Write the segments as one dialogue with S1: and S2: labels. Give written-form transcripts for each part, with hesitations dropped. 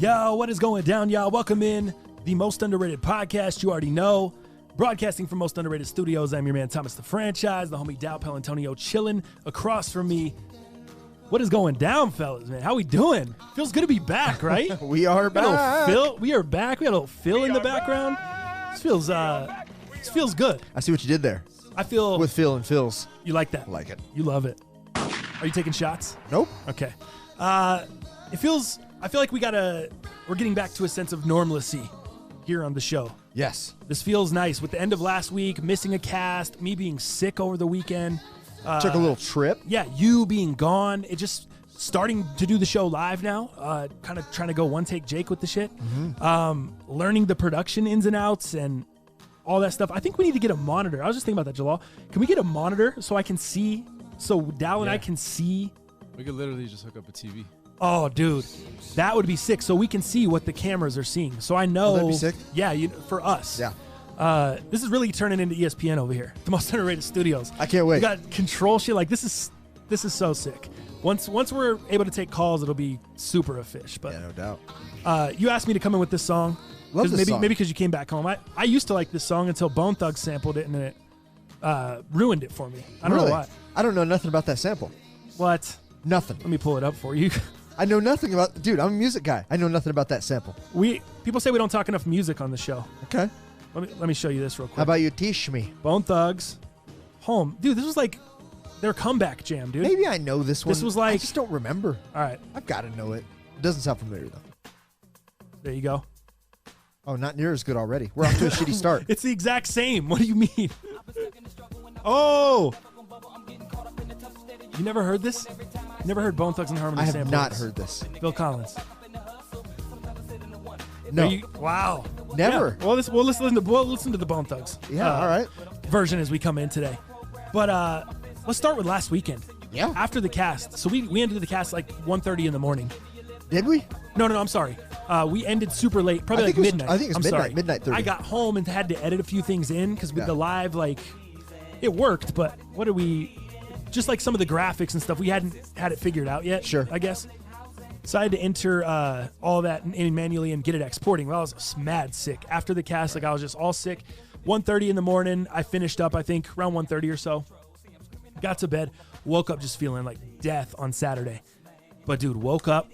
S1: Yo, what is going down, y'all? Welcome in the most underrated podcast you already know. Broadcasting from Most Underrated Studios, I'm your man Thomas the Franchise, the homie Dow Palantonio chilling across from me. What is going down, fellas, man? How we doing? Feels good to be back, right?
S2: We are back.
S1: We are back. We got a little Phil in the background. This feels good.
S2: I see what you did there.
S1: I feel
S2: with Phil and Phil's.
S1: You like that?
S2: I like it.
S1: You love it. Are you taking shots?
S2: Nope.
S1: Okay. I feel like we're getting back to a sense of normalcy here on the show.
S2: Yes.
S1: This feels nice with the end of last week, missing a cast, me being sick over the weekend.
S2: Took a little trip.
S1: Yeah, you being gone. It just starting to do the show live now. Kind of trying to go one take Jake with the shit. Mm-hmm. Learning the production ins and outs and all that stuff. I think we need to get a monitor. I was just thinking about that, Jalal. Can we get a monitor so I can see? So Dal and I can see.
S3: We could literally just hook up a TV.
S1: Oh, dude, that would be sick. So we can see what the cameras are seeing. So I know.
S2: That'd be sick.
S1: Yeah, for us.
S2: Yeah.
S1: This is really turning into ESPN over here. The most underrated studios.
S2: I can't wait.
S1: We got control shit. Like this is so sick. Once we're able to take calls, it'll be super efficient. But
S2: yeah, no doubt.
S1: You asked me to come in with this song.
S2: Love this song.
S1: Maybe because you came back home. I used to like this song until Bone Thugs sampled it and it ruined it for me. I don't know why.
S2: I don't know nothing about that sample.
S1: What?
S2: Nothing.
S1: Let me pull it up for you.
S2: I know nothing about. Dude, I'm a music guy. I know nothing about that sample.
S1: People say we don't talk enough music on the show.
S2: Okay.
S1: Let me show you this real quick.
S2: How about you teach me?
S1: Bone Thugs, Home. Dude, this was like their comeback jam, dude.
S2: Maybe I know this one.
S1: This was like.
S2: I just don't remember.
S1: All right.
S2: I've got to know it. It doesn't sound familiar, though.
S1: There you go.
S2: Oh, not near as good already. We're off to a shitty start.
S1: It's the exact same. What do you mean? Oh! You never heard this? You never heard Bone Thugs and Harmony
S2: I have
S1: samples?
S2: not heard this.
S1: Phil Collins.
S2: No.
S1: Wow.
S2: Never.
S1: Yeah. Well, we'll listen to the Bone Thugs.
S2: Yeah, all right.
S1: Version as we come in today. But let's start with last weekend.
S2: Yeah.
S1: After the cast. So we ended the cast like 1:30 in the morning.
S2: Did we?
S1: No, I'm sorry. We ended super late, probably like midnight.
S2: I think it was midnight,
S1: sorry.
S2: midnight 30.
S1: I got home and had to edit a few things in because with the live, like, it worked, but what did we... Just like some of the graphics and stuff, we hadn't had it figured out yet,
S2: sure.
S1: I guess. So I had to enter all that in manually and get it exporting. Well, I was mad sick. After the cast, like I was just all sick. 1:30 in the morning, I finished up, I think, around 1:30 or so. Got to bed, woke up just feeling like death on Saturday. But, dude, woke up,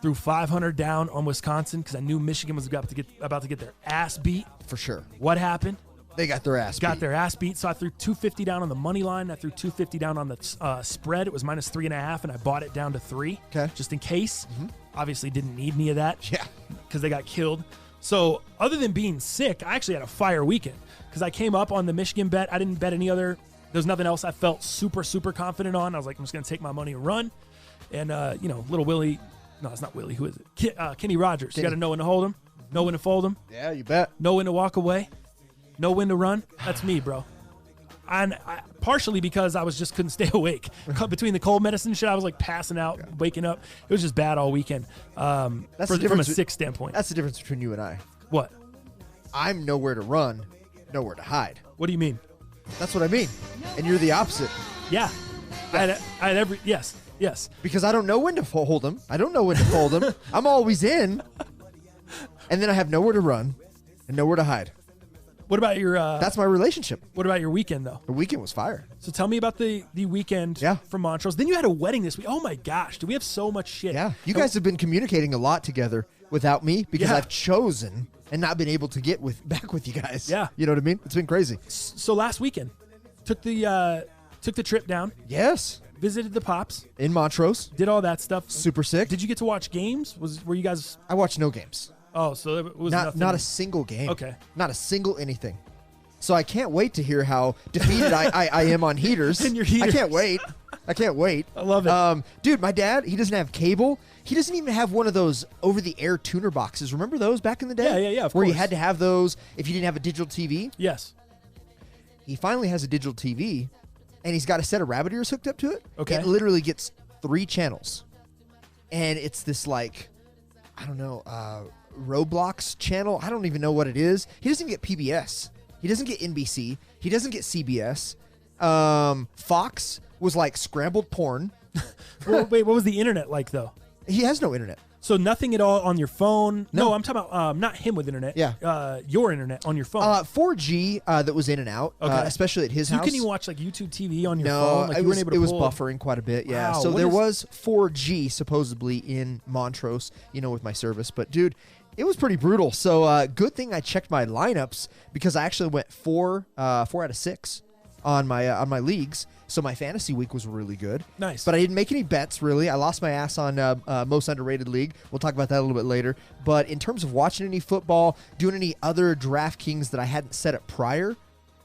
S1: threw 500 down on Wisconsin because I knew Michigan was about to get their ass beat.
S2: For sure.
S1: What happened?
S2: They got their ass beat.
S1: Got their ass beat. So I threw 250 down on the money line. I threw 250 down on the spread. It was minus 3.5, and I bought it down to 3.
S2: Okay.
S1: Just in case. Mm-hmm. Obviously didn't need any of that.
S2: Yeah.
S1: Because they got killed. So other than being sick, I actually had a fire weekend. Because I came up on the Michigan bet. I didn't bet any other. There's nothing else I felt super, super confident on. I was like, I'm just going to take my money and run. And, little Willie. No, it's not Willie. Who is it? Kenny Rogers. You got to know when to hold him. Know when to fold him.
S2: Yeah, you bet.
S1: Know when to walk away. Know when to run. That's me, bro. And partially because I couldn't stay awake. Between the cold medicine shit, I was like passing out, waking up. It was just bad all weekend. From a sick standpoint.
S2: That's the difference between you and I.
S1: What?
S2: I'm nowhere to run, nowhere to hide.
S1: What do you mean?
S2: That's what I mean. And you're the opposite.
S1: Yeah. I had every yes.
S2: Because I don't know when to hold them. I don't know when to fold them. I'm always in. And then I have nowhere to run and nowhere to hide.
S1: What about your...
S2: That's my relationship.
S1: What about your weekend, though?
S2: The weekend was fire.
S1: So tell me about the weekend from Montrose. Then you had a wedding this week. Oh, my gosh. Do we have so much shit?
S2: Yeah. You guys have been communicating a lot together without me because I've chosen and not been able to get back with you guys.
S1: Yeah.
S2: You know what I mean? It's been crazy.
S1: So last weekend, took the trip down.
S2: Yes.
S1: Visited the Pops.
S2: In Montrose.
S1: Did all that stuff.
S2: Super sick.
S1: Did you get to watch games? Were you guys...
S2: I watched no games.
S1: Oh, so it was
S2: not a single game.
S1: Okay.
S2: Not a single anything. So I can't wait to hear how defeated I am on heaters.
S1: And your heaters.
S2: I can't wait.
S1: I love it.
S2: Dude, my dad, he doesn't have cable. He doesn't even have one of those over-the-air tuner boxes. Remember those back in the day?
S1: Yeah, of
S2: Where
S1: course.
S2: you had to have those if you didn't have a digital TV?
S1: Yes.
S2: He finally has a digital TV, and he's got a set of rabbit ears hooked up to it.
S1: Okay.
S2: It literally gets 3 channels. And it's this, like, I don't know, Roblox channel. I don't even know what it is. He doesn't even get PBS. He doesn't get NBC. He doesn't get CBS. Fox was like scrambled porn.
S1: Well, wait, what was the internet like, though?
S2: He has no internet.
S1: So nothing at all on your phone?
S2: No.
S1: I'm talking about not him with internet.
S2: Yeah.
S1: Your internet on your phone.
S2: 4G that was in and out, especially at his
S1: so
S2: house.
S1: You couldn't even watch like YouTube TV on your
S2: no,
S1: phone? Like,
S2: it was buffering quite a bit, yeah.
S1: Wow,
S2: so there was 4G supposedly in Montrose, with my service. But, dude, it was pretty brutal. So good thing I checked my lineups because I actually went 4 out of 6 on my leagues. So my fantasy week was really good.
S1: Nice.
S2: But I didn't make any bets, really. I lost my ass on most underrated league. We'll talk about that a little bit later. But in terms of watching any football, doing any other DraftKings that I hadn't set up prior,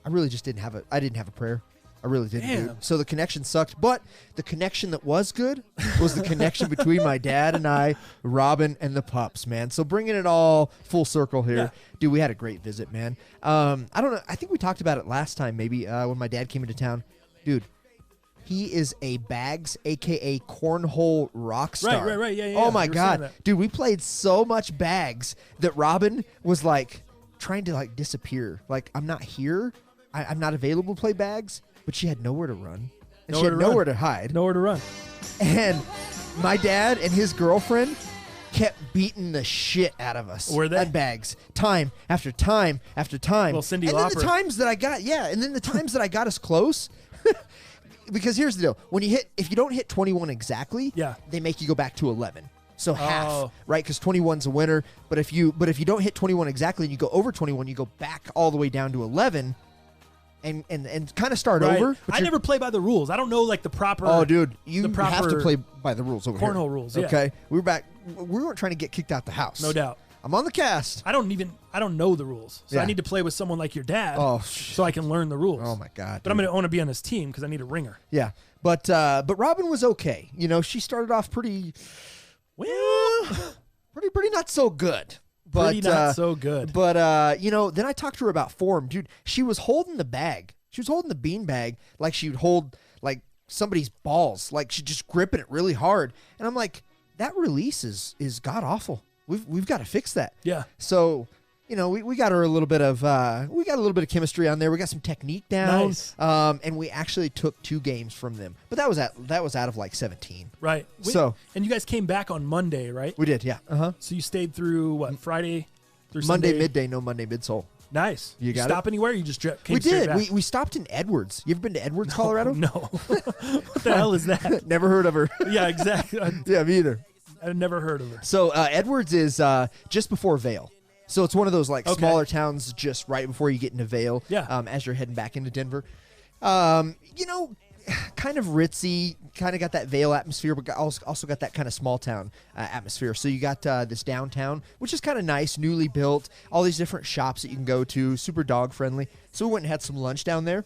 S2: I really just didn't have a prayer. I really didn't. Dude. So the connection sucked. But the connection that was good was the connection between my dad and I, Robin, and the pups, man. So bringing it all full circle here.
S1: Yeah.
S2: Dude, we had a great visit, man. I don't know. I think we talked about it last time, maybe, when my dad came into town. Dude. He is a bags, a.k.a. cornhole rock star.
S1: Right. Yeah.
S2: Oh, my God. Dude, we played so much bags that Robin was, like, trying to, like, disappear. Like, I'm not here. I'm not available to play bags. But she had nowhere to run. And she had nowhere to hide.
S1: Nowhere to run.
S2: And my dad and his girlfriend kept beating the shit out of us.
S1: Were they?
S2: At bags. Time after time after time.
S1: Well, Cindy
S2: and
S1: Lauper.
S2: then the times that I got us close... Because here's the deal: if you don't hit 21 exactly, they make you go back to 11. So half, right? Because 21's a winner. But if you don't hit 21 exactly and you go over 21, you go back all the way down to 11, and kind of start over.
S1: I never play by the rules. I don't know like the proper.
S2: Oh, dude, you have to play by the rules over here.
S1: Cornhole rules. Yeah.
S2: Okay, we weren't trying to get kicked out the house.
S1: No doubt.
S2: I'm on the cast.
S1: I don't know the rules. So I need to play with someone like your dad so I can learn the rules.
S2: Oh, my God.
S1: But I'm going to want to be on his team because I need a ringer.
S2: Yeah. But Robin was okay. She started off pretty not so good.
S1: Pretty not so good.
S2: But, then I talked to her about form. Dude, she was holding the bag. She was holding the bean bag like she would hold, like, somebody's balls. Like, she's just gripping it really hard. And I'm like, that release is god-awful. We've got to fix that.
S1: Yeah.
S2: So, we got her a little bit of chemistry on there. We got some technique down.
S1: Nice.
S2: And we actually took 2 games from them. But that was out of like 17.
S1: Right. And you guys came back on Monday, right?
S2: We did, yeah. Uh-huh.
S1: So you stayed through what, Friday through
S2: Monday
S1: Sunday?
S2: midday, no Monday midsole.
S1: Nice.
S2: You got
S1: stop anywhere? You just came
S2: We did.
S1: Back?
S2: We stopped in Edwards. You ever been to Edwards, Colorado?
S1: No. What the hell is that?
S2: Never heard of her.
S1: Yeah, exactly.
S2: Yeah, me either.
S1: I've never heard of her.
S2: So Edwards is just before Vail. So it's one of those like smaller towns just right before you get into Vail.
S1: Yeah.
S2: As you're heading back into Denver. Kind of ritzy, kind of got that Vail atmosphere, but also got that kind of small town atmosphere. So you got this downtown, which is kind of nice, newly built, all these different shops that you can go to, super dog friendly. So we went and had some lunch down there.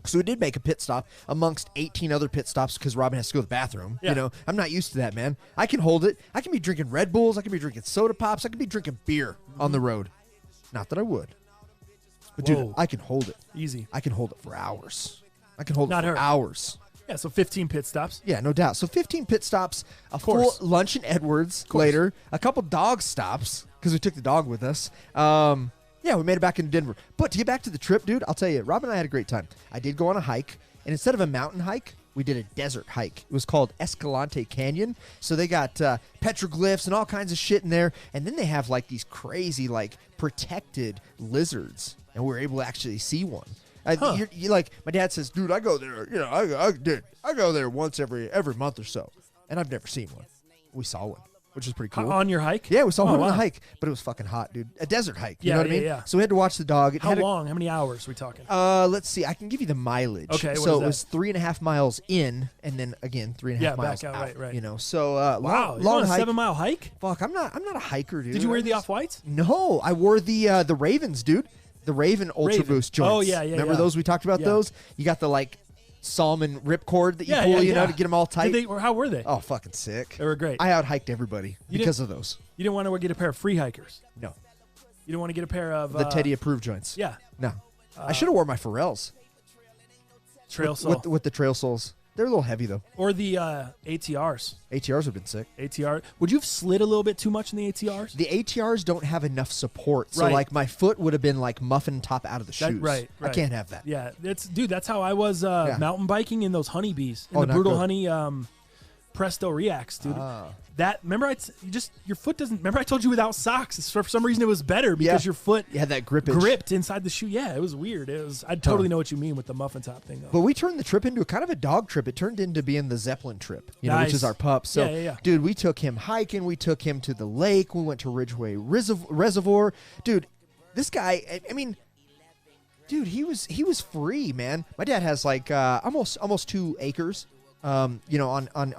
S2: So we did make a pit stop amongst 18 other pit stops because Robin has to go to the bathroom.
S1: Yeah.
S2: I'm not used to that, man. I can hold it. I can be drinking Red Bulls. I can be drinking soda pops. I can be drinking beer on the road. Not that I would. But, dude, I can hold it.
S1: Easy.
S2: I can hold it for hours. I can hold it
S1: Not
S2: for
S1: her.
S2: hours.
S1: Yeah, so 15 pit stops.
S2: Yeah, no doubt. So 15 pit stops, a full lunch in Edwards later, a couple dog stops because we took the dog with us. Yeah, we made it back into Denver. But to get back to the trip, dude, I'll tell you, Rob and I had a great time. I did go on a hike, and instead of a mountain hike, we did a desert hike. It was called Escalante Canyon. So they got petroglyphs and all kinds of shit in there. And then they have like these crazy like protected lizards, and we were able to actually see one. You're like, my dad says, dude, I go there. I go there once every month or so, and I've never seen one. We saw one, which is pretty cool.
S1: On your hike?
S2: Yeah, we saw one on a hike, but it was fucking hot, dude. A desert hike. You know what I mean?
S1: Yeah.
S2: So we had to watch the dog.
S1: How long? How many hours are we talking?
S2: Let's see. I can give you the mileage.
S1: Okay.
S2: So it was 3.5 miles in, and then again 3.5 miles
S1: back out. Right.
S2: So
S1: wow,
S2: long
S1: a
S2: hike.
S1: 7-mile hike.
S2: Fuck, I'm not a hiker, dude.
S1: Did you wear the off-whites?
S2: No, I wore the Ravens, dude. The Raven Ultra Boost joints.
S1: Oh yeah.
S2: Remember those? We talked about those. You got the like Salmon ripcord that you pull, to get them all tight.
S1: How were they?
S2: Oh, fucking sick.
S1: They were great.
S2: I out-hiked everybody because of those.
S1: You didn't want to get a pair of free hikers?
S2: No.
S1: You didn't want to get a pair of...
S2: the Teddy approved joints?
S1: Yeah.
S2: No. I should have wore my Pharrells.
S1: Trail sole.
S2: With the trail soles. They're a little heavy, though.
S1: Or the ATRs.
S2: ATRs would have been sick.
S1: ATR. Would you have slid a little bit too much in the ATRs?
S2: The ATRs don't have enough support. So, like, my foot would have been, like, muffin top out of the shoes.
S1: Right.
S2: I can't have that.
S1: Yeah. That's how I was mountain biking in those honeybees. In the Brutal
S2: good.
S1: Honey Presto Reacts, dude.
S2: Ah.
S1: That remember your foot doesn't. Remember I told you without socks. For some reason it was better because your foot
S2: had that grippage.
S1: gripped inside the shoe. Yeah, it was weird. I totally know what you mean with the muffin top thing though.
S2: But we turned the trip into a kind of a dog trip. It turned into being the Zeppelin trip, which
S1: Nice.
S2: is our pup. So,
S1: Yeah.
S2: dude, we took him hiking. We took him to the lake. We went to Ridgeway Reservoir. Dude, this guy, I mean, dude, he was free, man. My dad has like almost 2 acres. On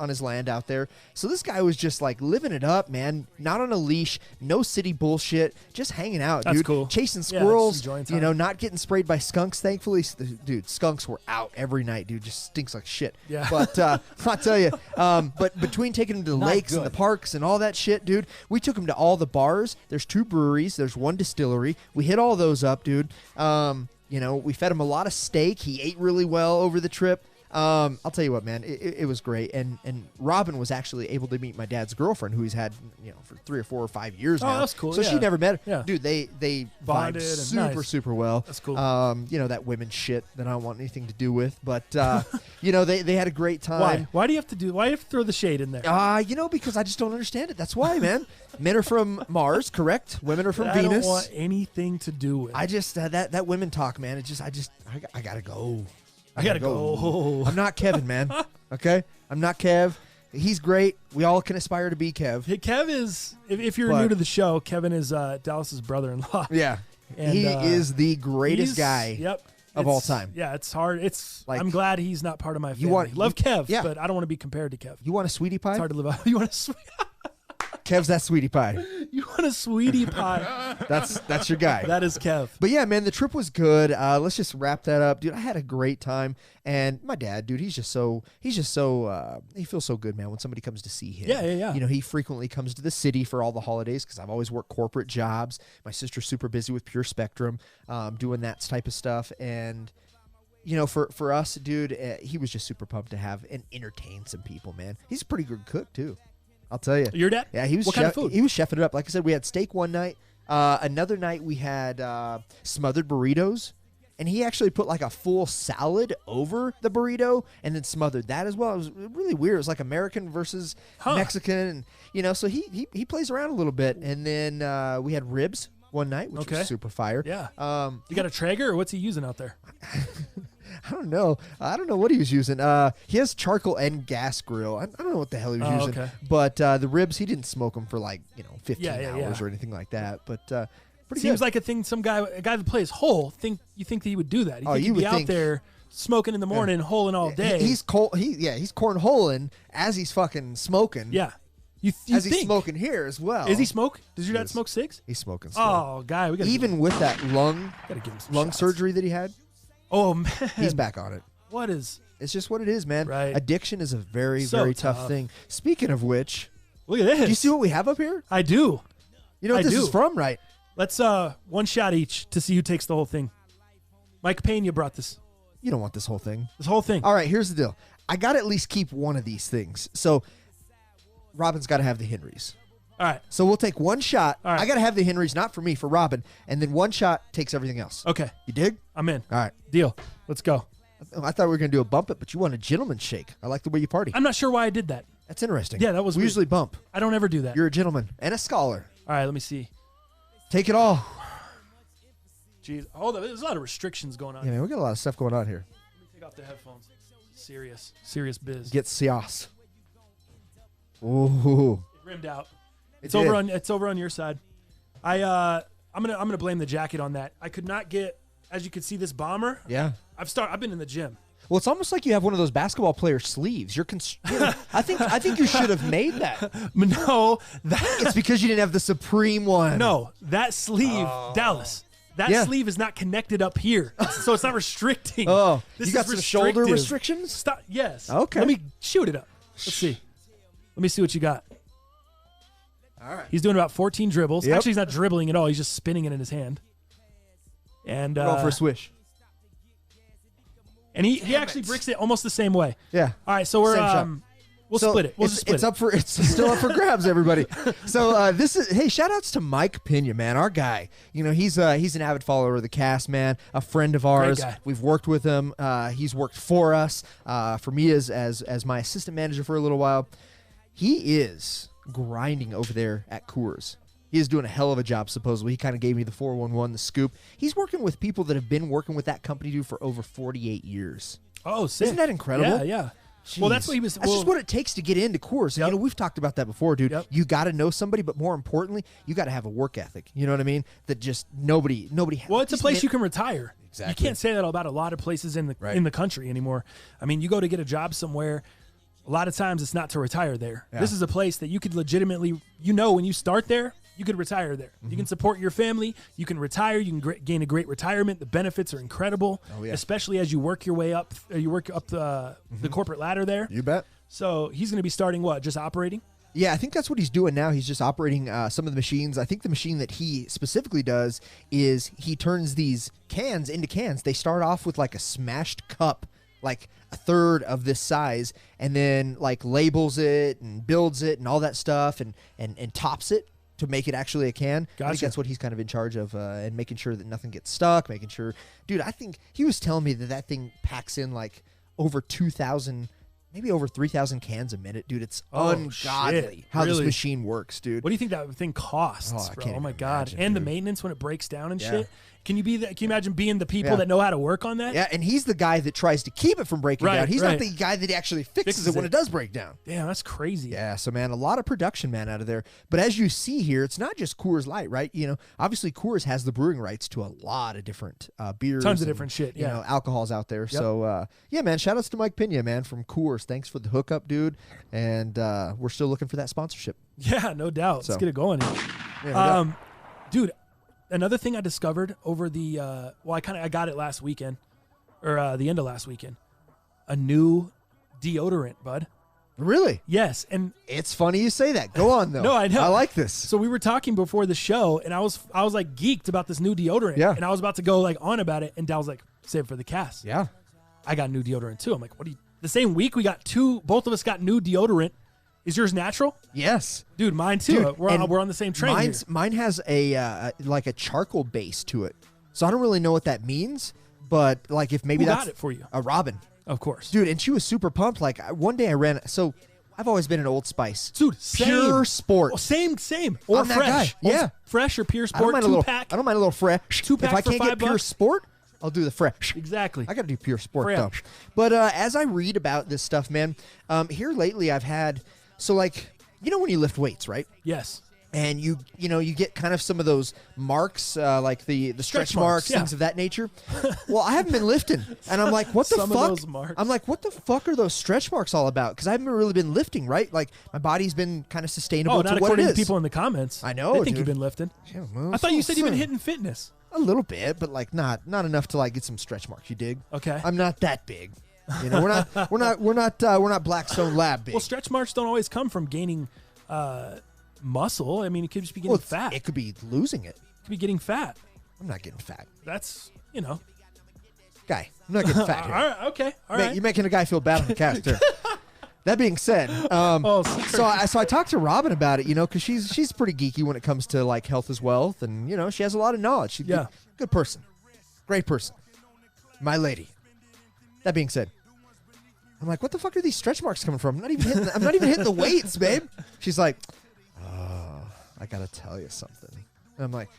S2: his land out there. So this guy was just like living it up, man. Not on a leash, no city bullshit, just hanging out,
S1: That's
S2: dude.
S1: cool.
S2: Chasing
S1: Yeah,
S2: squirrels,
S1: just enjoying time.
S2: not getting sprayed by skunks, thankfully. Dude, skunks were out every night, dude. Just stinks like shit.
S1: Yeah.
S2: But I'll tell you, but between taking him to the
S1: Not
S2: lakes and the
S1: good.
S2: parks and all that shit, dude, we took him to all the bars. There's 2 breweries. There's 1 distillery. We hit all those up, dude. We fed him a lot of steak. He ate really well over the trip. I'll tell you what, man, it was great. And Robin was actually able to meet my dad's girlfriend, who he's had, for 3 or 4 or 5 years now.
S1: Oh, that's cool.
S2: So she
S1: Yeah.
S2: never met her.
S1: Yeah.
S2: Dude, they
S1: Bonded
S2: vibed
S1: and
S2: super,
S1: nice.
S2: super well.
S1: That's cool.
S2: That women shit that I don't want anything to do with. But, they had a great time.
S1: Why? Why do you have to throw the shade in there?
S2: Because I just don't understand it. That's why, man. Men are from Mars, correct? Women are from
S1: I
S2: Venus.
S1: don't want anything to do with.
S2: I just that women talk, man. I gotta go.
S1: I gotta go.
S2: I'm not Kevin, man. Okay, I'm not Kev. He's great. We all can aspire to be Kev.
S1: Hey, Kev is if you're
S2: But-
S1: new to the show, Kevin is Dallas's brother-in-law.
S2: Yeah,
S1: And,
S2: he is the greatest
S1: He's-
S2: guy.
S1: Yep.
S2: of all
S1: It's-
S2: time.
S1: Yeah, it's hard.
S2: Like-
S1: I'm glad he's not part of my family.
S2: want-
S1: Love Kev,
S2: yeah.
S1: but I don't want to be compared to Kev.
S2: You want a sweetie pie?
S1: It's hard to live up. You want a
S2: Kev's that sweetie pie.
S1: you want a sweetie pie?
S2: That's your guy.
S1: That is Kev.
S2: But yeah, man, the trip was good. Let's just wrap that up, dude. I had a great time, and my dad, dude, he feels so good, man. When somebody comes to see him,
S1: Yeah.
S2: He frequently comes to the city for all the holidays because I've always worked corporate jobs. My sister's super busy with Pure Spectrum, doing that type of stuff, and for us, dude, he was just super pumped to have and entertain some people, man. He's a pretty good cook too. I'll tell you.
S1: Your dad?
S2: Yeah, he was.
S1: What kind of food?
S2: He was chefing it up. Like I said, we had steak one night. Another night we had smothered burritos, and he actually put like a full salad over the burrito and then smothered that as well. It was really weird. It was like American versus Mexican, and so he plays around a little bit. And then we had ribs one night, which was super fire.
S1: Yeah.
S2: He
S1: You got a Traeger, or what's he using out there?
S2: I don't know. I don't know what he was using. He has charcoal and gas grill. I don't know what the hell he was using.
S1: Okay.
S2: But the ribs, he didn't smoke them for 15 hours
S1: Yeah.
S2: or anything like that. But pretty
S1: Seems
S2: good.
S1: like a thing. A guy that plays hole. You think that he would do that? You think
S2: you
S1: he'd be
S2: would
S1: out
S2: think-
S1: there smoking in the morning, holing all day?
S2: He's cornholing as he's fucking smoking.
S1: Yeah. You
S2: As
S1: think?
S2: he's smoking here as well.
S1: Is he smoke? Does your
S2: He
S1: dad
S2: is.
S1: smoke cigs?
S2: He's smoking still.
S1: Oh, guy, we got
S2: Even with that lung
S1: gotta give him some shots.
S2: surgery that he had,
S1: Oh man,
S2: he's back on it.
S1: What is?
S2: It's just what it is, man.
S1: Right.
S2: Addiction is a very,
S1: So
S2: very tough
S1: tough.
S2: thing. Speaking of which,
S1: Look at this.
S2: do you see what we have up here?
S1: I do.
S2: You know what
S1: I
S2: this
S1: do.
S2: is from, right?
S1: Let's one shot each to see who takes the whole thing. Mike Peña brought this.
S2: You don't want this whole thing.
S1: This whole thing.
S2: All right, here's the deal. I got to at least keep one of these things. So Robin's got to have the Henrys.
S1: All right.
S2: So we'll take one shot.
S1: All right.
S2: I got to have the Henrys, not for me, for Robin. And then one shot takes everything else.
S1: Okay.
S2: You dig?
S1: I'm in.
S2: All right.
S1: Deal. Let's go.
S2: I thought we were going to do a bump it, but you want a gentleman's shake. I like the way you party.
S1: I'm not sure why I did that.
S2: That's interesting.
S1: Yeah, that was
S2: We
S1: weird.
S2: usually bump.
S1: I don't ever do that.
S2: You're a gentleman and a scholar.
S1: All right. Let me see.
S2: Take it all.
S1: Jeez. Hold on. There's a lot of restrictions going on.
S2: Yeah, man, we got a lot of stuff going on here.
S1: Let me take off the headphones. Serious biz.
S2: Get Sias. Ooh.
S1: It rimmed out.
S2: It
S1: It's
S2: did.
S1: over on your side. I'm gonna blame the jacket on that. I could not get, as you can see, this bomber.
S2: Yeah.
S1: I've been in the gym.
S2: Well, it's almost like you have one of those basketball player sleeves. I think you should have made that.
S1: No,
S2: It's because you didn't have the Supreme one.
S1: that sleeve, Dallas. That
S2: Yeah.
S1: sleeve is not connected up here, so it's not restricting.
S2: Oh,
S1: This
S2: you got
S1: is
S2: some shoulder
S1: restrictive.
S2: restrictions?
S1: Stop. Yes.
S2: Okay.
S1: Let me shoot it up. Let's see. Let me see what you got.
S2: All right.
S1: He's doing about 14 dribbles.
S2: Yep.
S1: Actually, he's not dribbling at all. He's just spinning it in his hand. And
S2: Going for a swish.
S1: and he actually bricks it almost the same way.
S2: Yeah.
S1: All right, so we're
S2: Same shot.
S1: We'll
S2: So
S1: split it. We'll just split it.
S2: It's still up for grabs, everybody. So hey, shout outs to Mike Peña, man, our guy. You know, he's an avid follower of the cast, man, a friend of ours.
S1: guy.
S2: We've worked with him. He's worked for us, for me as my assistant manager for a little while. He is grinding over there at Coors. He is doing a hell of a job, supposedly. He kind of gave me the 411, the scoop. He's working with people that have been working with that company, dude, for over 48 years.
S1: Oh, sick.
S2: Isn't that incredible?
S1: Yeah, yeah.
S2: Jeez.
S1: Well, that's what he was.
S2: That's just what it takes to get into Coors.
S1: Yep.
S2: You know, we've talked about that before, dude.
S1: Yep.
S2: You got to know somebody, but more importantly, you got to have a work ethic. You know what I mean? That just nobody.
S1: Well, it's a place you can retire.
S2: Exactly.
S1: You can't say that about a lot of places in the country anymore. I mean, you go to get a job somewhere. A lot of times, it's not to retire there.
S2: Yeah.
S1: This is a place that you could legitimately, when you start there, you could retire there. You can support your family. You can retire. You can gain a great retirement. The benefits are incredible, especially as you work your way up. You work up the corporate ladder there.
S2: You bet.
S1: So he's going to be starting what? Just operating?
S2: Yeah, I think that's what he's doing now. He's just operating some of the machines. I think the machine that he specifically does is he turns these cans into cans. They start off with like a smashed cup, like a third of this size, and then like labels it and builds it and all that stuff and tops it to make it actually a can.
S1: Gotcha.
S2: I think that's what he's kind of in charge of, and making sure that nothing gets stuck, making sure. Dude, I think he was telling me that thing packs in like over 2,000, maybe over 3,000 cans a minute, dude. It's ungodly
S1: shit.
S2: how
S1: Really?
S2: this machine works, dude.
S1: What do you think that thing costs,
S2: Oh, I
S1: bro?
S2: can't
S1: Oh my
S2: even
S1: god!
S2: imagine,
S1: And the
S2: dude.
S1: maintenance when it breaks down and
S2: Yeah.
S1: shit. Can you imagine being the people
S2: Yeah.
S1: that know how to work on that?
S2: Yeah, and he's the guy that tries to keep it from breaking
S1: Right,
S2: down. He's
S1: right.
S2: not the guy that actually fixes it when it does break down.
S1: Damn, that's crazy.
S2: Yeah, so man, a lot of production, man, out of there. But as you see here, it's not just Coors Light, right? You know, obviously Coors has the brewing rights to a lot of different beers.
S1: Tons of
S2: and,
S1: different shit,
S2: You
S1: yeah.
S2: know, alcohols out there. So, yeah, man, shout outs to Mike Peña, man, from Coors. Thanks for the hookup, dude. And we're still looking for that sponsorship.
S1: Yeah, no doubt.
S2: So.
S1: Let's get it going.
S2: Yeah, no doubt.
S1: Dude, another thing I discovered over the I got it last weekend, or the end of last weekend. A new deodorant, bud.
S2: Really?
S1: Yes, and
S2: It's funny you say that. Go on, though.
S1: No, I know.
S2: I like this.
S1: so we were talking before the show, and I was like geeked about this new deodorant.
S2: Yeah.
S1: And I was about to go like on about it, and Dal was like, save it for the cast.
S2: Yeah.
S1: I got new deodorant too. I'm like, what do you? The same week we got both of us got new deodorant. Is yours natural?
S2: Yes.
S1: Dude, mine too.
S2: Dude,
S1: we're
S2: and
S1: on the same train here.
S2: Mine has a like a charcoal base to it, so I don't really know what that means. But like, if maybe
S1: Who
S2: that's
S1: got it for you?
S2: a Robin,
S1: Of course.
S2: dude, and she was super pumped. Like one day I ran. So I've always been an Old Spice,
S1: Dude, same.
S2: pure sport.
S1: Oh, same. Or
S2: I'm that
S1: fresh.
S2: guy. Yeah.
S1: Fresh or pure
S2: I don't
S1: sport,
S2: mind a little.
S1: two-pack.
S2: I don't mind a little fresh.
S1: Two-pack
S2: If I
S1: for
S2: can't get
S1: $5.
S2: pure sport, I'll do the fresh.
S1: Exactly.
S2: I got to do pure sport
S1: Fresh.
S2: though. But as I read about this stuff, man, here lately I've had like, you know when you lift weights, right?
S1: Yes.
S2: And you get kind of some of those marks, like the stretch marks,
S1: yeah.
S2: things of that nature. Well, I haven't been lifting, and I'm like, what the
S1: Some of
S2: fuck?
S1: those marks.
S2: I'm like, what the fuck are those stretch marks all about? Because I haven't really been lifting, right? Like my body's been kind of sustainable
S1: Oh,
S2: to
S1: not
S2: what it
S1: according
S2: is.
S1: to people in the comments.
S2: I know,
S1: They think
S2: dude.
S1: you've been lifting.
S2: Yeah, well,
S1: I thought you said you've been
S2: so-
S1: hitting fitness.
S2: a little bit, but like not enough to like get some stretch marks. You dig?
S1: Okay.
S2: I'm not that big. You know, we're not Blackstone Lab big.
S1: Well, stretch marks don't always come from gaining muscle. I mean, it could just be getting fat.
S2: It could be losing it.
S1: It could be getting fat.
S2: I'm not getting fat,
S1: That's,
S2: guy. I'm not getting fat
S1: all
S2: here.
S1: right, okay. All right.
S2: You're making a guy feel bad on the cast here. That being said,
S1: Oh,
S2: so I talked to Robin about it, because she's pretty geeky when it comes to like health is wealth, and she has a lot of knowledge. She's a good person, great person, my lady. That being said, I'm like, what the fuck are these stretch marks coming from? I'm not even hitting the weights, babe. She's like, oh, I gotta tell you something. And I'm like,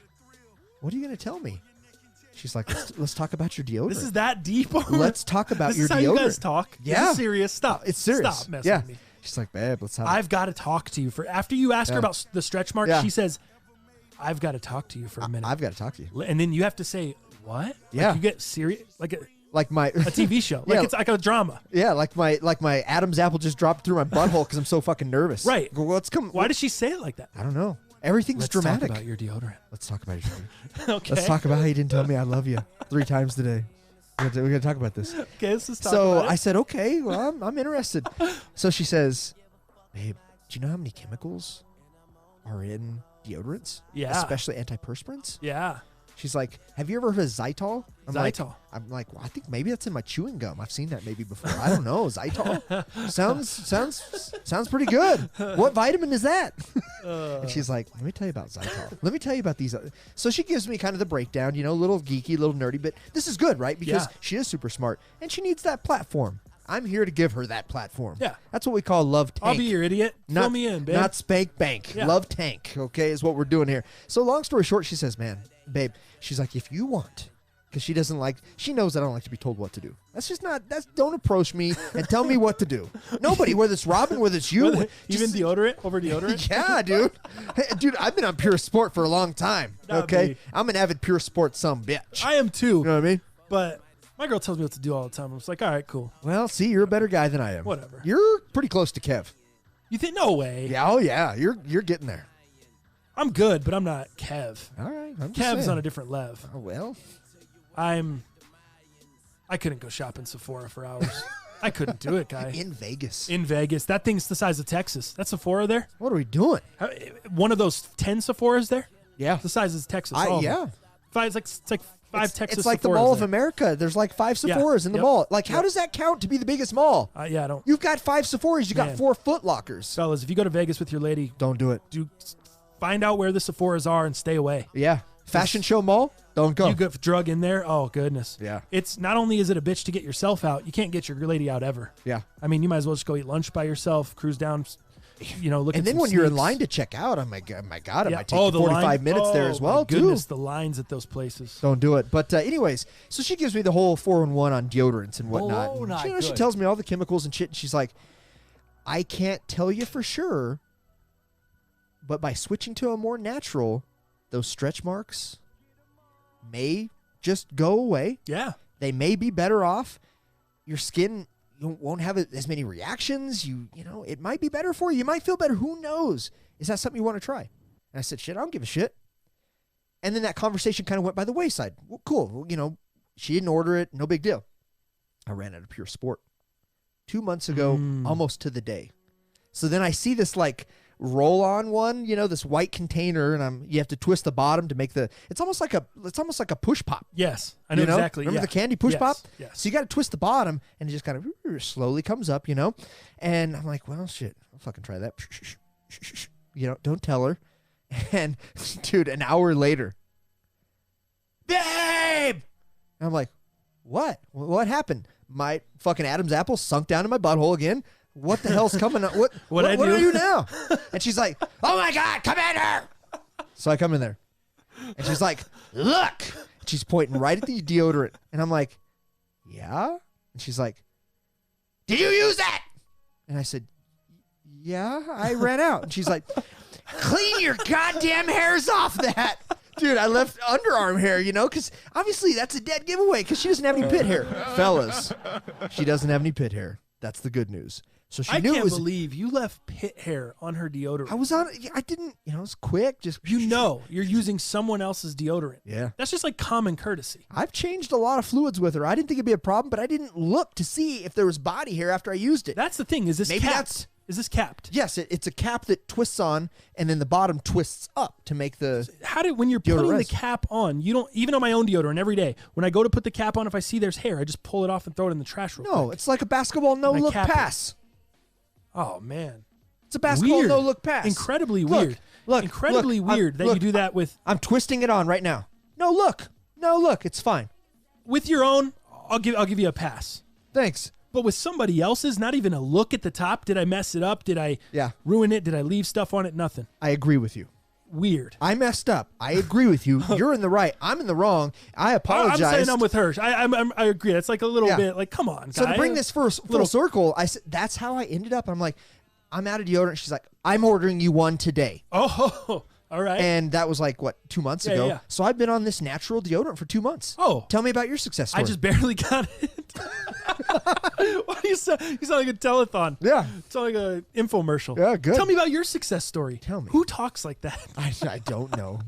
S2: what are you gonna tell me? She's like, let's talk about your deodorant.
S1: This is that deep.
S2: Let's talk about
S1: This
S2: your
S1: is how
S2: deodorant.
S1: you guys talk.
S2: Yeah.
S1: This is serious. Stop.
S2: It's serious.
S1: Stop messing with me.
S2: She's like, babe, let's have.
S1: I've got to talk to you after you ask her
S2: Yeah.
S1: about the stretch marks.
S2: Yeah.
S1: She says, "I've got to talk to you for a minute."
S2: I've got to talk to you.
S1: And then you have to say what?
S2: Yeah.
S1: Like you get serious, like a
S2: Like my
S1: TV show. Like
S2: Yeah.
S1: it's like a drama.
S2: yeah, like my Adam's apple just dropped through my butthole because I'm so fucking nervous.
S1: Right.
S2: Go, what's come?
S1: Why does she say it like that?
S2: I don't know. Everything's
S1: Let's
S2: dramatic.
S1: talk about your deodorant.
S2: Let's talk about your deodorant.
S1: Okay.
S2: Let's talk about how you didn't tell me I love you 3 times today. We're gonna talk about this.
S1: Okay, let's just talk
S2: So
S1: about it.
S2: I said, okay, well, I'm interested. So she says, babe, do you know how many chemicals are in deodorants?
S1: Yeah.
S2: Especially antiperspirants?
S1: Yeah.
S2: She's like, have you ever heard of Zytol?
S1: Zytol.
S2: I'm like, well, I think maybe that's in my chewing gum. I've seen that maybe before. I don't know. Zytol sounds pretty good. What vitamin is that? And she's like, let me tell you about Zytol. Let me tell you about these. So she gives me kind of the breakdown, a little geeky, a little nerdy, but this is good, right? Because she is super smart and she needs that platform. I'm here to give her that platform.
S1: Yeah.
S2: That's what we call love tank.
S1: I'll be your idiot. Fill me in, babe.
S2: Not spank bank.
S1: Yeah.
S2: Love tank, okay, is what we're doing here. So long story short, she says, man, babe, she's like, if you want, because she knows I don't like to be told what to do. Don't approach me and tell me what to do. Nobody, whether it's Robin, whether it's you.
S1: Even deodorant over deodorant?
S2: Yeah, dude. Hey, dude, I've been on Pure Sport for a long time, okay? I'm an avid Pure Sport bitch.
S1: I am too.
S2: You know what I mean?
S1: But my girl tells me what to do all the time. I'm just like, all right, cool.
S2: Well, see, you're a better guy than I am.
S1: Whatever.
S2: You're pretty close to Kev.
S1: You think? No way.
S2: Yeah, oh yeah, you're getting there.
S1: I'm good, but I'm not Kev.
S2: All right, I'm just
S1: Kev's
S2: saying.
S1: on a different level.
S2: Oh well.
S1: I couldn't go shop in Sephora for hours. I couldn't do it, guy.
S2: In Vegas.
S1: In Vegas. That thing's the size of Texas. That's Sephora there?
S2: What are we doing?
S1: One of those 10 Sephoras there?
S2: Yeah.
S1: The size of Texas. All of them.
S2: Yeah.
S1: It's like five Texas
S2: It's like the
S1: Sephoras
S2: Mall of
S1: there.
S2: America. There's like 5 Sephoras in the
S1: Yep.
S2: mall. Like, how
S1: Yep.
S2: does that count to be the biggest mall?
S1: Yeah, I don't.
S2: You've got 5 Sephoras. You got
S1: Man.
S2: 4 Foot Lockers.
S1: Fellas, if you go to Vegas with your lady,
S2: Don't do it.
S1: find out where the Sephoras are and stay away.
S2: Yeah. Fashion show mall. Don't go.
S1: You get drug in there. Oh, goodness.
S2: Yeah.
S1: It's not only is it a bitch to get yourself out, you can't get your lady out ever.
S2: Yeah.
S1: I mean, you might as well just go eat lunch by yourself, cruise down, look at
S2: And then
S1: some
S2: when you're in
S1: sneaks.
S2: line to check out, it might take
S1: the
S2: 45
S1: line.
S2: minutes there as well,
S1: my goodness,
S2: too.
S1: the lines at those places.
S2: Don't do it. But anyways, so she gives me the whole 4-in-1 on deodorants and whatnot.
S4: Oh,
S2: And
S4: not
S2: she
S4: good.
S2: tells me all the chemicals and shit. And she's like, I can't tell you for sure, but by switching to a more natural, those stretch marks may just go away.
S1: Yeah.
S2: They may be better off. Your skin won't have as many reactions. It might be better for you. You might feel better. Who knows? Is that something you want to try? And I said, shit, I don't give a shit. And then that conversation kind of went by the wayside. Well, cool. She didn't order it. No big deal. I ran out of Pure Sport 2 months ago, almost to the day. So then I see this like roll-on one, this white container, and you have to twist the bottom to make it's almost like a push pop.
S1: Yes. I know exactly.
S2: Remember
S1: yeah.
S2: the candy push
S1: Yes,
S2: pop?
S1: Yes.
S2: So you got to twist the bottom, and it just kind of slowly comes up, And I'm like, well, shit, I'll fucking try that. Don't tell her. And dude, an hour later, babe, and I'm like, what? What happened? My fucking Adam's apple sunk down in my butthole again. What the hell's coming up? What
S1: I
S2: do
S1: do?
S2: I do now? And she's like, oh my God, come in here. So I come in there. And she's like, look. And she's pointing right at the deodorant. And I'm like, yeah? And she's like, did you use that? And I said, yeah, I ran out. And she's like, clean your goddamn hairs off that. Dude, I left underarm hair, because obviously that's a dead giveaway because she doesn't have any pit hair. Fellas, she doesn't have any pit hair. That's the good news. So she
S1: I
S2: knew
S1: can't
S2: it was.
S1: believe you left pit hair on her deodorant.
S2: I didn't, it was quick. Just.
S1: You're using someone else's deodorant.
S2: Yeah.
S1: That's just like common courtesy.
S2: I've changed a lot of fluids with her. I didn't think it'd be a problem, but I didn't look to see if there was body hair after I used it.
S1: That's the thing. Is this
S2: Maybe
S1: capped? Is this capped?
S2: Yes, it's a cap that twists on, and then the bottom twists up to make the.
S1: When you're putting the
S2: Deodorant.
S1: cap on, you don't, even on my own deodorant every day, when I go to put the cap on, if I see there's hair, I just pull it off and throw it in the trash real
S2: No,
S1: quick.
S2: it's like a basketball no-look
S1: cap it.
S2: pass.
S1: Oh, man.
S2: It's a basketball
S1: Weird.
S2: no-look pass.
S1: Incredibly
S2: Look,
S1: weird.
S2: Look,
S1: Incredibly
S2: look,
S1: weird that
S2: look,
S1: you do that with
S2: I'm twisting it on right now. No, look, it's fine.
S1: your own. I'll give you a pass.
S2: Thanks.
S1: But with somebody else's, not even a look at the top. Did I mess it up? Did I ruin it? Did I leave stuff on it? Nothing.
S2: I agree with you.
S1: Weird.
S2: I messed up. I agree with you. You're in the right. I'm in the wrong. I apologize.
S1: I'm saying I'm with her. I agree. It's like a little
S2: Yeah.
S1: bit like, come on, guy.
S2: So to bring this full circle, I said that's how I ended up. I'm like, I'm out of deodorant. She's like, I'm ordering you one today.
S1: Oh, all right.
S2: And that was like, 2 months ago?
S1: yeah.
S2: So I've been on this natural deodorant for 2 months.
S1: Oh.
S2: Tell me about your success story.
S1: I just barely got it. Why do you sound like a telethon?
S2: Yeah.
S1: You sound like an infomercial.
S2: Yeah, good.
S1: Tell me about your success story.
S2: Tell me.
S1: Who talks like that?
S2: I don't know.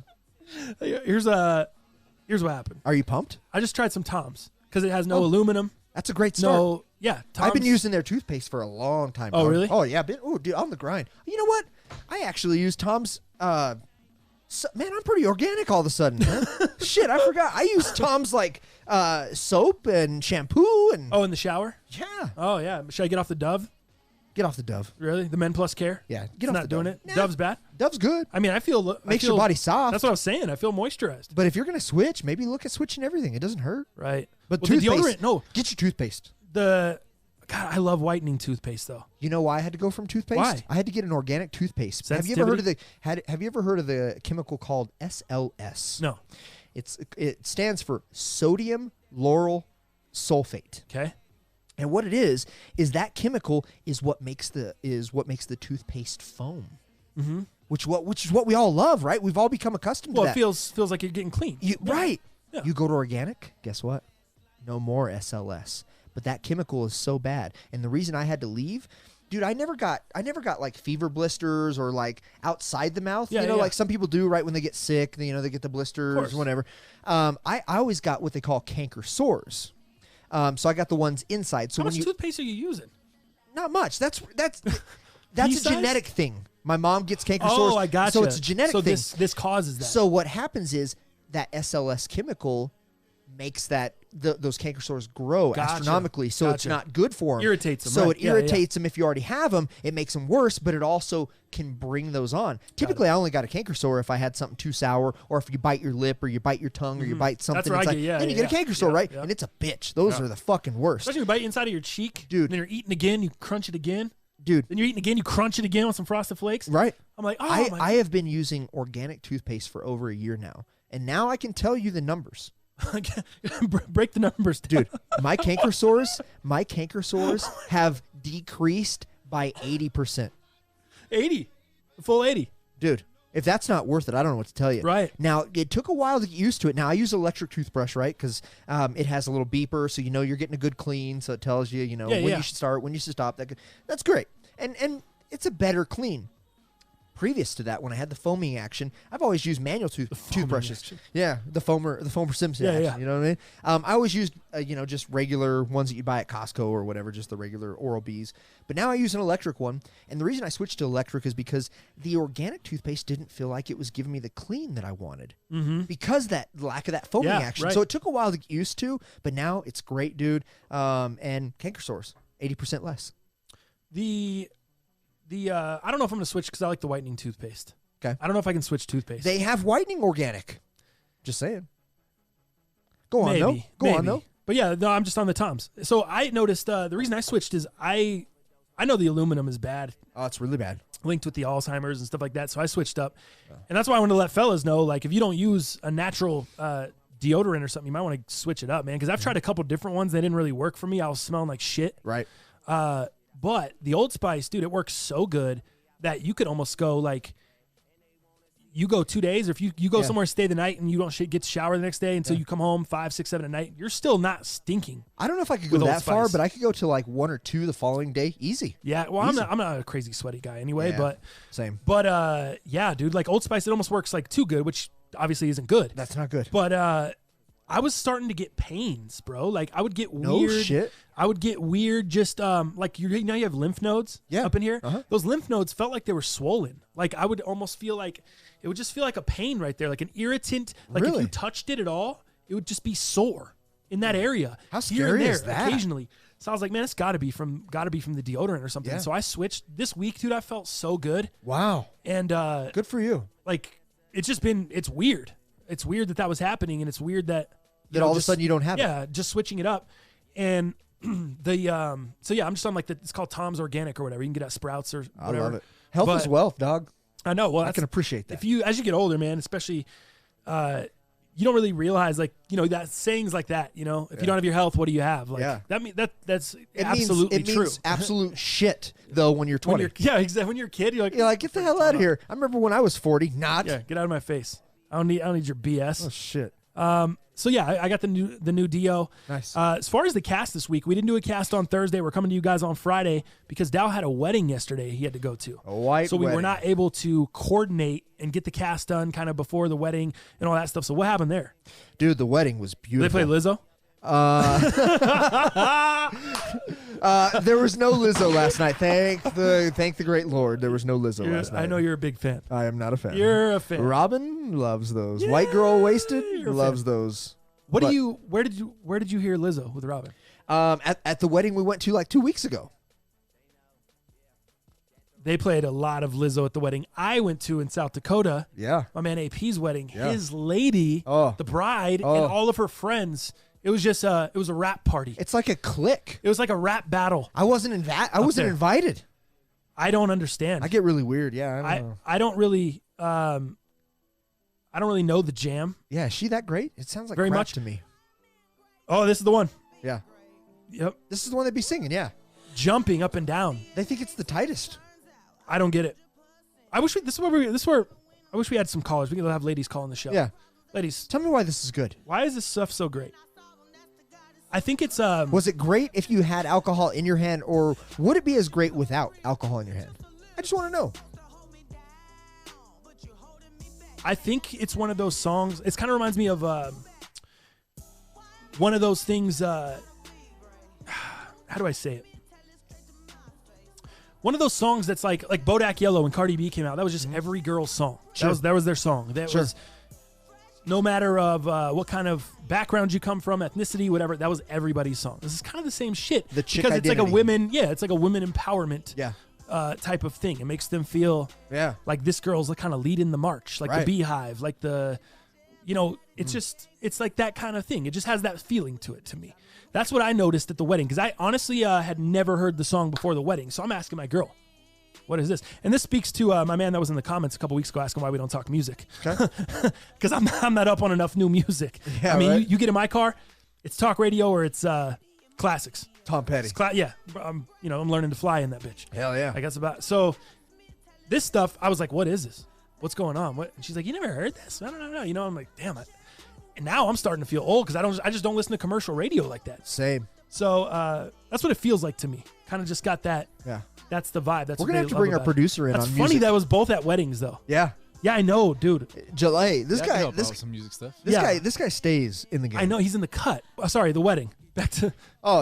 S1: Here's what happened.
S2: Are you pumped?
S1: I just tried some Toms because it has no aluminum.
S2: That's a great start.
S1: No, yeah.
S2: I've been
S1: Toms-
S2: using their toothpaste for a long time.
S1: Oh,
S2: dog.
S1: really?
S2: Oh, yeah. Dude, on the grind. You know what? I actually use Tom's So, man, I'm pretty organic all of a sudden. Man. Shit, I forgot. I use Tom's like soap and shampoo and.
S1: Oh, in the shower?
S2: Yeah.
S1: Oh, yeah. Should I get off the Dove?
S2: Get off the Dove.
S1: Really? The Men Plus Care?
S2: Yeah,
S1: It's
S2: get off
S1: not
S2: the
S1: doing
S2: Dove.
S1: it.
S2: Nah,
S1: Dove's bad.
S2: Dove's good.
S1: I mean, I feel
S2: Makes your body soft.
S1: That's what I was saying. I feel moisturized.
S2: But if you're gonna switch, maybe look at switching everything. It doesn't hurt.
S1: Right.
S2: But
S1: well, the
S2: toothpaste.
S1: deodorant, no.
S2: Get your toothpaste.
S1: God, I love whitening toothpaste though.
S2: You know why I had to go from toothpaste?
S1: Why?
S2: I had to get an organic toothpaste. Have you ever heard of the chemical called SLS?
S1: No.
S2: It stands for sodium lauryl sulfate.
S1: Okay.
S2: And what it is that chemical is what makes the toothpaste foam.
S1: Mm-hmm.
S2: Which is what we all love, right? We've all become accustomed to that.
S1: Well, it feels like you're getting clean.
S2: Right.
S1: Yeah.
S2: You go to organic, guess what? No more SLS. But that chemical is so bad. And the reason I had to leave, dude, I never got like fever blisters or like outside the mouth.
S1: Yeah,
S2: like some people do right when they get sick, they get the blisters, whatever. I always got what they call canker sores. So I got the ones inside. So
S1: How much toothpaste are you using?
S2: Not much. That's a
S1: Pea-size?
S2: genetic thing. My mom gets canker sores.
S1: Oh, I gotcha.
S2: So it's a genetic thing.
S1: So this causes that.
S2: So what happens is that SLS chemical makes those canker sores grow astronomically. So it's not good for them.
S1: Irritates them.
S2: So
S1: right.
S2: it irritates them if you already have them. It makes them worse, but it also can bring those on. Typically, I only got a canker sore if I had something too sour, or if you bite your lip, or you bite your tongue, or you bite something.
S1: That's where
S2: inside.
S1: I get,
S2: then you get a canker sore, right?
S1: Yeah.
S2: And it's a bitch. Those are the fucking worst.
S1: Especially when you bite inside of your cheek,
S2: Dude.
S1: And then you're eating again, you crunch it again.
S2: Dude.
S1: Then you're eating again, you crunch it again with some Frosted Flakes.
S2: Right.
S1: I'm like,
S2: I have been using organic toothpaste for over a year now, and now I can tell you the numbers.
S1: Break the numbers down.
S2: Dude, my canker sores have decreased by 80%.
S1: 80. Full 80.
S2: Dude, if that's not worth it, I don't know what to tell you.
S1: Right.
S2: Now, it took a while to get used to it. Now, I use an electric toothbrush, right? Because it has a little beeper, so you're getting a good clean, so it tells you, when you should start, when you should stop. That's great. And it's a better clean. Previous to that, when I had the foaming action, I've always used manual toothbrushes.
S1: Action.
S2: Yeah, the foamer Simpson action.
S1: Yeah.
S2: You know what I mean? I always used, just regular ones that you buy at Costco or whatever, just the regular Oral-B's. But now I use an electric one, and the reason I switched to electric is because the organic toothpaste didn't feel like it was giving me the clean that I wanted because that lack of that foaming action.
S1: Right.
S2: So it took a while to get used to, but now it's great, dude. And canker sores, 80% less.
S1: I don't know if I'm going to switch because I like the whitening toothpaste.
S2: Okay.
S1: I don't know if I can switch toothpaste.
S2: They have whitening organic. Just saying. Go on, though. Go on, though.
S1: But yeah, no, I'm just on the Toms. So I noticed the reason I switched is I know the aluminum is bad.
S2: Oh, it's really bad.
S1: Linked with the Alzheimer's and stuff like that. So I switched up. And that's why I wanted to let fellas know, like, if you don't use a natural deodorant or something, you might want to switch it up, man. Because I've tried a couple different ones. They didn't really work for me. I was smelling like shit.
S2: Right.
S1: But the Old Spice, dude, it works so good that you could almost go like, you go 2 days, or if you go somewhere and stay the night and you don't get to shower the next day until you come home 5, 6, 7 at night, you're still not stinking.
S2: I don't know if I could go that far, but I could go to like 1 or 2 the following day, easy.
S1: Yeah, well,
S2: Easy.
S1: I'm not a crazy sweaty guy anyway,
S2: Yeah,
S1: but
S2: same.
S1: But yeah, dude, like Old Spice, it almost works like too good, which obviously isn't good.
S2: That's not good.
S1: But I was starting to get pains, bro. Like I would get
S2: No
S1: weird.
S2: shit.
S1: I would get weird, just like you have lymph nodes up in here.
S2: Uh-huh.
S1: Those lymph nodes felt like they were swollen. Like I would almost feel like it would just feel like a pain right there, like an irritant. Like if
S2: Really?
S1: you touched it at all, it would just be sore in that area.
S2: How
S1: here and
S2: scary
S1: there,
S2: is that?
S1: Occasionally. So I was like, man, it's got to be from the deodorant or something.
S2: Yeah.
S1: So I switched this week, dude. I felt so good,
S2: Wow.
S1: and
S2: Good for you.
S1: like it's weird. It's weird that was happening, and it's weird that
S2: All of a sudden you don't have it.
S1: Yeah, just switching it up, and so yeah, I'm just on like it's called Tom's Organic or whatever. You can get at Sprouts or whatever.
S2: I love it. Health is wealth, dog.
S1: I know. Well,
S2: I can appreciate that.
S1: As you get older, man, especially, you don't really realize that sayings like that. If you don't have your health, what do you have? Like that's absolutely true.
S2: It means absolute shit though when you're 20.
S1: Exactly. When you're a kid, you're like
S2: Get the hell out of here. I remember when I was 40. Not.
S1: Yeah, get out of my face. I don't need your BS.
S2: Oh shit.
S1: So yeah, I got the new Dio.
S2: Nice.
S1: As far as the cast this week, we didn't do a cast on Thursday. We're coming to you guys on Friday because Dow had a wedding yesterday he had to go to.
S2: A white
S1: So we were
S2: wedding.
S1: not able to coordinate and get the cast done kind of before the wedding and all that stuff. So what happened there?
S2: Dude, the wedding was
S1: Did
S2: beautiful.
S1: they play Lizzo?
S2: There was no Lizzo last night. Thank the great Lord. There was no Lizzo last night.
S1: I know you're a big fan.
S2: I am not a fan.
S1: You're a fan.
S2: Robin loves those. White girl wasted loves those.
S1: Where did you hear Lizzo with Robin?
S2: At the wedding we went to like 2 weeks ago.
S1: They played a lot of Lizzo at the wedding I went to in South Dakota.
S2: Yeah.
S1: My man AP's wedding.
S2: Yeah.
S1: His lady, the bride, and all of her friends. It was just it was a rap party.
S2: It's like a clique.
S1: It was like a rap battle.
S2: I wasn't invited.
S1: I don't understand.
S2: I get really weird. Yeah,
S1: I don't really know the jam.
S2: Yeah, is she that great? It sounds like
S1: very
S2: crap
S1: much
S2: to me.
S1: Oh, this is the one.
S2: Yeah.
S1: Yep.
S2: This is the one they'd be singing, yeah.
S1: Jumping up and down.
S2: They think it's the tightest. I
S1: don't get it. I wish I wish we had some callers. We could have ladies calling the show.
S2: Yeah.
S1: Ladies,
S2: tell me why this is good.
S1: Why is this stuff so great? I think it's
S2: was it great if you had alcohol in your hand, or would it be as great without alcohol in your hand? I just want to know.
S1: I think it's one of those songs. It kind of reminds me of one of those things. How do I say it? One of those songs that's like Bodak Yellow when Cardi B came out. That was just every girl's song. Sure. That was their song. That was no matter of what kind of background you come from, ethnicity, whatever. That was everybody's song. This is kind of the same shit.
S2: The chick
S1: because
S2: identity.
S1: It's like a women. Yeah, it's like a women empowerment.
S2: Yeah.
S1: Type of thing. It makes them feel like this girl's kind of leading the march, like the beehive, like the, it's just, it's like that kind of thing. It just has that feeling to it to me. That's what I noticed at the wedding, because I honestly had never heard the song before the wedding. So I'm asking my girl, what is this? And this speaks to my man that was in the comments a couple weeks ago asking why we don't talk music. Because I'm not up on enough new music.
S2: Yeah,
S1: I mean, you get in my car, it's talk radio or it's classics.
S2: Tom Petty.
S1: I'm learning to fly in that bitch.
S2: Hell yeah.
S1: I guess so this stuff, I was like, what is this? What's going on? What? And she's like, you never heard this? I don't know. I'm like, damn it. And now I'm starting to feel old because I just don't listen to commercial radio like that.
S2: Same.
S1: So that's what it feels like to me. Kind of just got that.
S2: Yeah.
S1: That's the vibe. That's
S2: We're gonna have to bring our producer in on music.
S1: That's funny that was both at weddings though.
S2: Yeah.
S1: Yeah, I know, dude.
S2: Jalay, this guy,
S3: some music stuff.
S2: This guy stays in the game.
S1: I know he's in the cut. Sorry, the wedding. Back to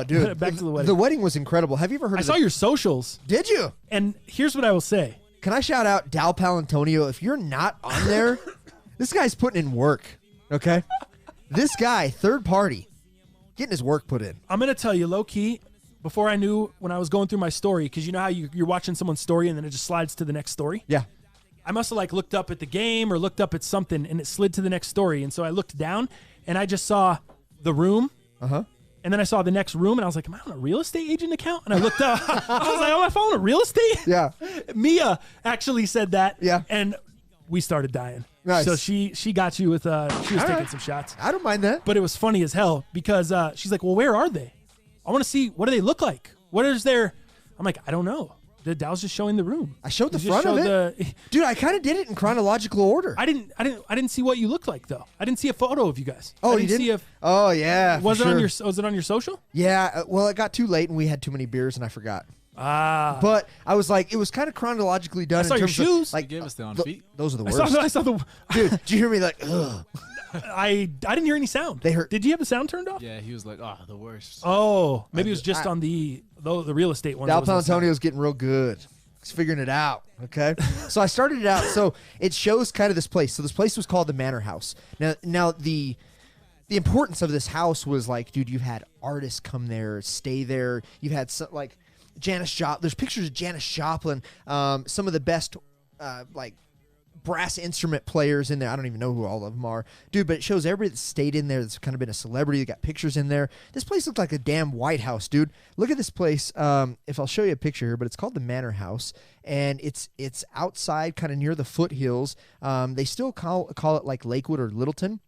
S2: dude,
S1: back to the wedding.
S2: The wedding was incredible. Have you ever heard?
S1: I saw your socials.
S2: Did you?
S1: And here's what I will say.
S2: Can I shout out Dal Palantonio? If you're not on there, this guy's putting in work. Okay, this guy, third party, getting his work put in.
S1: I'm gonna tell you, low key. Before I knew, when I was going through my story, because you know how you're watching someone's story and then it just slides to the next story?
S2: Yeah.
S1: I must have looked up at the game or looked up at something and it slid to the next story. And so I looked down and I just saw the room.
S2: Uh-huh.
S1: And then I saw the next room and I was like, am I on a real estate agent account? And I looked up. I was like, am I following a real estate?
S2: Yeah.
S1: Mia actually said that.
S2: Yeah.
S1: And we started dying.
S2: Nice.
S1: So she got you with, she was taking some shots.
S2: I don't mind that.
S1: But it was funny as hell because she's like, well, where are they? I want to see, what do they look like? What is their, I'm like, I don't know. The Dow's just showing the room.
S2: I showed the front of it. Dude, I kind of did it in chronological order.
S1: I didn't see what you looked like though. I didn't see a photo of you guys.
S2: Oh, you didn't?
S1: Oh
S2: yeah.
S1: Was it on your social?
S2: Yeah. Well, it got too late and we had too many beers and I forgot.
S1: Ah.
S2: But I was like, it was kind of chronologically done.
S1: I saw your shoes.
S3: Like, gave us the on feet.
S2: Those are the worst.
S1: I saw the.
S2: Dude, did you hear me like? Ugh.
S1: I didn't hear any sound.
S2: They hurt.
S1: Did you have the sound turned off?
S3: Yeah, he was like, the worst.
S1: Oh, maybe it was just on the real estate one.
S2: Dal Palantonio's getting real good. He's figuring it out. Okay, so I started it out. So it shows kind of this place. So this place was called the Manor House. Now the importance of this house was like, dude, you've had artists come there, stay there. You've had some, like Janis Joplin. There's pictures of Janis Joplin. Some of the best like brass instrument players in there. I don't even know who all of them are, dude, but it shows everybody that stayed in there that's kind of been a celebrity. They got pictures in there. This place looked like a damn White House, dude. Look at this place. If I'll show you a picture here, but it's called the Manor House, and it's outside, kind of near the foothills. They still call it like Lakewood or Littleton.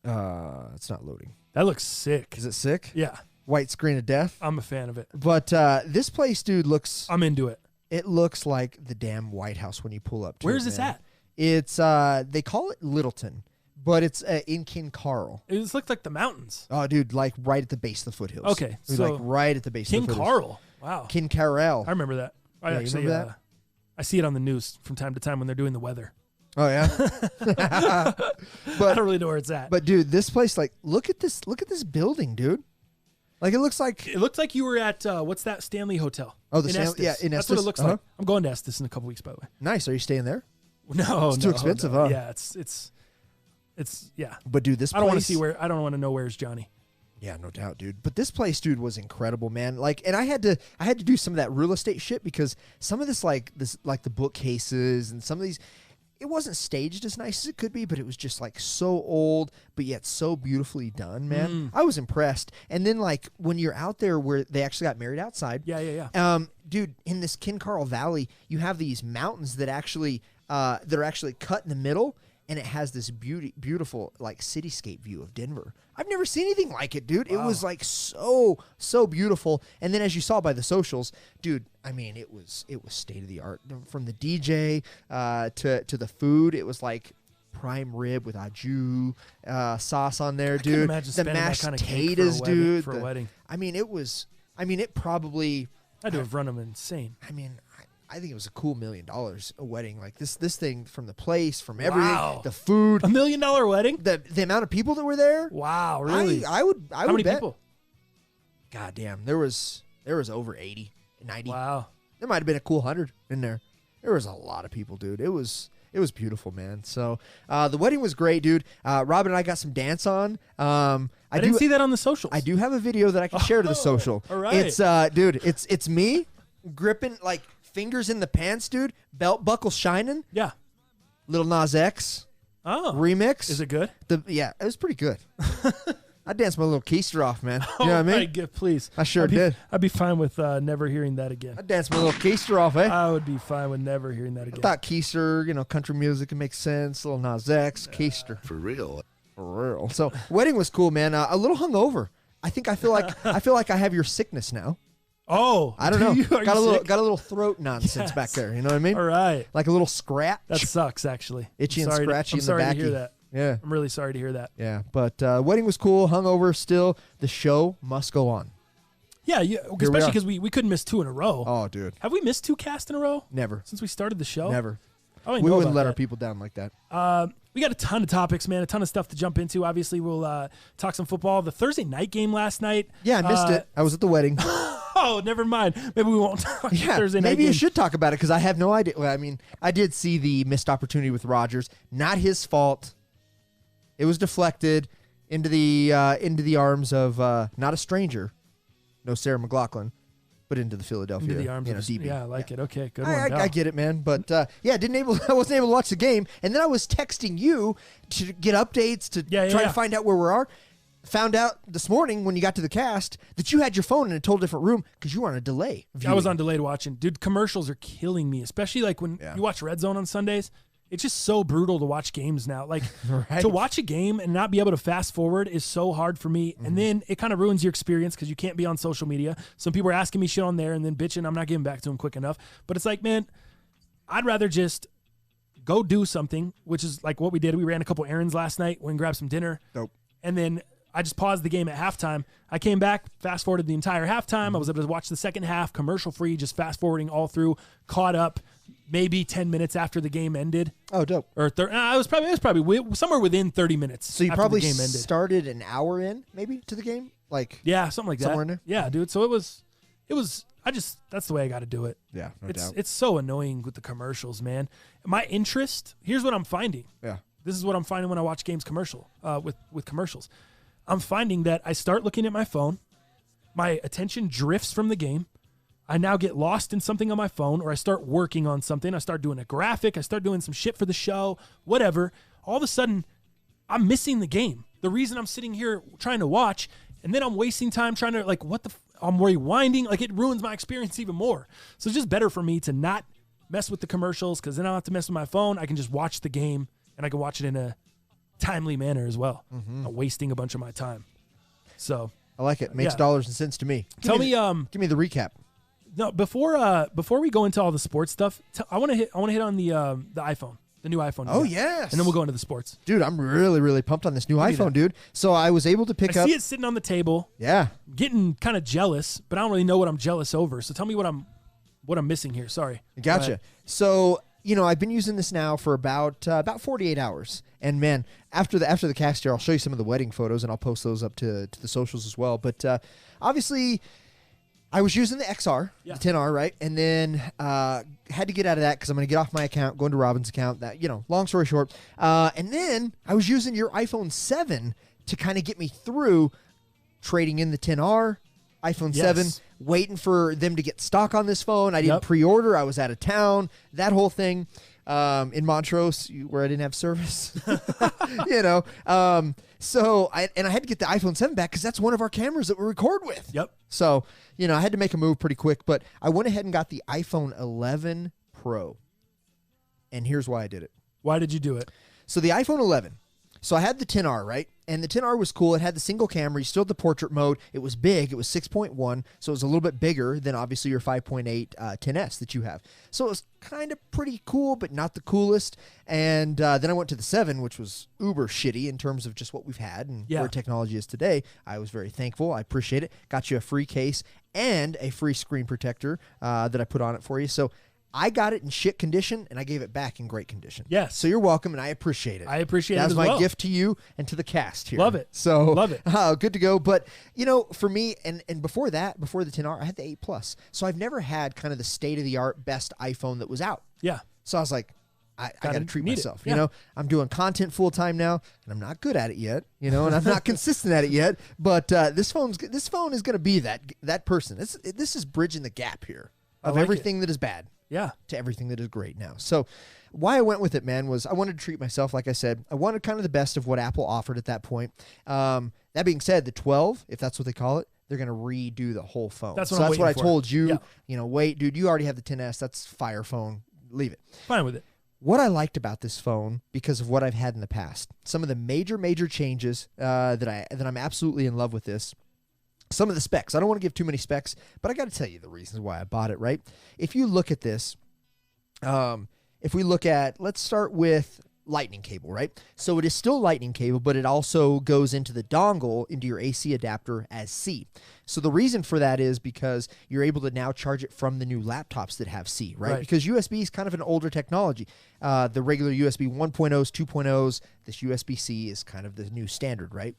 S2: It's not loading.
S1: That looks sick.
S2: Is it sick?
S1: Yeah.
S2: White screen of death.
S1: I'm a fan of it.
S2: But this place, dude, looks.
S1: I'm into it.
S2: It looks like the damn White House when you pull up to
S1: Where's
S2: it,
S1: this
S2: man.
S1: at?
S2: It's they call it Littleton, but it's in Kincarl.
S1: It just looked like the mountains.
S2: Oh, dude, like right at the base of the foothills.
S1: Okay,
S2: Dude,
S1: so
S2: like right at the base of the foothills.
S1: Kincarl. Wow.
S2: Kincarl.
S1: I remember that. I
S2: Yeah, you
S1: actually
S2: remember that?
S1: I see it on the news from time to time when they're doing the weather.
S2: Oh yeah.
S1: I don't really know where it's at.
S2: But dude, this place, like, look at this building, dude. Like it looks like.
S1: It looked like you were at what's that Stanley Hotel?
S2: Oh, the
S1: in
S2: Stanley,
S1: Estes.
S2: yeah, in
S1: That's what it
S2: Estes?
S1: looks like. I'm going to Estes in a couple weeks, by the way.
S2: Nice. Are you staying there?
S1: No,
S2: It's too expensive, huh?
S1: Yeah, it's yeah.
S2: But dude, this
S1: I don't want to
S2: place.
S1: see where. I don't want to know where's Johnny.
S2: Yeah, no doubt, dude. But this place, dude, was incredible, man. Like, and I had to do some of that real estate shit because some of this, like the bookcases and some of these, it wasn't staged as nice as it could be, but it was just like so old, but yet so beautifully done, man. I was impressed. And then like when you're out there where they actually got married outside,
S1: Yeah.
S2: dude, in this Kin Carl Valley, you have these mountains that actually that are actually cut in the middle, and it has this beautiful like cityscape view of Denver. I've never seen anything like it, dude. It was like so beautiful. And then as you saw by the socials, dude, I mean, it was state of the art. From the DJ to the food, it was like prime rib with au jus sauce on there, dude.
S1: Imagine
S2: The
S1: spending
S2: mashed
S1: that kind of cake
S2: potatoes, dude.
S1: for a wedding.
S2: I mean, it probably.
S1: I'd have run them insane.
S2: I mean, I think it was a cool $1 million a wedding. Like this thing from the place, from everything,
S1: Wow.
S2: the food,
S1: $1 million wedding?
S2: the amount of people that were there.
S1: Wow, really?
S2: I would
S1: How many
S2: bet.
S1: people?
S2: God damn, there was over 80, 90.
S1: Wow.
S2: There might have been a cool 100 in there. There was a lot of people, dude. It was beautiful, man. So the wedding was great, dude. Robin and I got some dance on.
S1: I didn't see that on the socials.
S2: I do have a video that I can share to the social.
S1: All right.
S2: It's dude, it's me gripping like fingers in the pants, dude. Belt buckle shining.
S1: Yeah.
S2: Little Nas X
S1: Oh.
S2: remix.
S1: Is it good?
S2: Yeah, it was pretty good. I danced my little keister off, man. You know what I mean?
S1: Right, please.
S2: I sure did.
S1: I'd be fine with never hearing that again.
S2: I danced my little keister off, eh?
S1: I would be fine with never hearing that again.
S2: I thought keister, country music, it makes sense. Little Nas X, keister.
S4: For real.
S2: For real. So wedding was cool, man. A little hungover. I feel like I have your sickness now.
S1: Oh,
S2: I don't know.
S1: Are
S2: Got
S1: you
S2: a little
S1: sick?
S2: got a little throat nonsense back there. You know what I mean?
S1: All right.
S2: Like a little scratch.
S1: That sucks, actually.
S2: Itchy
S1: I'm
S2: and
S1: sorry
S2: scratchy
S1: I'm
S2: in the
S1: sorry
S2: backy.
S1: to hear that.
S2: Yeah.
S1: I'm really sorry to hear that.
S2: Yeah. But wedding was cool. Hungover still. The show must go on.
S1: Yeah,
S2: we
S1: especially
S2: are.
S1: because we couldn't miss 2 in a row.
S2: Oh, dude.
S1: Have we missed 2 casts in a row
S2: Never.
S1: since we started the show?
S2: Never.
S1: I don't even
S2: We
S1: know
S2: wouldn't
S1: about
S2: let
S1: that.
S2: our people down like that.
S1: We got a ton of topics, man. A ton of stuff to jump into. Obviously, we'll talk some football. The Thursday night game last night.
S2: Yeah, I missed it. I was at the wedding.
S1: Oh, never mind. Maybe we won't talk
S2: Yeah,
S1: Thursday night
S2: maybe
S1: game.
S2: you should talk about it because I have no idea. Well, I mean, I did see the missed opportunity with Rodgers. Not his fault. It was deflected into the arms of not a stranger, no Sarah McLachlan, but into the Philadelphia
S1: Into the arms of
S2: DB.
S1: Yeah, I like it. Okay, good one.
S2: I
S1: Dal.
S2: get it, man. But I wasn't able to watch the game, and then I was texting you to get updates to try to find out where we are. Found out this morning when you got to the cast that you had your phone in a total different room because you were on a delay.
S1: I was on delayed watching. Dude, commercials are killing me, especially like when
S2: Yeah.
S1: you watch Red Zone on Sundays. It's just so brutal to watch games now. Like
S2: Right.
S1: to watch a game and not be able to fast forward is so hard for me. And then it kind of ruins your experience because you can't be on social media. Some people are asking me shit on there and then bitching. I'm not getting back to them quick enough. But it's like, man, I'd rather just go do something, which is like what we did. We ran a couple errands last night, went and grabbed some dinner.
S2: Dope.
S1: And then I just paused the game at halftime. I came back, fast forwarded the entire halftime. I was able to watch the second half, commercial free, just fast forwarding all through, caught up maybe 10 minutes after the game ended.
S2: Oh, dope.
S1: Or it was probably somewhere within 30 minutes.
S2: So you
S1: after
S2: probably
S1: the game ended.
S2: started an hour in, maybe, to the game? Like,
S1: Yeah, something like that.
S2: somewhere in there?
S1: Yeah, dude. So it was that's the way I got to do it.
S2: yeah, no doubt.
S1: It's so annoying with the commercials, man. My interest, here's what I'm finding.
S2: Yeah.
S1: This is what I'm finding when I watch games with commercials. I'm finding that I start looking at my phone, my attention drifts from the game. I now get lost in something on my phone, or I start working on something. I start doing a graphic. I start doing some shit for the show, whatever. All of a sudden, I'm missing the game. The reason I'm sitting here trying to watch, and then I'm wasting time trying to, like, I'm rewinding. Like, it ruins my experience even more. So it's just better for me to not mess with the commercials, because then I don't have to mess with my phone. I can just watch the game, and I can watch it in a timely manner as well. Not wasting a bunch of my time. So
S2: I like it. Makes
S1: Yeah.
S2: dollars and cents to me.
S1: Tell me,
S2: give me the recap.
S1: no, before we go into all the sports stuff, I want to hit on the iPhone, the new iPhone.
S2: Oh,
S1: you got.
S2: yes.
S1: And then we'll go into the sports.
S2: Dude, I'm really, really pumped on this new
S1: me
S2: iPhone,
S1: that.
S2: dude. So I was able to pick
S1: I
S2: up.
S1: see it sitting on the table,
S2: Yeah.
S1: getting kind of jealous, but I don't really know what I'm jealous over. So tell me what I'm missing here. Sorry. Go
S2: Gotcha.
S1: ahead.
S2: So I've been using this now for about 48 hours. And man, after the cast here, I'll show you some of the wedding photos, and I'll post those up to the socials as well. But obviously, I was using the XR, the 10R, right? And then had to get out of that because I'm going to get off my account, go into Robin's account. That, long story short. And then I was using your iPhone 7 to kind of get me through trading in the 10R, iPhone 7, waiting for them to get stock on this phone. I didn't pre-order. I was out of town. That whole thing in Montrose where I didn't have service. So I had to get the iPhone 7 back because that's one of our cameras that we record with.
S1: Yep.
S2: So, I had to make a move pretty quick, but I went ahead and got the iPhone 11 Pro. And here's why I did it.
S1: Why did you do it?
S2: So the iPhone 11. So I had the 10R, right? And the 10R was cool. It had the single camera. You still had the portrait mode. It was big. It was 6.1. So it was a little bit bigger than obviously your 5.8 10S that you have. So it was kind of pretty cool, but not the coolest. And then I went to the 7, which was uber shitty in terms of just what we've had and where technology is today. I was very thankful. I appreciate it. Got you a free case and a free screen protector that I put on it for you. So I got it in shit condition, and I gave it back in great condition.
S1: Yes.
S2: So you're welcome, and I appreciate it.
S1: I appreciate it as
S2: well. That
S1: well.
S2: was my gift to you and to the cast here.
S1: Love it.
S2: So
S1: love it.
S2: Good to go. But, for me, and before that, before the 10R, I had the 8 Plus. So I've never had kind of the state-of-the-art best iPhone that was out.
S1: Yeah.
S2: So I was like, I got to treat myself.
S1: Yeah.
S2: I'm doing content full-time now, and I'm not good at it yet, and I'm not consistent at it yet. But this phone is going to be that person. This is bridging the gap here of everything that is bad.
S1: Yeah.
S2: To everything that is great now. So why I went with it, man, was I wanted to treat myself, like I said. I wanted kind of the best of what Apple offered at that point. That being said, the 12, if that's what they call it, they're going to redo the whole phone.
S1: That's what I
S2: told you. Yeah. Wait, dude, you already have the 10S. That's Fire phone. Leave it.
S1: Fine with it.
S2: What I liked about this phone, because of what I've had in the past, some of the major changes that I'm absolutely in love with this. Some of the specs. I don't want to give too many specs, but I got to tell you the reasons why I bought it, right? If you look at this, let's start with lightning cable, right? So it is still lightning cable, but it also goes into the dongle, into your AC adapter as C. So the reason for that is because you're able to now charge it from the new laptops that have C, right? Because USB is kind of an older technology. The regular USB 1.0s, 2.0s, this USB-C is kind of the new standard, right?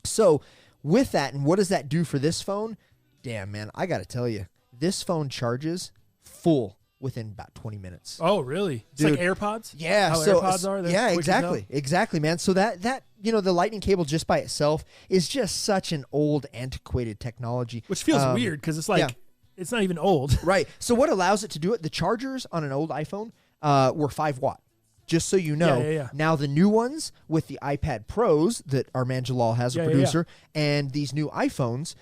S2: So with that, and what does that do for this phone? Damn, man, I got to tell you, this phone charges full within about 20 minutes.
S1: Oh, really? It's
S2: Dude,
S1: like AirPods?
S2: Yeah.
S1: How AirPods are?
S2: Yeah, exactly. Exactly, man. So that the lightning cable just by itself is just such an old, antiquated technology.
S1: Which feels weird because it's like, it's not even old.
S2: Right. So what allows it to do it? The chargers on an old iPhone were 5 watt. Just so you know, now the new ones with the iPad Pros that our man Jalal has, a producer, and these new iPhones,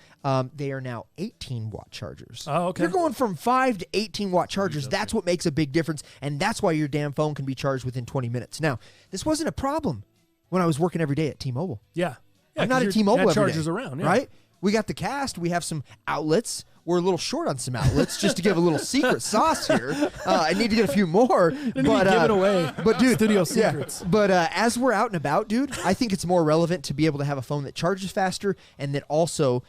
S2: they are now 18-watt chargers.
S1: Oh, okay.
S2: You're going from 5 to 18-watt chargers. That's what makes a big difference, and that's why your damn phone can be charged within 20 minutes. Now, this wasn't a problem when I was working every day at T-Mobile.
S1: Yeah.
S2: I'm not at T-Mobile every
S1: chargers
S2: day,
S1: around,
S2: right? We got the cast. We have some outlets. We're a little short on some outlets, just to give a little secret sauce here. I need to get a few more.
S1: Give it away.
S2: But dude,
S1: studio secrets.
S2: But as we're out and about, dude, I think it's more relevant to be able to have a phone that charges faster and that also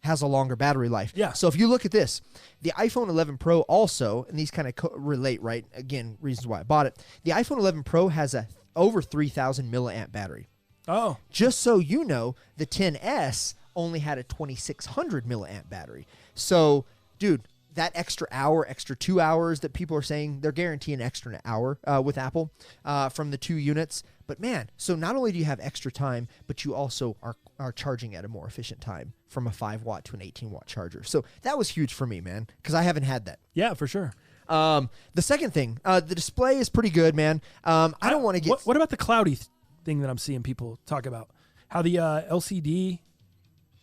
S2: has a longer battery life.
S1: Yeah.
S2: So if you look at this, the iPhone 11 Pro also, and these kind of relate, right? Again, reasons why I bought it. The iPhone 11 Pro has a over 3,000 milliamp battery.
S1: Oh.
S2: Just so you know, the 10S only had a 2,600 milliamp battery. So, dude, that extra 2 hours that people are saying, they're guaranteeing an extra hour with Apple from the 2 units. But man, so not only do you have extra time, but you also are charging at a more efficient time from a 5 watt to an 18 watt charger. So that was huge for me, man, because I haven't had that.
S1: Yeah, for sure.
S2: The second thing, the display is pretty good, man. I don't want to get...
S1: What about the cloudy thing that I'm seeing people talk about? How the LCD...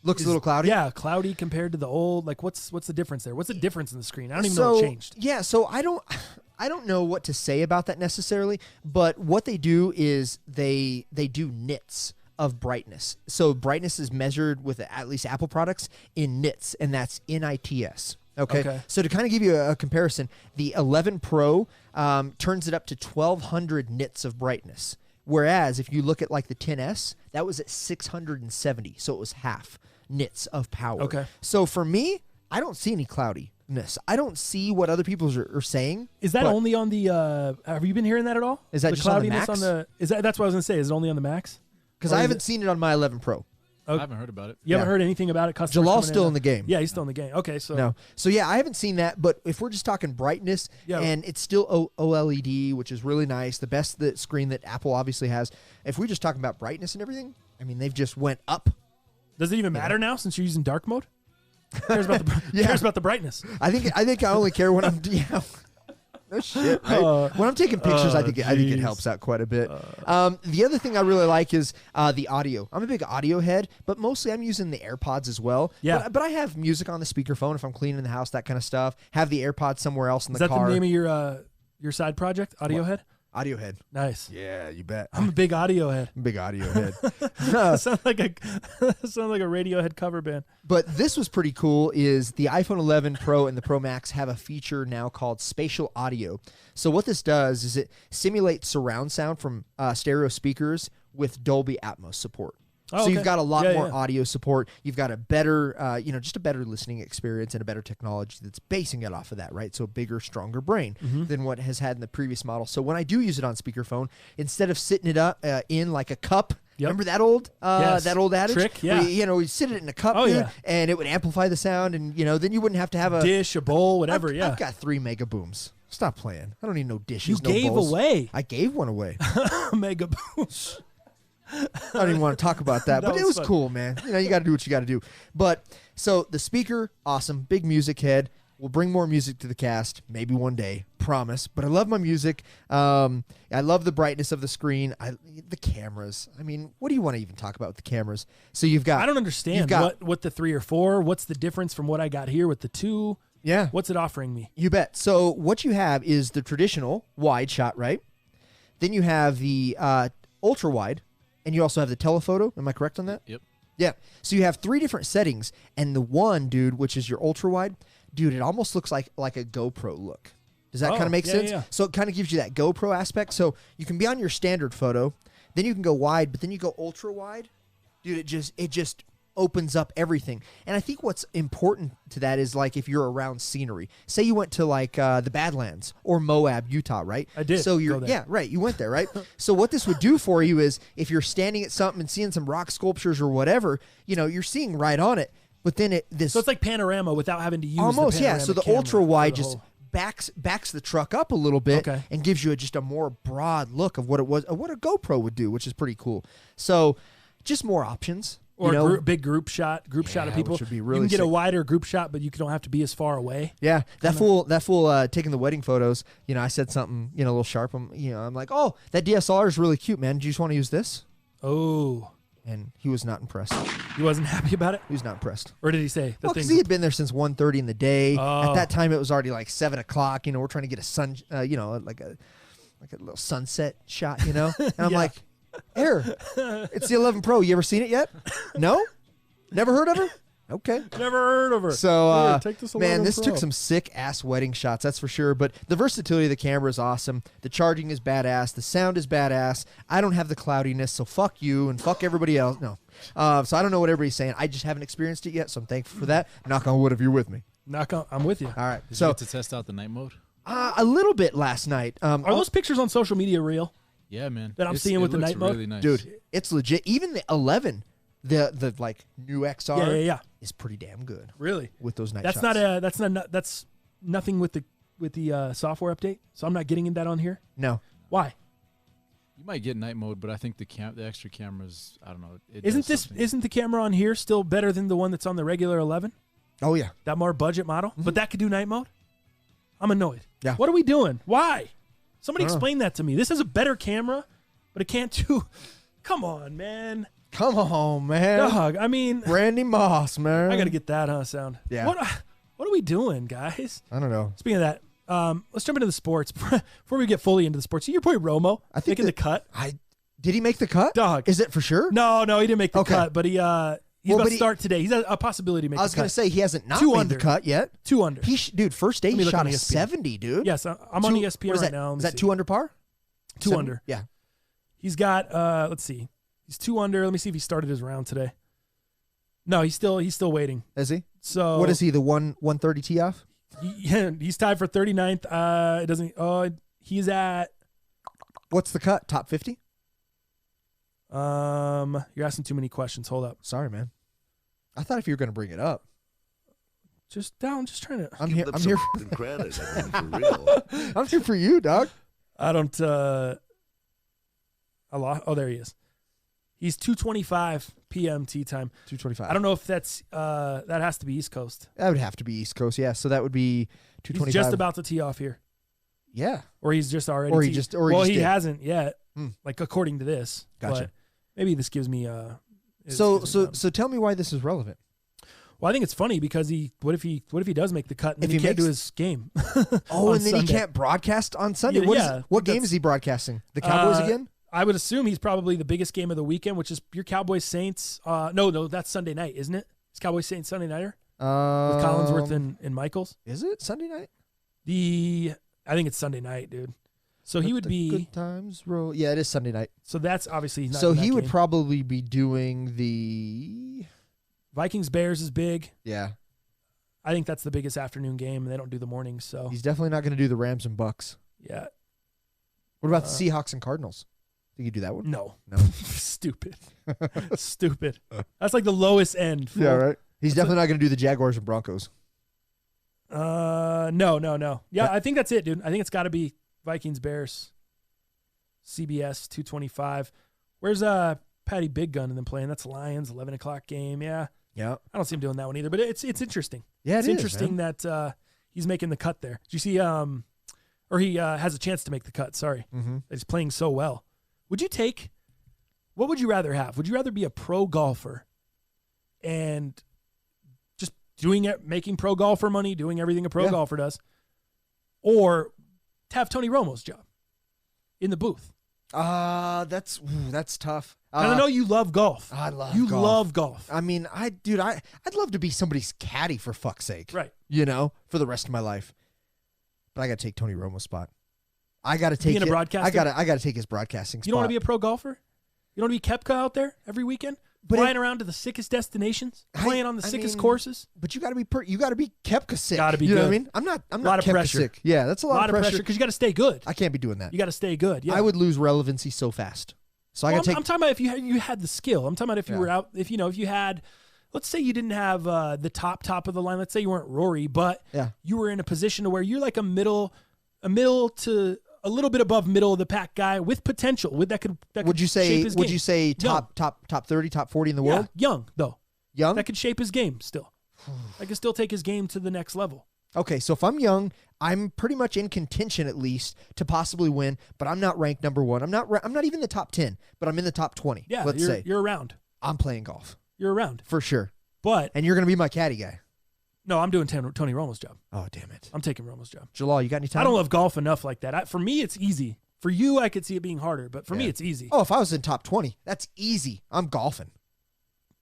S2: looks a little cloudy.
S1: Yeah, cloudy compared to the old. Like, what's the difference there? What's the difference in the screen? I don't even know what changed.
S2: Yeah, so I don't know what to say about that necessarily, but what they do is they do nits of brightness. So brightness is measured with at least Apple products in nits, and that's NITS. Okay. So to kind of give you a comparison, the 11 Pro turns it up to 1,200 nits of brightness. Whereas if you look at like the 10S, that was at 670. So it was half nits of power.
S1: Okay.
S2: So for me, I don't see any cloudy. I don't see what other people are saying.
S1: Is that
S2: but
S1: only on the? Have you been hearing that at all?
S2: Is that
S1: the
S2: just on the
S1: cloudiness
S2: Max?
S1: Is that's what I was gonna say? Is it only on the Max?
S2: Because
S1: Or
S2: I
S1: is
S2: haven't
S1: it-
S2: seen it on my 11 Pro.
S3: I haven't heard about it.
S1: You haven't heard anything about it? Customers
S2: Jalal's
S1: coming
S2: still in the game.
S1: Yeah, he's still in the game. Okay, so
S2: No. So yeah, I haven't seen that, but if we're just talking brightness,
S1: Yeah.
S2: and it's still OLED, which is really nice, the best screen that Apple obviously has. If we're just talking about brightness and everything, I mean, they've just went up.
S1: does it even matter now since you're using dark mode? Who cares about the
S2: Yeah.
S1: cares about the brightness?
S2: I think I only care when I'm no shit. Right? When I'm taking pictures, I think it
S1: jeez.
S2: helps out quite a bit. The other thing I really like is the audio. I'm a big audio head, but mostly I'm using the AirPods as well.
S1: Yeah.
S2: But I have music on the speakerphone if I'm cleaning the house, that kind of stuff. Have the AirPods somewhere else in
S1: Is
S2: the
S1: that
S2: car.
S1: the name of your side project? Audiohead?
S2: Audio head.
S1: Nice.
S2: Yeah, you bet.
S1: I'm a big audio head.
S2: Big audio head.
S1: sounds like a Radiohead cover band.
S2: But this was pretty cool is the iPhone 11 Pro and the Pro Max have a feature now called spatial audio. So what this does is it simulates surround sound from stereo speakers with Dolby Atmos support.
S1: Oh,
S2: so
S1: okay.
S2: you've got a lot
S1: Yeah,
S2: more
S1: yeah.
S2: audio support. You've got a better, just a better listening experience and a better technology that's basing it off of that, right? So a bigger, stronger brain
S1: Mm-hmm.
S2: than what has had in the previous model. So when I do use it on speakerphone, instead of sitting it up in like a cup,
S1: Yep.
S2: remember that old
S1: Yes.
S2: adage?
S1: Trick,
S2: Where
S1: yeah.
S2: you sit it in a cup,
S1: Oh,
S2: dude,
S1: yeah.
S2: and it would amplify the sound, and then you wouldn't have to have a
S1: Dish, a bowl, whatever.
S2: I've,
S1: yeah.
S2: I've got 3 mega booms. Stop playing. I don't need no dishes.
S1: You
S2: no
S1: gave
S2: bowls.
S1: away
S2: I gave one away.
S1: Mega Boost.
S2: I don't even want to talk about that,
S1: That
S2: but it
S1: was
S2: was
S1: fun.
S2: cool, man. You got to do what you got to do. But so the speaker, awesome, big music head. We'll bring more music to the cast, maybe one day, promise. But I love my music. I love the brightness of the screen. The cameras. I mean, what do you want to even talk about with the cameras? So you've got.
S1: I don't
S2: you've
S1: understand
S2: got-
S1: what the 3 or 4. What's the difference from what I got here with the 2?
S2: Yeah.
S1: What's it offering me?
S2: You bet. So what you have is the traditional wide shot, right? Then you have the ultra wide, and you also have the telephoto. Am I correct on that?
S3: Yep.
S2: Yeah. So you have 3 different settings, and the one, dude, which is your ultra wide, dude, it almost looks like a GoPro look. Does that
S1: Oh,
S2: kind of make
S1: yeah,
S2: sense?
S1: yeah.
S2: So it kind of gives you that GoPro aspect. So you can be on your standard photo, then you can go wide, but then you go ultra wide, dude. It just opens up everything. And I think what's important to that is like if you're around scenery. Say you went to like the Badlands or Moab, Utah, right?
S1: I did
S2: So you're
S1: go there.
S2: yeah, right. You went there, right? So what this would do for you is if you're standing at something and seeing some rock sculptures or whatever, you're seeing right on it. But then
S1: So it's like panorama without having to use
S2: almost
S1: the
S2: yeah. So the
S1: panorama
S2: ultra
S1: camera
S2: wide
S1: for the
S2: just
S1: whole-
S2: backs the truck up a little bit
S1: Okay.
S2: and gives you just a more broad look of what it was, of what a GoPro would do, which is pretty cool. So just more options.
S1: or
S2: you
S1: a
S2: know?
S1: big group shot of
S2: Yeah,
S1: people.
S2: which would be
S1: you
S2: really
S1: can get a
S2: sick.
S1: wider group shot, but you don't have to be as far away.
S2: Yeah, that fool taking the wedding photos. I said something a little sharp. I'm like, oh, that DSLR is really cute, man. Do you just want to use this?
S1: Oh,
S2: And he was not impressed.
S1: he wasn't happy about it,
S2: He was not impressed.
S1: or did he say the
S2: Well,
S1: thing?
S2: because he had been there since 1:30 in the day.
S1: Oh.
S2: At that time, it was already like 7 o'clock. We're trying to get a sun, like a little sunset shot. And I'm
S1: Yeah.
S2: like, Air, it's the 11 Pro. You ever seen it yet? No, never heard of her. Okay.
S1: Never heard of her.
S2: So,
S1: Here, take this
S2: man,
S1: 11
S2: this
S1: Pro.
S2: took some sick ass wedding shots, that's for sure. But the versatility of the camera is awesome. The charging is badass. The sound is badass. I don't have the cloudiness, so fuck you and fuck everybody else. No. So I don't know what everybody's saying. I just haven't experienced it yet, so I'm thankful for that. Knock on wood if you're with me.
S1: Knock on. I'm with you.
S2: All right.
S3: Did
S2: So
S3: you get to test out the night mode?
S2: a little bit last night.
S1: Are those pictures on social media real?
S3: Yeah, man.
S1: That I'm
S3: It's-
S1: seeing
S3: it
S1: with the
S3: looks
S1: night mode?
S3: really nice.
S2: Dude, it's legit. Even the 11, the like new XR
S1: Yeah.
S2: is pretty damn good
S1: Really?
S2: with those night
S1: That's
S2: shots.
S1: that's nothing with the software update. So I'm not getting that on here.
S2: No.
S1: Why?
S3: You might get night mode, but I think the extra cameras, I don't know. It
S1: Isn't
S3: does something.
S1: isn't the camera on here still better than the one that's on the regular 11?
S2: Oh, yeah.
S1: That more budget model, but that could do night mode. I'm annoyed.
S2: Yeah.
S1: What are we doing? Why? Somebody
S2: I don't know.
S1: explain that to me. This is a better camera, but it can't do. Come on, man.
S2: Come on, man.
S1: Dog. I mean,
S2: Randy Moss, man.
S1: I got to get that sound.
S2: Yeah.
S1: What are we doing, guys?
S2: I don't know.
S1: Speaking of that, let's jump into the sports before we get fully into the sports. See your boy Romo
S2: I think
S1: making the cut.
S2: Did he make the cut?
S1: Dog.
S2: Is it for sure?
S1: No, he didn't make the
S2: Okay.
S1: cut, but he's
S2: Well,
S1: about
S2: but
S1: to start today. He's a possibility to make
S2: I was
S1: the
S2: going to
S1: cut.
S2: say he hasn't not
S1: 2
S2: made
S1: under.
S2: the cut yet.
S1: 2 under.
S2: Dude, first day
S1: Let me
S2: he
S1: look
S2: shot
S1: on
S2: a
S1: ESPN.
S2: 70, dude.
S1: Yes, I'm on
S2: Two-
S1: ESPN
S2: what is
S1: right
S2: that?
S1: now. Let me
S2: Is that
S1: see.
S2: 2 under par?
S1: 2
S2: Seven?
S1: under.
S2: Yeah.
S1: He's got let's see. He's 2 under. Let me see if he started his round today. No, he's still waiting.
S2: Is he?
S1: So
S2: What is he, the 130 tee off?
S1: He's tied for 39th. It doesn't. Oh, he's at.
S2: What's the cut? Top 50?
S1: You're asking too many questions. Hold up.
S2: Sorry, man. I thought if you were going to bring it up.
S1: Just down. Just trying to.
S2: I'm here. I'm here.
S4: Credit, I mean, for real.
S2: I'm here for you, dog.
S1: I don't. A lot. Oh, there he is. He's 2:25 p.m. tea time.
S2: 225.
S1: I don't know if that's that has to be East Coast.
S2: That would have to be East Coast, yeah. So that would be 225.
S1: He's just about to tee off here,
S2: Yeah.
S1: or he's just already.
S2: Or he
S1: teed.
S2: just. Or
S1: well,
S2: he
S1: he
S2: just did.
S1: hasn't yet.
S2: Hmm.
S1: Like according to this.
S2: Gotcha.
S1: But maybe this gives me
S2: So tell me why this is relevant.
S1: Well, I think it's funny because what if he does make the cut and then
S2: If
S1: he
S2: he
S1: can't do
S2: makes-
S1: his game?
S2: Oh,
S1: on
S2: and then
S1: Sunday.
S2: he can't broadcast on Sunday.
S1: Yeah,
S2: What game
S1: that's-
S2: is he broadcasting? The Cowboys again?
S1: I would assume he's probably the biggest game of the weekend, which is your Cowboys Saints. No, that's Sunday night, isn't it? It's Cowboys Saints Sunday nighter with Collinsworth and Michaels.
S2: Is it Sunday night?
S1: I think it's Sunday night, dude. So he
S2: Let
S1: would
S2: the
S1: be.
S2: Good times roll. Yeah, it is Sunday night.
S1: So that's obviously he's not.
S2: So
S1: in that
S2: he would
S1: game.
S2: probably be doing the.
S1: Vikings Bears is big.
S2: Yeah,
S1: I think that's the biggest afternoon game, and they don't do the mornings. So
S2: he's definitely not going to do the Rams and Bucks.
S1: yeah,
S2: What about the Seahawks and Cardinals? Think you do that one?
S1: no,
S2: No.
S1: stupid, stupid. That's like the lowest end.
S2: Yeah,
S1: fool.
S2: right. He's definitely not going to do the Jaguars and Broncos.
S1: No. Yeah, I think that's it, dude. I think it's got to be Vikings Bears. CBS 225. Where's Patty Big Gun and them playing? That's Lions 11 o'clock game. Yeah,
S2: Yeah.
S1: I don't see him doing that one either. But it's interesting.
S2: Yeah,
S1: It's
S2: it is,
S1: interesting
S2: man.
S1: that he's making the cut there. Did you see? Or he has a chance to make the cut. Sorry,
S2: Mm-hmm.
S1: he's playing so well. Would you take? What would you rather have? Would you rather be a pro golfer and just doing it, making pro golfer money, doing everything a pro
S2: Yeah.
S1: golfer does, or to have Tony Romo's job in the booth?
S2: That's tough.
S1: And I know you love golf.
S2: I love
S1: you
S2: golf.
S1: love golf.
S2: I mean, I'd love to be somebody's caddy for fuck's sake.
S1: Right.
S2: You know, for the rest of my life. But I got to take Tony Romo's spot. I got to take
S1: Being a broadcaster?
S2: I got to take his broadcasting spot.
S1: You don't want to be a pro golfer? You don't want to be Kepka out there every weekend?
S2: But
S1: flying around to the sickest destinations? Playing on the
S2: I
S1: sickest
S2: mean,
S1: courses?
S2: But you got to be Kepka sick.
S1: Gotta be
S2: You know what I
S1: good.
S2: mean? I'm not
S1: Lot of
S2: Kepka
S1: pressure.
S2: sick. Yeah, that's a
S1: A
S2: lot,
S1: lot of pressure because you got to stay good.
S2: I can't be doing that.
S1: You got to stay good. Yeah.
S2: I would lose relevancy so fast. So I
S1: Well,
S2: got to take
S1: I'm talking about if you had the skill. I'm talking about if you
S2: Yeah.
S1: were out, if you had, let's say you didn't have the top of the line. Let's say you weren't Rory, but
S2: Yeah.
S1: you were in a position to where you're like a middle to a little bit above middle of the pack guy with potential. Would
S2: Would you
S1: shape
S2: say
S1: his
S2: would
S1: game.
S2: you say top 30, top 40 in the world?
S1: Yeah, young though.
S2: Young?
S1: That could shape his game still. That could still take his game to the next level.
S2: Okay, so if I'm young, I'm pretty much in contention at least to possibly win, but I'm not ranked number 1. I'm not even in the top 10, but I'm in the top 20.
S1: Yeah,
S2: let's
S1: you're,
S2: say.
S1: you're around.
S2: I'm playing golf
S1: You're around.
S2: for sure.
S1: But
S2: And you're going to be my caddy guy.
S1: no, I'm doing Tony Romo's job.
S2: Oh, damn it.
S1: I'm taking Romo's job.
S2: Jalal, you got any time?
S1: I don't love golf enough like that. For me, it's easy. For you, I could see it being harder, but for me,
S2: Yeah.
S1: it's easy.
S2: Oh, if I was in top 20, that's easy. I'm golfing.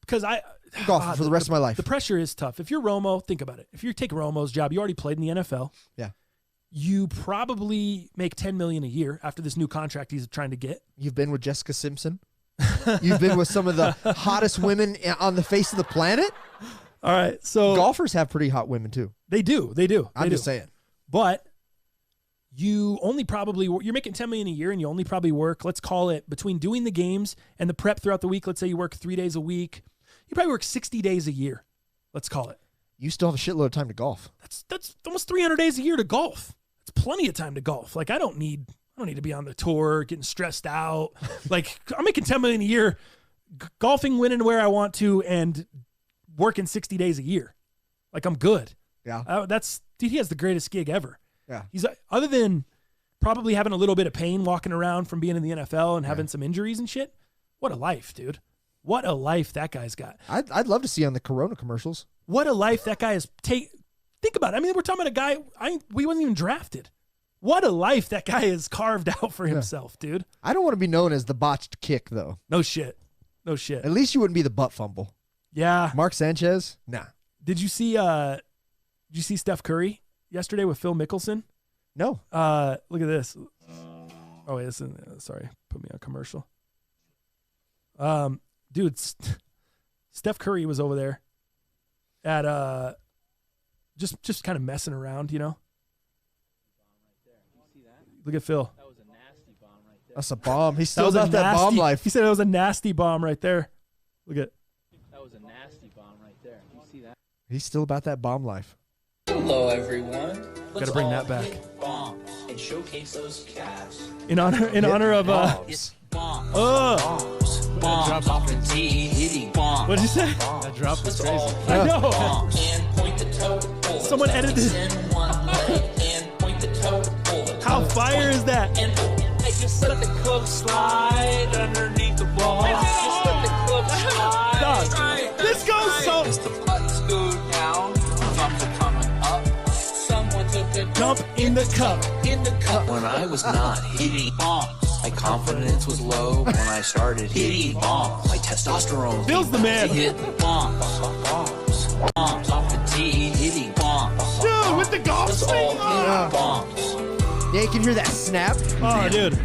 S1: Because
S2: I'm golfing for the rest of my life.
S1: The pressure is tough. If you're Romo, think about it. If you're taking Romo's job, you already played in the NFL.
S2: Yeah.
S1: You probably make $10 million a year after this new contract he's trying to get.
S2: You've been with Jessica Simpson. You've been with some of the hottest women on the face of the planet.
S1: All right, so
S2: Golfers have pretty hot women too.
S1: they do.
S2: I'm just saying.
S1: But you only probably you're making $10 million a year, and you only probably work. Let's call it between doing the games and the prep throughout the week. Let's say you work 3 days a week. You probably work 60 days a year. Let's call it.
S2: You still have a shitload of time to golf.
S1: That's almost 300 days a year to golf. It's plenty of time to golf. Like I don't need to be on the tour, getting stressed out. Like I'm making $10 million a year, golfing, winning where I want to, and working 60 days a year. Like I'm good.
S2: Yeah.
S1: Dude, he has the greatest gig ever.
S2: Yeah.
S1: He's other than probably having a little bit of pain walking around from being in the NFL and having some injuries and shit. What a life, dude. What a life that guy's got.
S2: I'd love to see on the Corona commercials.
S1: What a life that guy has think about it. I mean, we're talking about a guy we wasn't even drafted. What a life that guy has carved out for himself, dude.
S2: I don't want to be known as the botched kick though.
S1: No shit.
S2: At least you wouldn't be the butt fumble.
S1: Yeah.
S2: Mark Sanchez? Nah.
S1: Did you see Steph Curry yesterday with Phil Mickelson?
S2: No.
S1: Look at this. Oh wait, sorry, put me on commercial. Dude, Steph Curry was over there at Just kind of messing around, you know. Look at Phil.
S5: That was a nasty bomb right there.
S2: That's a bomb. He's
S1: That
S2: still
S1: was a
S2: about that bomb
S1: nasty-
S2: life.
S1: He said it was a nasty bomb right there. Look at.
S5: That was a nasty bomb right there. You see that?
S2: He's still about that bomb life.
S6: Hello, everyone.
S1: Gotta bring that back.
S6: Bombs and showcase those calves.
S1: In honor of
S6: It's bombs.
S1: oh,
S6: Bombs off the tee, hitting bombs.
S1: what did you say?
S3: That drop was
S6: Let's all
S3: crazy.
S6: hit
S1: I know.
S6: bombs and point the toe to pull.
S1: Someone edited-
S6: Send one leg and point the toe to pull. The
S1: How
S6: toe
S1: fire is that?
S6: and I just let the club slide underneath the ball. Just let the club slide.
S1: Dog, this goes so.
S6: As the putts go down, drums are coming up. Someone took a
S1: Dump in the cup.
S6: in the cup when I was not hitting bombs. My confidence was low when I started hitting bombs. My testosterone
S1: Phil's the man.
S6: hit bombs, bombs, bombs off the tee, hitting bombs.
S1: Dude, with the golf
S6: Let's
S1: swing.
S6: all hit bombs.
S2: Yeah, you can hear that snap.
S1: Oh, dude.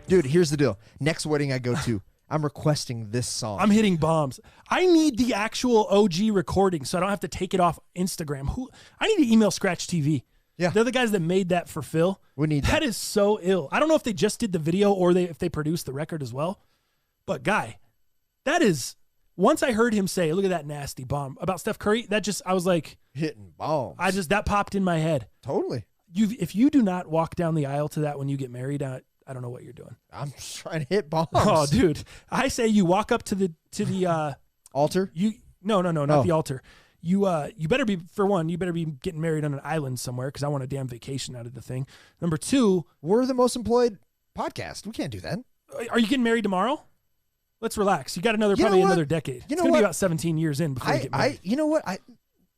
S2: Dude, here's the deal. Next wedding I go to, I'm requesting this song.
S1: I'm hitting bombs. I need the actual OG recording so I don't have to take it off Instagram. I need to email Scratch TV.
S2: Yeah.
S1: They're the guys that made that for Phil.
S2: We need that.
S1: That is so ill. I don't know if they just did the video or if they produced the record as well. But guy, that is, once I heard him say, look at that nasty bomb about Steph Curry, I was like,
S2: Hitting bombs.
S1: that popped in my head.
S2: Totally.
S1: If you do not walk down the aisle to that when you get married, I don't know what you're doing.
S2: I'm just trying to hit bombs.
S1: Oh, dude. I say you walk up to the
S2: Altar?
S1: No, not
S2: Oh.
S1: the altar. You better be, for one, you better be getting married on an island somewhere because I want a damn vacation out of the thing. Number two,
S2: We're the most employed podcast. We can't do that.
S1: are you getting married tomorrow? Let's relax. You got
S2: know
S1: probably
S2: what?
S1: another decade.
S2: You
S1: It's
S2: know
S1: gonna
S2: what?
S1: be about 17 years in before you get married.
S2: You know what?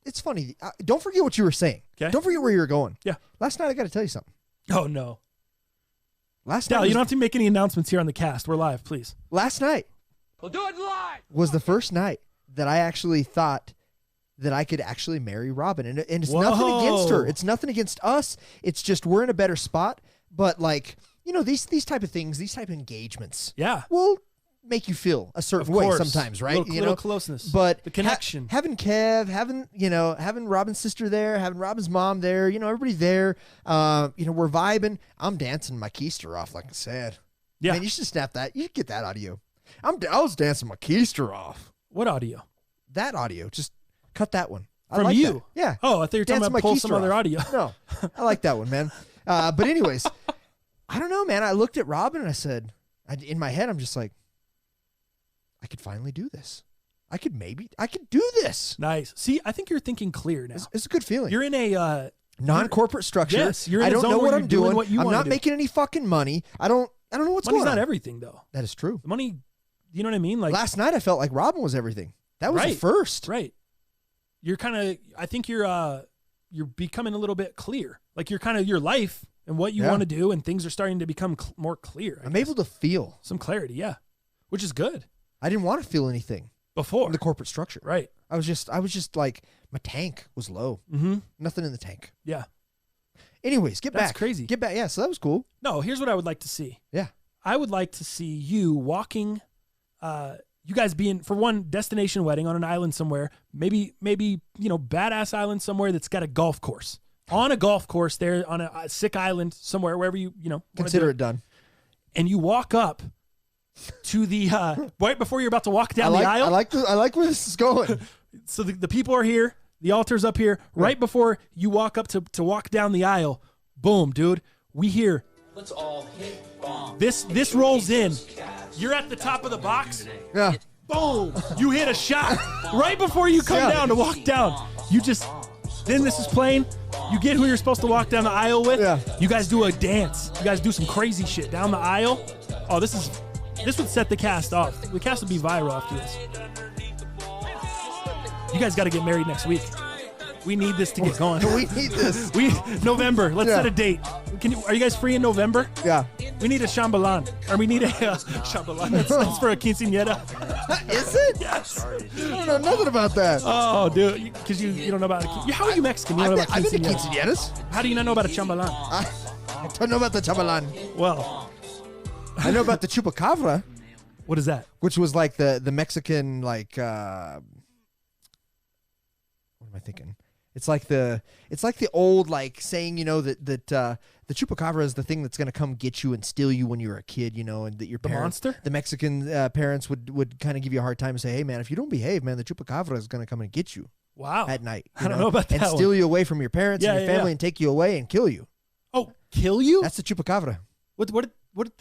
S2: It's funny. Don't forget what you were saying.
S1: 'Kay.
S2: Don't forget where you were going.
S1: Yeah.
S2: Last night I got to tell you something.
S1: Oh no,
S2: Last night
S1: Dal,
S2: was,
S1: you don't have to make any announcements here on the cast. We're live, please.
S2: last night
S5: We'll do it live.
S2: was the first night that I actually thought that I could actually marry Robin. And it's nothing against her.
S1: Whoa.
S2: It's nothing against us. It's just we're in a better spot. But like, you know, these type of things, these type of engagements
S1: Yeah,
S2: will make you feel a certain
S1: of
S2: way
S1: course.
S2: sometimes, right?
S1: Little closeness,
S2: But
S1: the connection.
S2: having Kev, having Robin's sister there, having Robin's mom there, everybody there. We're vibing. I'm dancing my keister off, like I said.
S1: Yeah.
S2: Man, you should snap that. You should get that audio. I was dancing my keister off.
S1: What audio?
S2: That audio, just cut that one. I
S1: From
S2: like
S1: you?
S2: that. Yeah.
S1: Oh, I thought you were talking
S2: Dancing
S1: about
S2: my
S1: pull some
S2: keister
S1: other
S2: off.
S1: audio.
S2: No, I like that one, man. But anyways, I don't know, man. I looked at Robin and I said, in my head, I'm just like, I could finally do this. I could do this.
S1: Nice. See, I think you're thinking clear now.
S2: It's a good feeling.
S1: You're in a
S2: Non-corporate structure.
S1: Yes, you're in
S2: I
S1: a
S2: don't
S1: zone
S2: know
S1: where
S2: what
S1: you're
S2: I'm
S1: doing
S2: doing.
S1: what you
S2: I'm
S1: wanna
S2: not
S1: do.
S2: making any fucking money. I don't know what's
S1: money's
S2: going on.
S1: not everything though.
S2: That is true.
S1: The money, you know what I mean? Like
S2: Last night I felt like Robin was everything. That was the
S1: Right.
S2: first.
S1: right. You're kind of. I think you're becoming a little bit clear. Like you're kind of your life and what you
S2: Yeah.
S1: want to do, and things are starting to become more clear.
S2: I'm able to feel.
S1: some clarity, yeah, which is good.
S2: I didn't want to feel anything
S1: Before
S2: in the corporate structure.
S1: right.
S2: I was just like my tank was low.
S1: Mm-hmm.
S2: Nothing in the tank.
S1: Yeah.
S2: Anyways, get
S1: That's
S2: back.
S1: crazy.
S2: Get back. Yeah, so that was cool.
S1: No, here's what I would like to see.
S2: Yeah.
S1: I would like to see you walking, you guys being, for one, destination wedding on an island somewhere, maybe, badass island somewhere that's got a golf course. On a golf course there on a sick island somewhere, wherever you wanna
S2: Consider
S1: do
S2: it done.
S1: And you walk up to the, right before you're about to walk down
S2: I
S1: the aisle.
S2: I like where this is going.
S1: So the people are here, the altar's up here. Right before you walk up to walk down the aisle, boom, dude, we hear
S6: Let's all hit bombs.
S1: this rolls in. You're at the top of the box.
S2: Yeah.
S1: Boom! You hit a shot right before you come
S2: Yeah.
S1: down to walk down. Then this is playing. You get who you're supposed to walk down the aisle with.
S2: Yeah.
S1: You guys do a dance. You guys do some crazy shit down the aisle. Oh, this would set the cast off. The cast would be viral after this. You guys got to get married next week. We need this to get going.
S2: We need this.
S1: November. Let's
S2: Yeah.
S1: set a date. Are you guys free in November?
S2: Yeah.
S1: We need a chambalan, or we need a chambalan. That's for a quinceañera.
S2: Is it?
S1: Yes.
S2: I don't know nothing about that.
S1: Oh, dude, because you don't know about how are you Mexican? You don't know about
S2: I've been to
S1: quinceañeras.
S2: quinceañeras.
S1: How do you not know about a chambalan?
S2: I don't know about the chabalan.
S1: Well,
S2: I know about the chupacabra,
S1: what is that?
S2: which was like the Mexican, like, what am I thinking? It's like the old like saying, that the chupacabra is the thing that's going to come get you and steal you when you were a kid, and that your parents,
S1: monster?
S2: the Mexican parents would kind of give you a hard time and say, hey man, if you don't behave, man, the chupacabra is going to come and get you.
S1: Wow.
S2: At night.
S1: I don't know about that
S2: and steal you away from your parents and your family and take you away and kill you.
S1: Oh, kill you?
S2: That's the chupacabra.
S1: What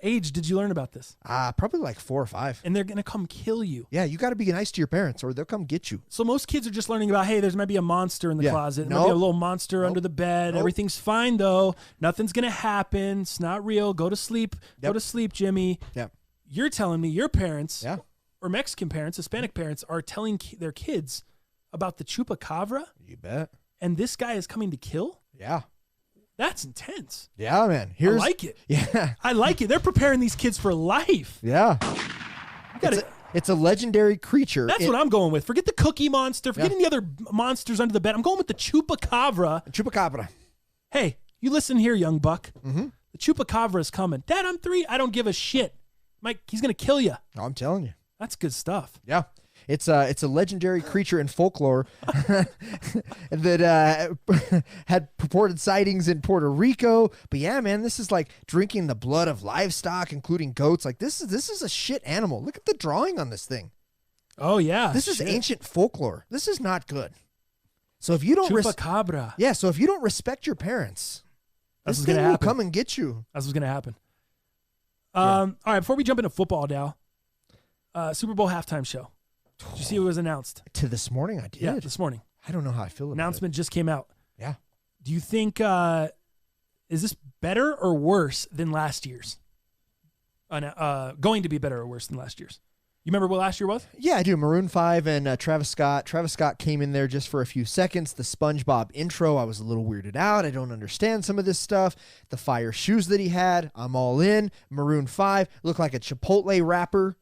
S1: age did you learn about this?
S2: Probably like 4 or 5.
S1: And they're going to come kill you.
S2: Yeah, you got to be nice to your parents or they'll come get you.
S1: So most kids are just learning about, hey, there's might be a monster in the closet. There might be a little monster under the bed. Everything's fine, though. Nothing's going to happen. It's not real. Go to sleep. Go to sleep, Jimmy.
S2: Yep.
S1: You're telling me your parents or Mexican parents, Hispanic parents, are telling their kids about the chupacabra?
S2: You bet.
S1: And this guy is coming to kill?
S2: Yeah.
S1: That's intense.
S2: Yeah, man.
S1: I like it.
S2: Yeah.
S1: I like it. They're preparing these kids for life.
S2: Yeah. It's a legendary creature.
S1: That's what I'm going with. Forget the Cookie Monster. Forget any other monsters under the bed. I'm going with the Chupacabra.
S2: Chupacabra.
S1: Hey, you listen here, young buck.
S2: Mm-hmm.
S1: The Chupacabra is coming. Dad, I'm 3. I don't give a shit. Mike, he's going to kill you.
S2: Oh, I'm telling you.
S1: That's good stuff.
S2: Yeah. It's a legendary creature in folklore that had purported sightings in Puerto Rico. But yeah, man, this is like drinking the blood of livestock, including goats. Like this is a shit animal. Look at the drawing on this thing.
S1: Oh yeah,
S2: this is ancient folklore. This is not good. So if you don't
S1: Chupacabra,
S2: so if you don't respect your parents,
S1: that's
S2: this
S1: what's
S2: thing
S1: gonna
S2: will come and get you.
S1: That's what's gonna happen. All right, before we jump into football, Dow, Super Bowl halftime show. Did you see what was announced?
S2: To this morning, I did.
S1: Yeah, this morning.
S2: I don't know how I feel about it.
S1: Announcement just came out.
S2: Yeah.
S1: Do you think is this better or worse than last year's? Going to be better or worse than last year's? You remember what last year was?
S2: Yeah, I do. Maroon 5 and Travis Scott. Travis Scott came in there just for a few seconds. The SpongeBob intro, I was a little weirded out. I don't understand some of this stuff. The fire shoes that he had, I'm all in. Maroon 5 looked like a Chipotle rapper,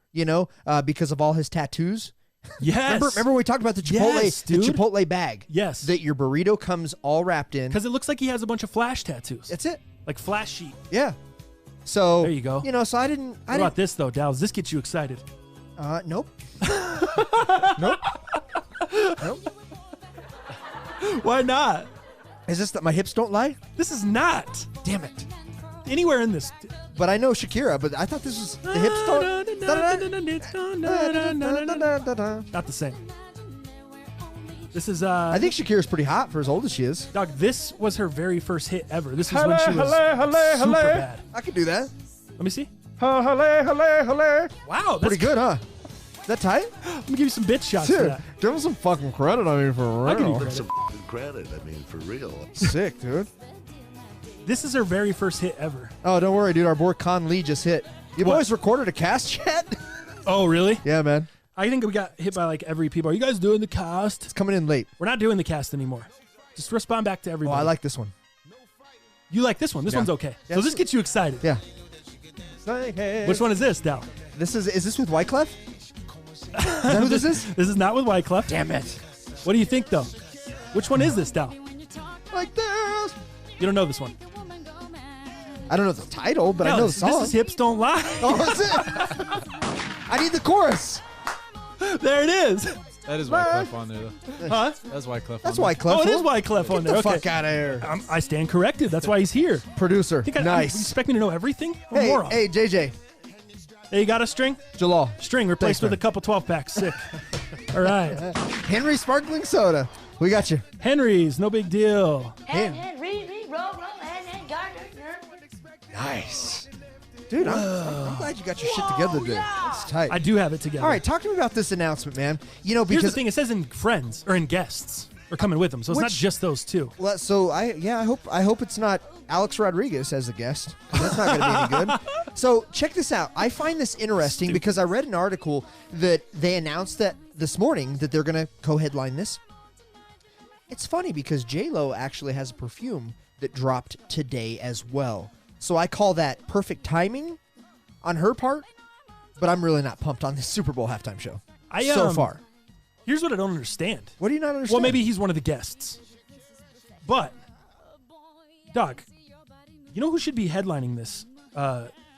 S2: because of all his tattoos.
S1: Yes.
S2: Remember we talked about the Chipotle, the Chipotle bag?
S1: Yes.
S2: That your burrito comes all wrapped in.
S1: Because it looks like he has a bunch of flash tattoos.
S2: That's it.
S1: Like flash sheet.
S2: Yeah. So
S1: there you go.
S2: So I didn't.
S1: What about this though, Dal? Does this get you excited?
S2: Nope. Nope. Nope.
S1: Why not?
S2: Is this that my hips don't lie?
S1: This is not.
S2: Damn it.
S1: Anywhere in this.
S2: But I know Shakira, but I thought this was the hips don't.
S1: Not the same. This is
S2: I think Shakira's pretty hot for as old as she is.
S1: Dog, this was her very first hit ever. This was when she was super bad.
S2: I could do that.
S1: Let me see.
S2: Wow,
S1: that's
S2: pretty good, huh? Is that tight?
S1: Let me give you some bitch shots
S2: Dude,
S1: for that.
S2: give him some fucking credit, for real.
S1: I'll give you credit.
S4: Some credit, for real.
S2: Sick, dude.
S1: This is her very first hit ever.
S2: Oh, don't worry, dude. Our boy Con Lee just hit. You boys recorded a cast yet?
S1: Oh, really?
S2: Yeah, man.
S1: I think we got hit by like every people. Are you guys doing the cast?
S2: It's coming in late.
S1: We're not doing the cast anymore. Just respond back to everybody.
S2: Oh, I like this one.
S1: You like this one? This one's okay.
S2: Yeah,
S1: so this gets you excited.
S2: Yeah.
S1: Which one is this, Dal?
S2: Is this with Wyclef? Is that who this is?
S1: This is not with Wyclef.
S2: Damn it.
S1: What do you think, though? Which one is this, Dal?
S2: Like this.
S1: You don't know this one.
S2: I don't know the title, but I know the song.
S1: This is Hips Don't Lie.
S2: Oh, that's it. I need the chorus.
S1: There it is.
S3: That is Wyclef on there, though.
S1: Huh?
S3: That's Wyclef.
S2: That's
S3: on there.
S2: Wyclef.
S1: Oh, it is Wyclef on there.
S2: Get the
S1: Okay.
S2: fuck out of here.
S1: I stand corrected. That's why he's here.
S2: Producer.
S1: You
S2: Nice.
S1: expect me to know everything? I'm a moron.
S2: Hey, JJ.
S1: Hey, you got a string?
S2: Jalal.
S1: String replaced
S2: Thanks,
S1: with a couple 12-packs. Sick. All right.
S2: Henry Sparkling Soda. We got you.
S1: Henry's, no big deal.
S2: Nice. Dude, I'm glad you got your shit together today. That's tight.
S1: I do have it together.
S2: All right, talk to me about this announcement, man.
S1: Here's the
S2: Because
S1: thing. It says in friends or in guests are coming with them. So it's not just those two.
S2: well, so I hope it's not Alex Rodriguez as a guest. 'Cause that's not going to be any good. So check this out. I find this interesting because I read an article that they announced that this morning that they're going to co-headline this. It's funny because J-Lo actually has a perfume that dropped today as well. So I call that perfect timing on her part, but I'm really not pumped on this Super Bowl halftime show so far.
S1: Here's what I don't understand.
S2: What do you not understand?
S1: Well, maybe he's one of the guests. But, Doc, you know who should be headlining this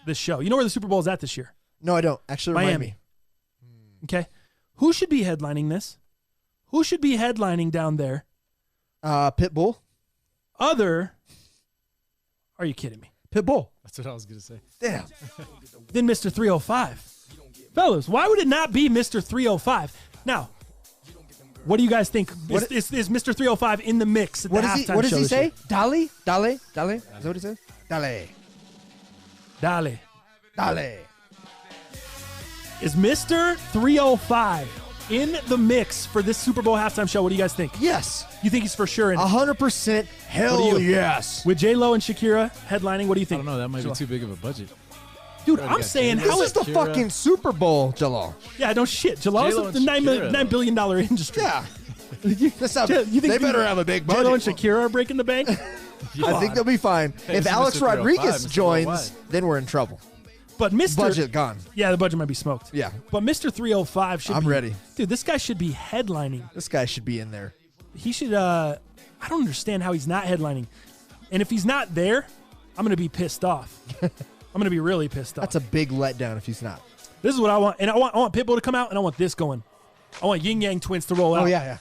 S1: this show? You know where the Super Bowl is at this year?
S2: No, I don't. Actually, remind me.
S1: Okay. Who should be headlining this? Who should be headlining down there
S2: Pitbull.
S1: Other. Are you kidding me?
S2: Pitbull.
S3: That's what I was gonna say.
S2: Damn.
S1: Then Mr. 305. Fellas, why would it not be Mr. 305? Now, what do you guys think? Is Mr. 305 in the mix at the halftime show?
S2: What does he
S1: this
S2: say?
S1: year?
S2: Dale? Dale? Is that what he says? Dale.
S1: Dale.
S2: Dale.
S1: Is Mr. 305 in the mix for this Super Bowl halftime show? What do you guys think?
S2: Yes.
S1: You think he's for sure in it?
S2: 100% hell
S1: What do you-
S2: yes.
S1: With J-Lo and Shakira headlining, what do you
S3: I
S1: think?
S3: don't know. That might be too big of a budget.
S1: Dude,
S3: Already
S1: I'm
S3: got
S1: saying,
S3: J-Lo.
S1: how
S2: This
S1: is
S2: is the
S3: Shakira.
S2: fucking Super Bowl, Jalal.
S1: Yeah, don't shit. Jalal
S3: J-Lo
S1: is the
S3: and
S1: $9
S3: Shakira,
S1: billion industry.
S2: Yeah. That's how,
S1: You think
S2: they better have a big budget.
S1: J-Lo and Shakira are breaking the bank?
S2: I think they'll be fine.
S3: Hey,
S2: If
S3: this is
S2: Alex
S3: Mr. 305,
S2: Rodriguez
S3: Mr.
S2: joins,
S3: Worldwide.
S2: then we're in trouble.
S1: But Mr.
S2: Budget gone.
S1: Yeah, the budget might be smoked.
S2: Yeah.
S1: But Mr. 305 should
S2: I'm
S1: be.
S2: ready.
S1: Dude, this guy should be headlining.
S2: This guy should be in there.
S1: He should, I don't understand how he's not headlining. And if he's not there, I'm going to be pissed off. I'm going to be really pissed off.
S2: That's a big letdown if he's not.
S1: This is what I want. And I want Pitbull to come out, and I want this going. I want Yin Yang Twins to roll out.
S2: Oh, yeah.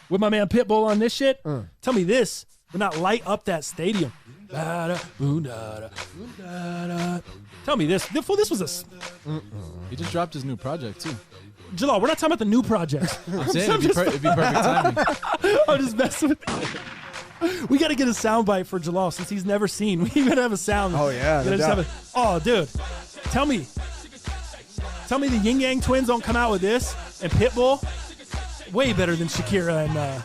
S1: With my man Pitbull on this shit. Tell me this would not light up that stadium. Da-da, boom, da-da, boom, da-da. Tell me this. This was a...
S3: He just dropped his new project too.
S1: Jalal, we're not talking about the new project.
S3: I'm saying it'd be perfect timing.
S1: I'm just messing with you. We got to get a soundbite for Jalal since he's never seen. We got to have a sound.
S2: Oh, yeah,
S1: We gotta
S2: no
S1: just
S2: doubt.
S1: have oh, dude. Tell me the Yin Yang Twins don't come out with this and Pitbull. Way better than Shakira and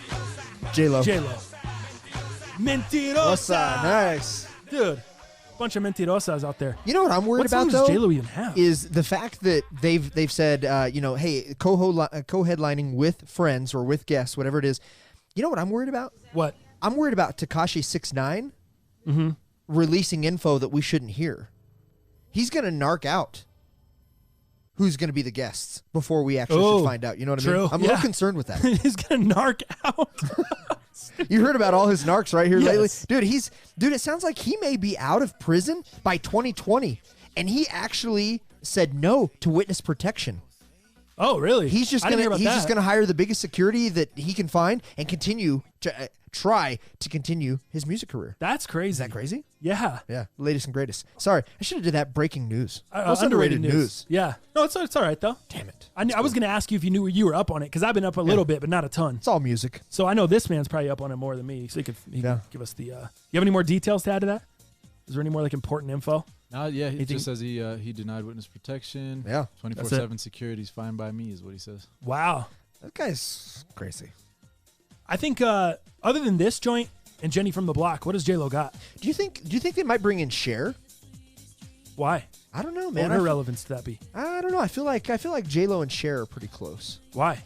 S2: J-Lo.
S1: J-Lo. Mentirosa.
S2: Nice.
S1: Dude, bunch of mentirosas out there.
S2: You know what I'm worried
S1: What song
S2: about,
S1: does
S2: though?
S1: J-Lo even have?
S2: Is the fact that they've said, hey, co-headlining with friends or with guests, whatever it is. You know what I'm worried about?
S1: What?
S2: I'm worried about Tekashi 6ix9ine releasing info that we shouldn't hear. He's going to narc out who's going to be the guests before we actually should find out. You know what I
S1: true.
S2: mean? I'm a little concerned with that.
S1: He's going to narc out.
S2: You heard about all his narcs right here
S1: Yes.
S2: lately? Dude, it sounds like he may be out of prison by 2020. And he actually said no to witness protection.
S1: Oh, really?
S2: He's just
S1: I didn't hear
S2: gonna
S1: about that.
S2: hire the biggest security that he can find and continue to try to continue his music career.
S1: That's crazy.
S2: Is that crazy?
S1: Yeah.
S2: Yeah, latest and greatest. Sorry, I should have did that breaking news. Most
S1: Underrated news. Yeah. No, it's all right, though.
S2: Damn it.
S1: I was going to ask you if you were up on it, because I've been up a little bit, but not a ton.
S2: It's all music.
S1: So I know this man's probably up on it more than me, so he can give us the... you have any more details to add to that? Is there any more important info?
S3: Yeah, he
S1: Anything-
S3: just says he denied witness protection.
S2: Yeah.
S3: 24/7 security's fine by me is what he says.
S1: Wow.
S2: That guy's crazy.
S1: I think other than this joint and Jenny from the Block, what does J-Lo got?
S2: Do you think they might bring in Cher?
S1: Why?
S2: I don't know,
S1: What
S2: man.
S1: would her relevance to that be?
S2: I don't know. I feel like J-Lo and Cher are pretty close.
S1: Why?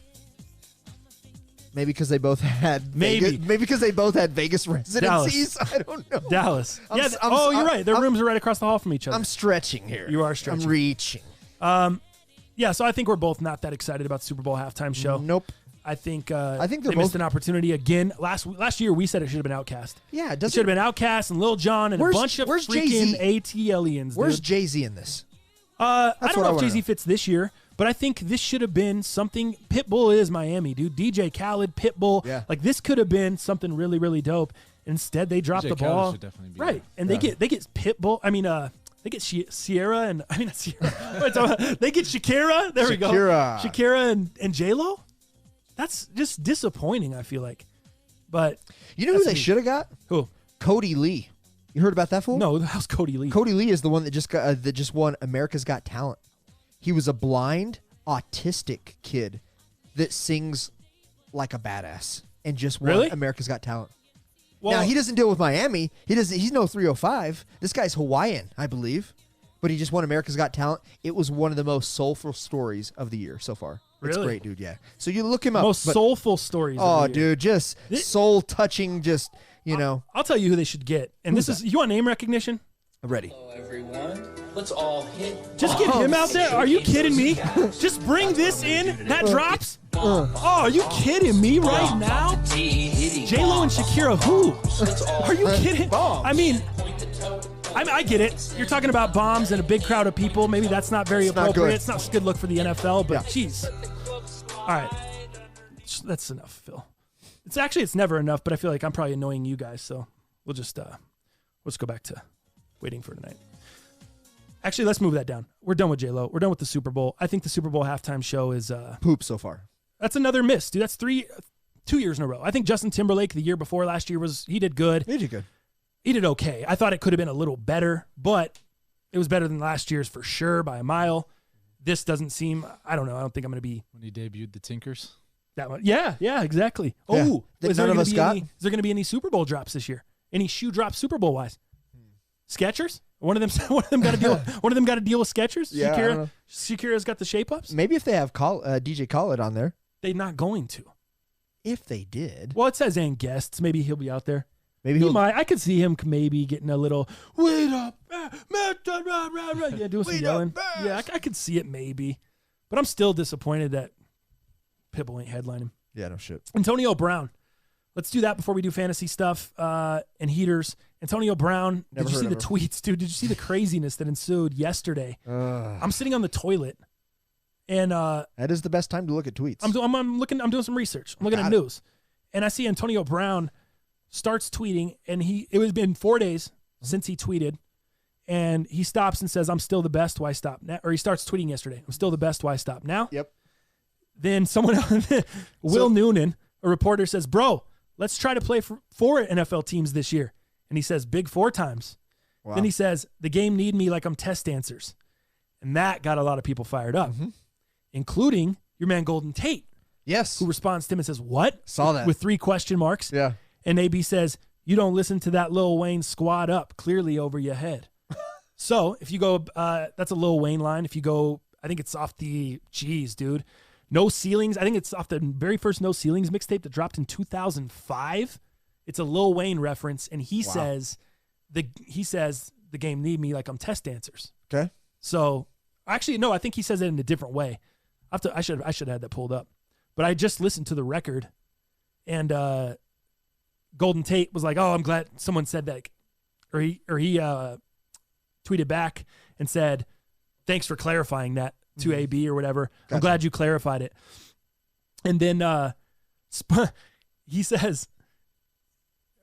S2: Maybe because they both had
S1: Maybe.
S2: maybe because they both had Vegas residencies. I don't know.
S1: Dallas.
S2: I'm
S1: Yeah.
S2: s- I'm s-
S1: You're
S2: I'm-
S1: right. Their
S2: I'm-
S1: rooms are right across the hall from each other.
S2: I'm stretching here.
S1: You are stretching.
S2: I'm reaching.
S1: Yeah, so I think we're both not that excited about the Super Bowl halftime show.
S2: Nope.
S1: I think
S2: I think
S1: they
S2: they're
S1: missed
S2: both-
S1: an opportunity again. Last year we said it should have been Outkast.
S2: Yeah, it
S1: It
S2: doesn't.
S1: should have been Outkast and Lil Jon and a
S2: Where's-
S1: bunch of
S2: where's
S1: freaking
S2: Jay-Z?
S1: ATLians.
S2: Where's
S1: dude.
S2: Jay-Z in this?
S1: I
S2: That's
S1: don't
S2: what I
S1: know if
S2: wanna
S1: Jay-Z
S2: know.
S1: fits this year, but I think this should have been something. Pitbull is Miami, dude. DJ Khaled, Pitbull.
S2: Yeah.
S1: Like this could have been something really, really dope. Instead, they dropped
S3: DJ
S1: the
S3: Khaled
S1: ball.
S3: should definitely be
S1: Right,
S3: there.
S1: and they get Pitbull. I mean, they get Sierra and I mean not Sierra. What am I talking about? They get Shakira. There we go.
S2: Shakira.
S1: Shakira and J-Lo. That's just disappointing. I feel like, but
S2: You know who
S1: That's
S2: they
S1: me.
S2: should have got?
S1: who?
S2: Cody Lee. You heard about that fool?
S1: No, how's Cody Lee?
S2: Cody Lee is the one that just won America's Got Talent. He was a blind, autistic kid that sings like a badass and just won
S1: Really?
S2: America's Got Talent.
S1: Well,
S2: Now he doesn't deal with Miami. He's no 305. This guy's Hawaiian, I believe. But he just won America's Got Talent. It was one of the most soulful stories of the year so far. It's
S1: Really?
S2: great, dude. Yeah. So you look him up.
S1: most
S2: but-
S1: soulful stories.
S2: Oh,
S1: of the year.
S2: dude, just soul touching. Just
S1: I'll tell you who they should get. And
S2: Who's
S1: this is you want name recognition?
S2: ready.
S6: Hello, everyone. Let's all hit.
S1: Just get him out there. Are you kidding me? Just bring this in. That drops. Oh, are you kidding me right now? J-Lo and Shakira, who? Are you kidding? I mean, I get it. You're talking about bombs and a big crowd of people. Maybe that's not very
S2: It's not
S1: appropriate.
S2: good.
S1: It's not a good look for the NFL, but
S2: Yeah.
S1: jeez. All right. That's enough, Phil. It's never enough, but I feel like I'm probably annoying you guys, so we'll just let's go back to waiting for tonight. Actually, let's move that down. We're done with J-Lo. We're done with the Super Bowl. I think the Super Bowl halftime show is
S2: poop so far.
S1: That's another miss, dude. That's 2 years in a row. I think Justin Timberlake the year before last year he did good.
S2: He did good.
S1: He did okay. I thought it could have been a little better, but it was better than last year's for sure by a mile. This doesn't seem, I don't know. I don't think I'm going to be.
S3: When he debuted the Tinkers.
S1: That one. Yeah, exactly.
S2: Yeah.
S1: Oh, is there
S2: None of us got?
S1: is there going to be any Super Bowl drops this year? Any shoe drops Super Bowl wise? Skechers? One of them got to deal. One of them got to deal with Skechers.
S2: Yeah, I don't know.
S1: Shakira's got the shape ups.
S2: Maybe if they have DJ Khaled on there.
S1: They're not going to.
S2: If they did.
S1: Well, it says and guests. Maybe he'll be out there.
S2: Maybe
S1: he might. I could see him maybe getting a little wait up, yeah, doing some yelling. Yeah, I could see it maybe, but I'm still disappointed that Pitbull ain't headlining.
S2: Yeah, no shit.
S1: Antonio Brown. Let's do that before we do fantasy stuff and heaters. Antonio Brown. Did you see the tweets, dude? Did you see the craziness that ensued yesterday? I'm sitting on the toilet, and
S2: that is the best time to look at tweets.
S1: I'm doing some research. I'm looking at news, and I see Antonio Brown starts tweeting, and it was been 4 days since he tweeted, and he stops and says, "I'm still the best. Why stop now?" Or he starts tweeting yesterday, "I'm still the best. Why stop now?"
S2: Yep.
S1: Then someone, Will Noonan, a reporter, says, "Bro, let's try to play for 4 NFL teams this year." And he says, "Big 4 times." Wow. Then he says, "The game need me like I'm test answers." And that got a lot of people fired up, including your man Golden Tate.
S2: Yes.
S1: Who responds to him and says, "What?"
S2: Saw that.
S1: With 3 question marks.
S2: Yeah.
S1: And AB says, "You don't listen to that Lil Wayne squad up, clearly over your head." So if you go, that's a Lil Wayne line. If you go, I think it's off the, dude. No Ceilings. I think it's off the very first No Ceilings mixtape that dropped in 2005. It's a Lil Wayne reference, and he says the game need me like I'm test answers.
S2: Okay.
S1: So actually, no, I think he says it in a different way. I should have had that pulled up, but I just listened to the record, and Golden Tate was like, "Oh, I'm glad someone said that," or he tweeted back and said, "Thanks for clarifying that to AB or whatever. Gotcha. I'm glad you clarified it." And then he says,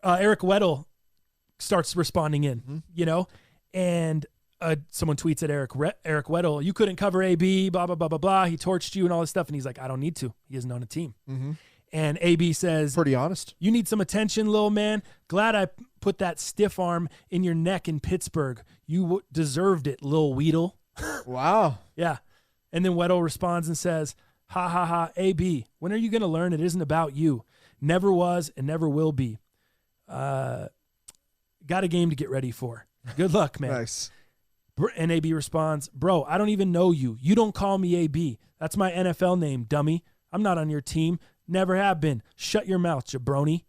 S1: Eric Weddle starts responding in, and someone tweets at Eric Weddle, "You couldn't cover AB, blah, blah, blah, blah, blah. He torched you and all this stuff." And he's like, "I don't need to. He isn't on a team." And AB says,
S2: pretty honest,
S1: "You need some attention, little man. Glad I put that stiff arm in your neck in Pittsburgh. You deserved it, Lil Weedle."
S2: Wow.
S1: Yeah. And then Weddle responds and says, "Ha, ha, ha, AB, when are you going to learn it isn't about you? Never was and never will be. Got a game to get ready for. Good luck, man."
S2: Nice.
S1: And AB responds, "Bro, I don't even know you. You don't call me AB. That's my NFL name, dummy. I'm not on your team. Never have been. Shut your mouth, jabroni."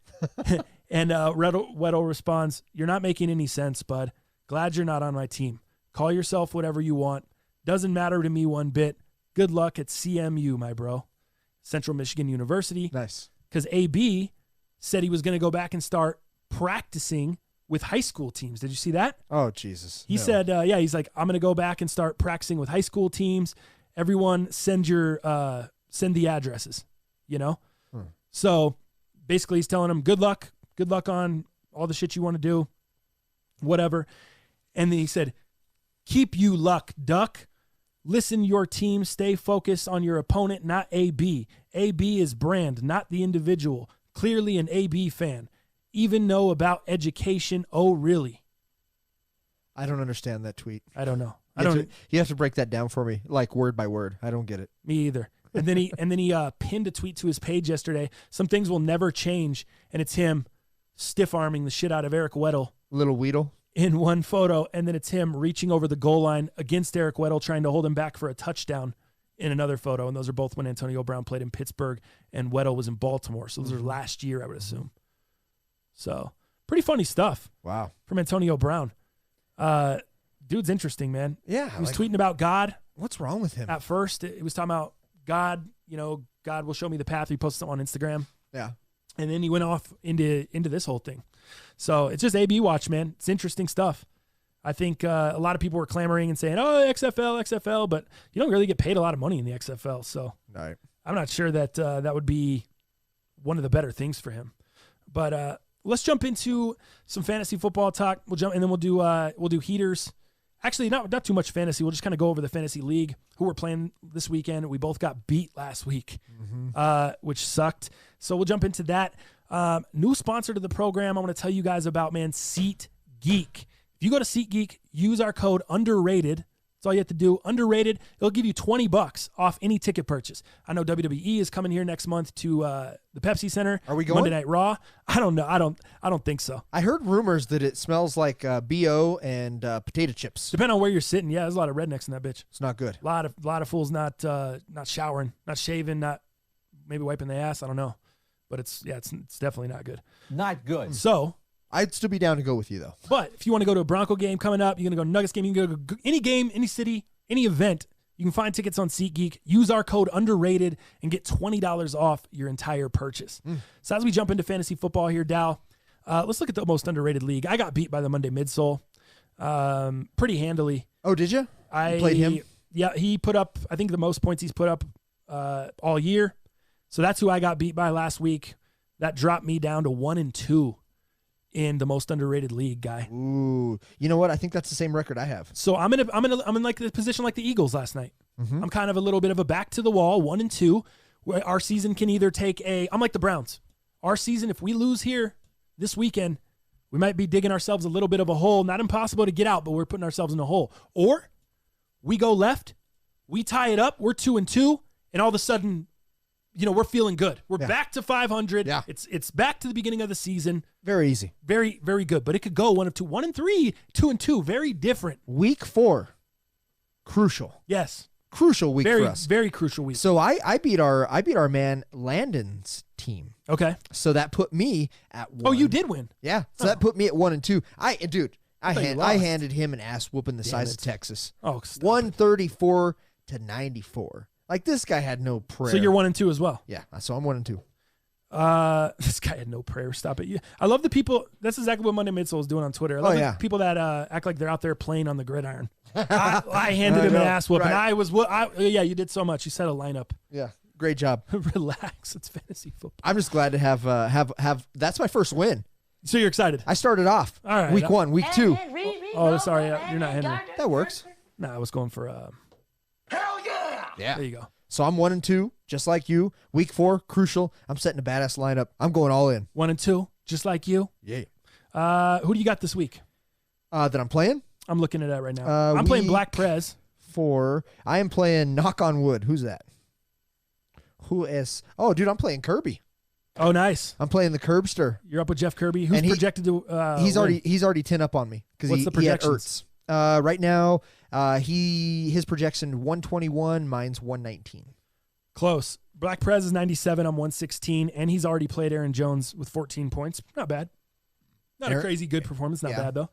S1: And Weddle responds, "You're not making any sense, bud. Glad you're not on my team. Call yourself whatever you want. Doesn't matter to me one bit. Good luck at CMU, my bro." Central Michigan University.
S2: Nice.
S1: Because AB said he was going to go back and start practicing with high school teams. Did you see that?
S2: Oh, Jesus.
S1: He said, he's like, "I'm going to go back and start practicing with high school teams. Everyone send the addresses, So basically he's telling him, good luck on all the shit you want to do, whatever. And then he said, "Keep you luck, duck. Listen your team, stay focused on your opponent, not AB. AB is brand, not the individual. Clearly an AB fan. Even know about education. Oh, really?"
S2: I don't understand that tweet.
S1: I don't know.
S2: You have to break that down for me, like word by word. I don't get it.
S1: Me either. And then he pinned a tweet to his page yesterday. Some things will never change, and it's him stiff-arming the shit out of Eric Weddle.
S2: Little Weedle.
S1: In one photo, and then it's him reaching over the goal line against Eric Weddle, trying to hold him back for a touchdown in another photo. And those are both when Antonio Brown played in Pittsburgh and Weddle was in Baltimore. So those are last year, I would assume. So pretty funny stuff.
S2: Wow. From
S1: Antonio Brown. Dude's interesting, man.
S2: Yeah.
S1: He was tweeting about God.
S2: What's wrong with him?
S1: At first, it was talking about God, God will show me the path. He posted something on Instagram.
S2: Yeah.
S1: And then he went off into this whole thing. So it's just AB watch, man. It's interesting stuff. I think a lot of people were clamoring and saying, "Oh, XFL," but you don't really get paid a lot of money in the XFL. So
S2: right.
S1: I'm not sure that that would be one of the better things for him. But let's jump into some fantasy football talk. And then we'll do heaters. Actually, not too much fantasy. We'll just kind of go over the fantasy league, who we're playing this weekend. We both got beat last week, which sucked. So we'll jump into that. New sponsor to the program I want to tell you guys about, man, Seat Geek. If you go to Seat Geek, use our code underrated. That's all you have to do. Underrated. It'll give you $20 off any ticket purchase. I know WWE is coming here next month to the Pepsi Center.
S2: Are we going?
S1: Monday Night Raw. I don't know. I don't think so.
S2: I heard rumors that it smells like BO and potato chips.
S1: Depending on where you're sitting, yeah, there's a lot of rednecks in that bitch.
S2: It's not good.
S1: A lot of fools not showering, not shaving, not maybe wiping their ass. I don't know, but it's definitely not good.
S5: Not good.
S1: So
S2: I'd still be down to go with you, though.
S1: But if you want to go to a Bronco game coming up, you're going to go to Nuggets game, you can go to any game, any city, any event, you can find tickets on SeatGeek. Use our code underrated and get $20 off your entire purchase. So as we jump into fantasy football here, Dow, let's look at the most underrated league. I got beat by the Monday Midsole pretty handily.
S2: Oh, did you?
S1: I
S2: played him?
S1: Yeah, he put up, I think, the most points he's put up all year. So that's who I got beat by last week. That dropped me down to 1-2. In the most underrated league, guy.
S2: Ooh, you know what? I think that's the same record I have.
S1: So I'm in like the position like the Eagles last night. I'm kind of a little bit of a back to the wall, 1-2. Where our season can either take I'm like the Browns. Our season, if we lose here this weekend, we might be digging ourselves a little bit of a hole. Not impossible to get out, but we're putting ourselves in a hole. Or we go left, we tie it up, we're 2-2, and all of a sudden, we're feeling good. We're back to 500.
S2: Yeah.
S1: It's back to the beginning of the season.
S2: Very easy.
S1: Very, very good. But it could go 1 of 2. 1-3, 2-2. Very different.
S2: Week 4, crucial.
S1: Yes.
S2: Crucial week
S1: Very,
S2: for us.
S1: very crucial week.
S2: So I beat our man Landon's team.
S1: Okay.
S2: So that put me at 1.
S1: Oh, you did win.
S2: Yeah. So that put me at 1-2. I
S1: thought you
S2: I
S1: lost.
S2: handed him an ass whooping the size
S1: it.
S2: of Texas.
S1: Oh, stop
S2: 134 to 94. Like, this guy had no prayer.
S1: So you're 1-2 as well.
S2: Yeah. So I'm 1-2.
S1: This guy had no prayer. Stop it. I love the people. That's exactly what Monday Midsole is doing on Twitter. I love the people that act like they're out there playing on the gridiron. I handed him an ass whooping.
S2: Right.
S1: Yeah, you did so much. You set a lineup.
S2: Yeah. Great job.
S1: Relax. It's fantasy football.
S2: I'm just glad to have that's my first win.
S1: So you're excited.
S2: I started off
S1: All right.
S2: week 1, week 2.
S1: Oh, sorry. You're not Henry.
S2: That works.
S1: Nah, I was going for
S4: Hell yeah!
S2: Yeah.
S1: there you go.
S2: So I'm 1-2, just like you. Week 4, crucial. I'm setting a badass lineup. I'm going all in.
S1: 1-2, just like you.
S2: Yeah.
S1: Who do you got this week?
S2: That I'm playing?
S1: I'm looking at that right now. I'm playing
S2: week
S1: Black Prez.
S2: 4. I am playing Knock on Wood. Who's that? Who is? Oh, dude, I'm playing Kirby.
S1: Oh, nice.
S2: I'm playing the Curbster.
S1: You're up with Jeff Kirby. Who's
S2: And
S1: projected to
S2: He's
S1: win?
S2: already 10 up on me because
S1: What's the
S2: he had
S1: projections?
S2: Ertz. Right now, his projection 121, mine's 119.
S1: Close. Black Prez is 97. I'm 116, and he's already played Aaron Jones with 14 points. Not bad. Not a crazy good performance. Not bad, though.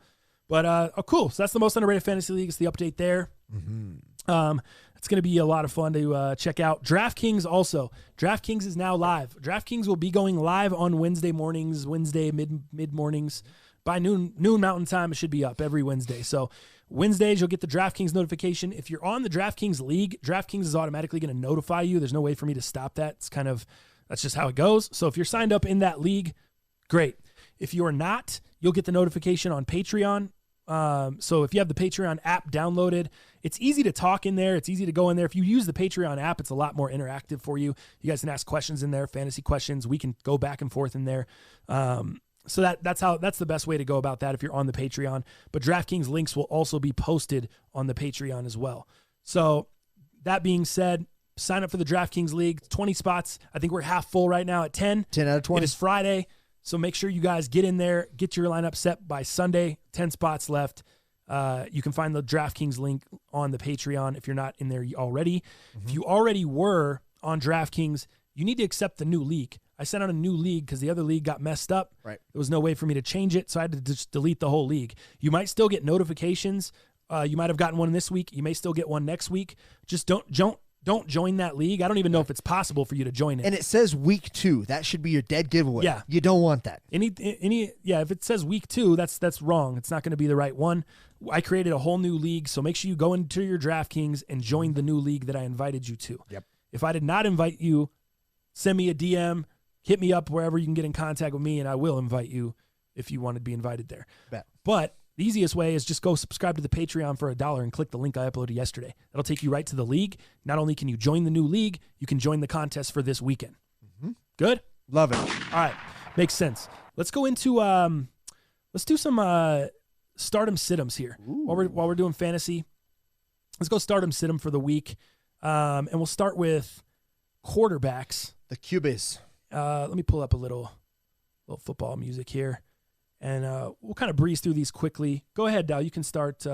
S1: But, cool. So that's the most underrated fantasy league. It's the update there. It's going to be a lot of fun to check out. DraftKings also. DraftKings is now live. DraftKings will be going live on Wednesday mornings, mid-mornings. By noon Mountain Time, it should be up every Wednesday. So Wednesdays, you'll get the DraftKings notification. If you're on the DraftKings league, DraftKings is automatically going to notify you. There's no way for me to stop that. That's just how it goes. So if you're signed up in that league, great. If you're not, you'll get the notification on Patreon. So if you have the Patreon app downloaded, it's easy to talk in there. It's easy to go in there. If you use the Patreon app, it's a lot more interactive for you. You guys can ask questions in there, fantasy questions. We can go back and forth in there. So that's the best way to go about that if you're on the Patreon. But DraftKings links will also be posted on the Patreon as well. So that being said, sign up for the DraftKings League. 20 spots. I think we're half full right now at 10.
S2: 10 out of 20.
S1: It is Friday. So make sure you guys get in there, get your lineup set by Sunday. 10 spots left. You can find the DraftKings link on the Patreon if you're not in there already. If you already were on DraftKings, you need to accept the new league. I sent out a new league because the other league got messed up.
S2: Right.
S1: There was no way for me to change it, so I had to just delete the whole league. You might still get notifications. You might have gotten one this week. You may still get one next week. Just don't join that league. I don't even know if it's possible for you to join it.
S2: And it says week 2. That should be your dead giveaway.
S1: Yeah.
S2: You don't want that.
S1: If it says week 2, that's wrong. It's not going to be the right one. I created a whole new league, so make sure you go into your DraftKings and join the new league that I invited you to.
S2: Yep.
S1: If I did not invite you, send me a DM, hit me up wherever you can get in contact with me, and I will invite you if you want to be invited there.
S2: Bet.
S1: But the easiest way is just go subscribe to the Patreon for $1 and click the link I uploaded yesterday. That'll take you right to the league. Not only can you join the new league, you can join the contest for this weekend. Good?
S2: Love it.
S1: All right. Makes sense. Let's go into let's do some stardom sit-ems here. While we're doing fantasy. Let's go stardom sit-em for the week. And we'll start with quarterbacks.
S2: The QBs.
S1: Let me pull up a little football music here. And we'll kind of breeze through these quickly. Go ahead, Dow. You can start it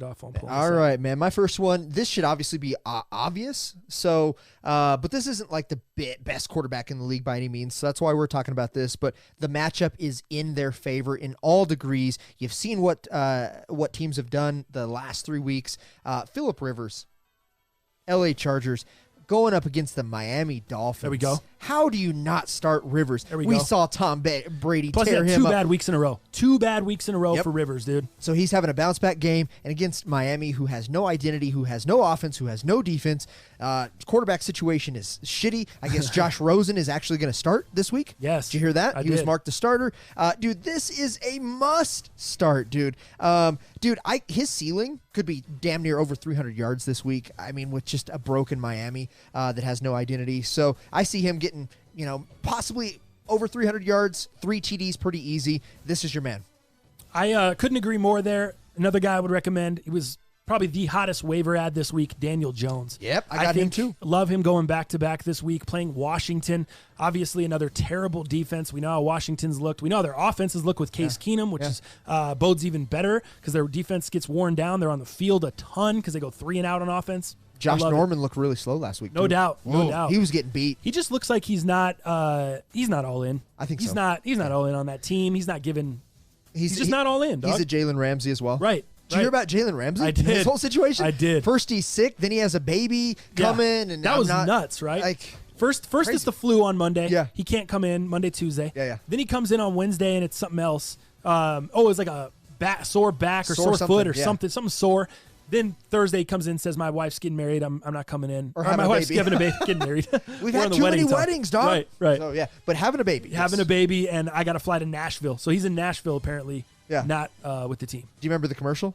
S1: off. While I'm pulling
S2: All
S1: this up.
S2: right, man. My first one, this should obviously be obvious. So, but this isn't like the best quarterback in the league by any means. So that's why we're talking about this. But the matchup is in their favor in all degrees. You've seen what teams have done the last 3 weeks. Phillip Rivers, LA Chargers, going up against the Miami Dolphins.
S1: There we go.
S2: How do you not start Rivers?
S1: There we go.
S2: saw Tom Brady
S1: Plus,
S2: tear
S1: he had
S2: him
S1: two
S2: up.
S1: bad weeks in a row. 2 bad weeks in a row
S2: Yep.
S1: for Rivers, dude.
S2: So he's having a bounce back game, and against Miami, who has no identity, who has no offense, who has no defense. Quarterback situation is shitty. I guess Josh Rosen is actually going to start this week.
S1: Yes.
S2: Did you hear that?
S1: I
S2: He was
S1: did.
S2: marked the starter. Dude, this is a must start, dude. His ceiling could be damn near over 300 yards this week. I mean, with just a broken Miami that has no identity. So I see him getting, possibly over 300 yards, 3 TDs, pretty easy. This is your man.
S1: I couldn't agree more there. Another guy I would recommend. He was probably the hottest waiver ad this week, Daniel Jones.
S2: Yep, I got him too.
S1: Love him going back-to-back this week, playing Washington. Obviously, another terrible defense. We know how Washington's looked. We know how their offenses look with Case Keenum, which is bodes even better because their defense gets worn down. They're on the field a ton because they go 3 and out on offense.
S2: Josh
S1: I love
S2: Norman looked really slow last week.
S1: No
S2: too.
S1: doubt, no
S2: Whoa,
S1: doubt.
S2: He was getting beat.
S1: He just looks like he's not all in.
S2: I think
S1: he's
S2: so.
S1: not all in on that team. He's not giving. He's just not all in, dog.
S2: He's a Jalen Ramsey as well.
S1: Right.
S2: Did you hear about Jalen Ramsey?
S1: I did.
S2: His whole situation?
S1: I did.
S2: First he's sick, then he has a baby coming. And
S1: that was nuts, right?
S2: Like,
S1: First
S2: crazy.
S1: it's the flu on Monday.
S2: Yeah.
S1: He can't come in Monday, Tuesday.
S2: Yeah.
S1: Then he comes in on Wednesday and it's something else. It's like a sore back or sore
S2: something,
S1: foot or
S2: yeah.
S1: something sore. Then Thursday he comes in and says, my wife's getting married. I'm not coming in.
S2: Or
S1: my
S2: having a
S1: wife's
S2: baby.
S1: having a baby, getting married.
S2: We've
S1: We're
S2: had
S1: on the
S2: too many
S1: wedding talk.
S2: weddings, dog.
S1: Right.
S2: So, yeah. But having a baby.
S1: Having a baby, and I got to fly to Nashville. So he's in Nashville apparently, not with the team.
S2: Do you remember the commercial?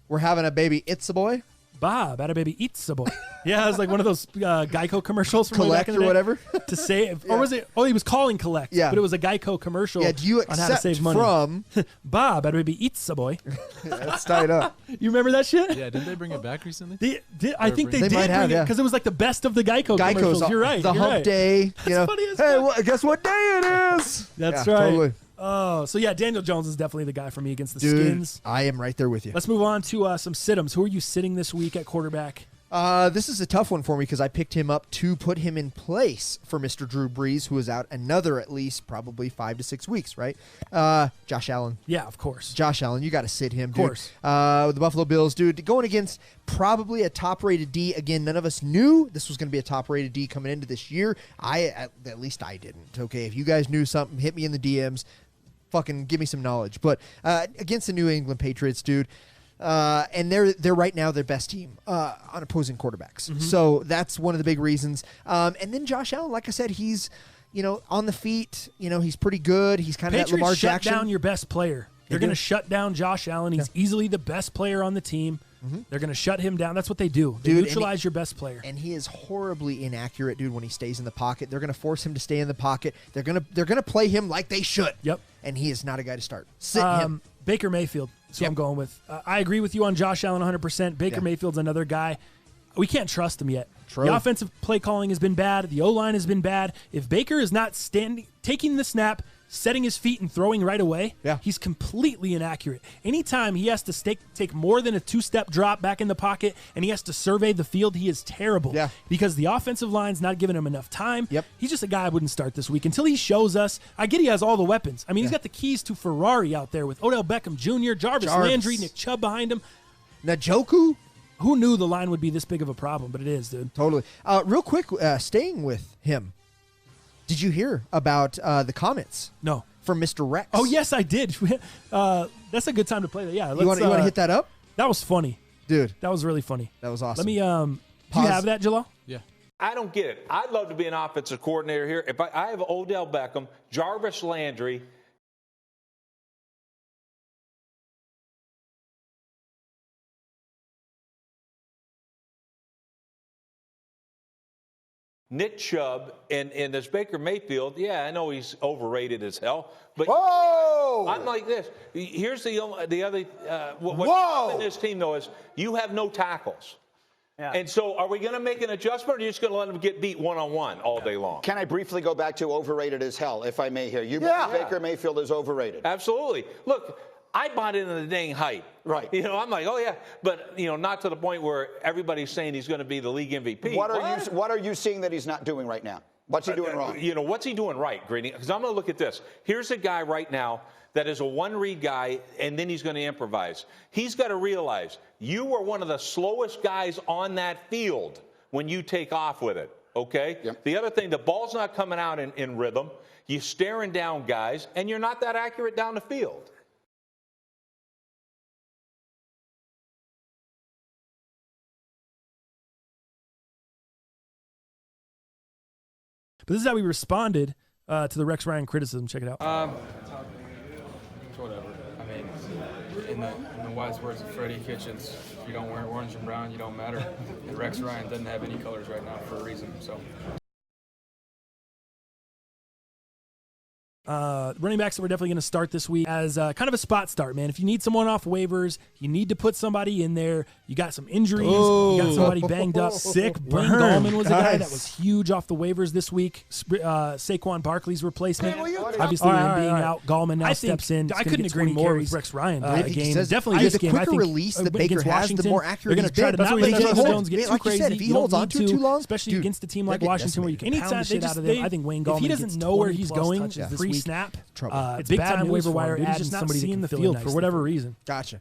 S2: We're having a baby. It's a boy.
S1: Bob, had a baby, eats a boy. Yeah, it was like one of those Geico commercials from way back
S2: Collect
S1: in
S2: or
S1: the day.
S2: whatever.
S1: To save, or was it? Oh, he was calling collect.
S2: Yeah.
S1: But it was a Geico commercial.
S2: Yeah. Do you
S1: on how to
S2: accept
S1: save money.
S2: from?
S1: Bob, had a baby, eats a boy.
S2: That's tied up.
S1: You remember that shit?
S3: Yeah, didn't they bring it back recently?
S1: I think they
S2: They
S1: did
S2: might have, yeah.
S1: because it was like the best of the Geico commercials.
S2: Geico's
S1: You're right.
S2: The
S1: you're
S2: hump
S1: right.
S2: day.
S1: funny as
S2: hey,
S1: fuck.
S2: guess what day it is?
S1: That's
S2: Yeah,
S1: right.
S2: Totally.
S1: Oh, so yeah, Daniel Jones is definitely the guy for me against the
S2: Dude,
S1: Skins.
S2: I am right there with you.
S1: Let's move on to some sit-ems. Who are you sitting this week at quarterback?
S2: This is a tough one for me because I picked him up to put him in place for Mr. Drew Brees, who is out another at least probably 5 to 6 weeks, right? Josh Allen.
S1: Yeah, of course.
S2: Josh Allen, you got to sit him, dude.
S1: Of course.
S2: The Buffalo Bills, dude, going against probably a top-rated D. Again, none of us knew this was going to be a top-rated D coming into this year. At least I didn't. Okay, if you guys knew something, hit me in the DMs. Fucking give me some knowledge. But against the New England Patriots, dude. And they're right now their best team on opposing quarterbacks.
S1: Mm-hmm.
S2: So that's one of the big reasons. And then Josh Allen, like I said, he's on the feet. He's pretty good. He's kind of that
S1: Patriots
S2: Lamar
S1: shut
S2: Jackson.
S1: down your best player. They're
S2: do.
S1: going to shut down Josh Allen. He's easily the best player on the team. They're going to shut him down. That's what they do. They
S2: Dude,
S1: neutralize your best player.
S2: And he is horribly inaccurate, dude, when he stays in the pocket. They're going to force him to stay in the pocket. They're going to play him like they should.
S1: Yep.
S2: And he is not a guy to start. Sit him.
S1: Baker Mayfield. That's who
S2: Yep.
S1: I'm going with. I agree with you on Josh Allen 100%. Baker Mayfield's another guy. We can't trust him yet.
S2: True.
S1: The offensive play calling has been bad. The O-line has been bad. If Baker is not taking the snap, setting his feet and throwing right away, he's completely inaccurate. Anytime he has to take more than a 2-step drop back in the pocket and he has to survey the field, he is terrible.
S2: Yeah.
S1: Because the offensive line's not giving him enough time.
S2: Yep.
S1: He's just a guy I wouldn't start this week until he shows us. I get he has all the weapons. I mean, he's got the keys to Ferrari out there with Odell Beckham Jr., Jarvis Landry, Nick Chubb behind him.
S2: Njoku?
S1: Who knew the line would be this big of a problem? But it is, dude.
S2: Totally. Real quick, staying with him, did you hear about the comments
S1: No.
S2: from Mr. Rex?
S1: Oh, yes, I did. That's a good time to play that. Yeah.
S2: You want to hit that up?
S1: That was funny.
S2: Dude,
S1: That was really funny.
S2: that was awesome.
S1: Let me, do
S2: Pause.
S1: you have that, Jalal?
S3: Yeah.
S7: I don't get it. I'd love to be an offensive coordinator here. If I have Odell Beckham, Jarvis Landry, Nick Chubb, and this Baker Mayfield. Yeah, I know he's overrated as hell, but
S4: Whoa!
S7: I'm like this. Here's the other. What's
S4: Whoa!
S7: in this team though is you have no tackles.
S5: Yeah.
S7: And so are we going to make an adjustment, or are you just going to let them get beat one-on-one all day long?
S8: Can I briefly go back to overrated as hell, if I may here? You
S4: Yeah.
S8: believe Baker Mayfield is overrated?
S7: Absolutely. Look, I bought into the dang hype.
S8: Right.
S7: You know, I'm like, oh, yeah. But, you know, not to the point where everybody's saying he's going to be the league MVP.
S8: What are you seeing that he's not doing right now? What's he doing wrong?
S7: You know, what's he doing right, Greeny? Because I'm going to look at this. Here's a guy right now that is a one-read guy, and then he's going to improvise. He's got to realize you were one of the slowest guys on that field when you take off with it, okay?
S8: Yep.
S7: The other thing, the ball's not coming out in rhythm. You're staring down guys, and you're not that accurate down the field.
S1: But this is how we responded to the Rex Ryan criticism. Check it out.
S9: Whatever. I mean, in the wise words of Freddie Kitchens, if you don't wear orange and brown, you don't matter. And Rex Ryan doesn't have any colors right now for a reason. So.
S1: Running backs that we're definitely going to start this week as kind of a spot start, man. If you need someone off waivers, you need to put somebody in there. You got some injuries. You got somebody banged up, sick. Wayne Gallman was a guy that was huge off the waivers this week. Saquon Barkley's replacement. Obviously, him being out, Gallman now steps in.
S2: I couldn't agree more with
S1: Rex Ryan.
S2: Game.
S1: Definitely this
S2: the
S1: game.
S2: quicker release that Baker has, the more accurate he's been.
S1: That's why James Jones gets too
S2: like
S1: crazy.
S2: You said, if he holds on to it too long,
S1: especially against a team like Washington where you can pound the shit out of them, I think Wayne Gallman, if he doesn't know where he's going pre-snap, it's big time waiver wire. He's just not seeing the field for whatever reason.
S2: Gotcha.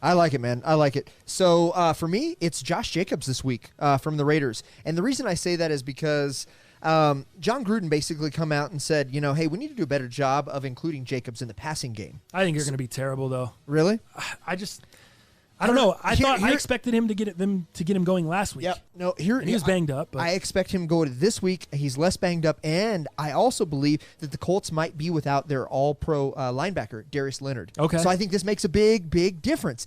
S2: I like it, man. I like it. So for me, it's Josh Jacobs this week from the Raiders. And the reason I say that is because John Gruden basically come out and said, you know, hey, we need to do a better job of including Jacobs in the passing game.
S1: I think you're going to be terrible, though.
S2: Really?
S1: I don't know. I expected him to get him going last week.
S2: Yep. No, he
S1: was banged up. But
S2: I expect him to go to this week. He's less banged up, and I also believe that the Colts might be without their All-Pro linebacker, Darius Leonard.
S1: Okay.
S2: So I think this makes a big difference.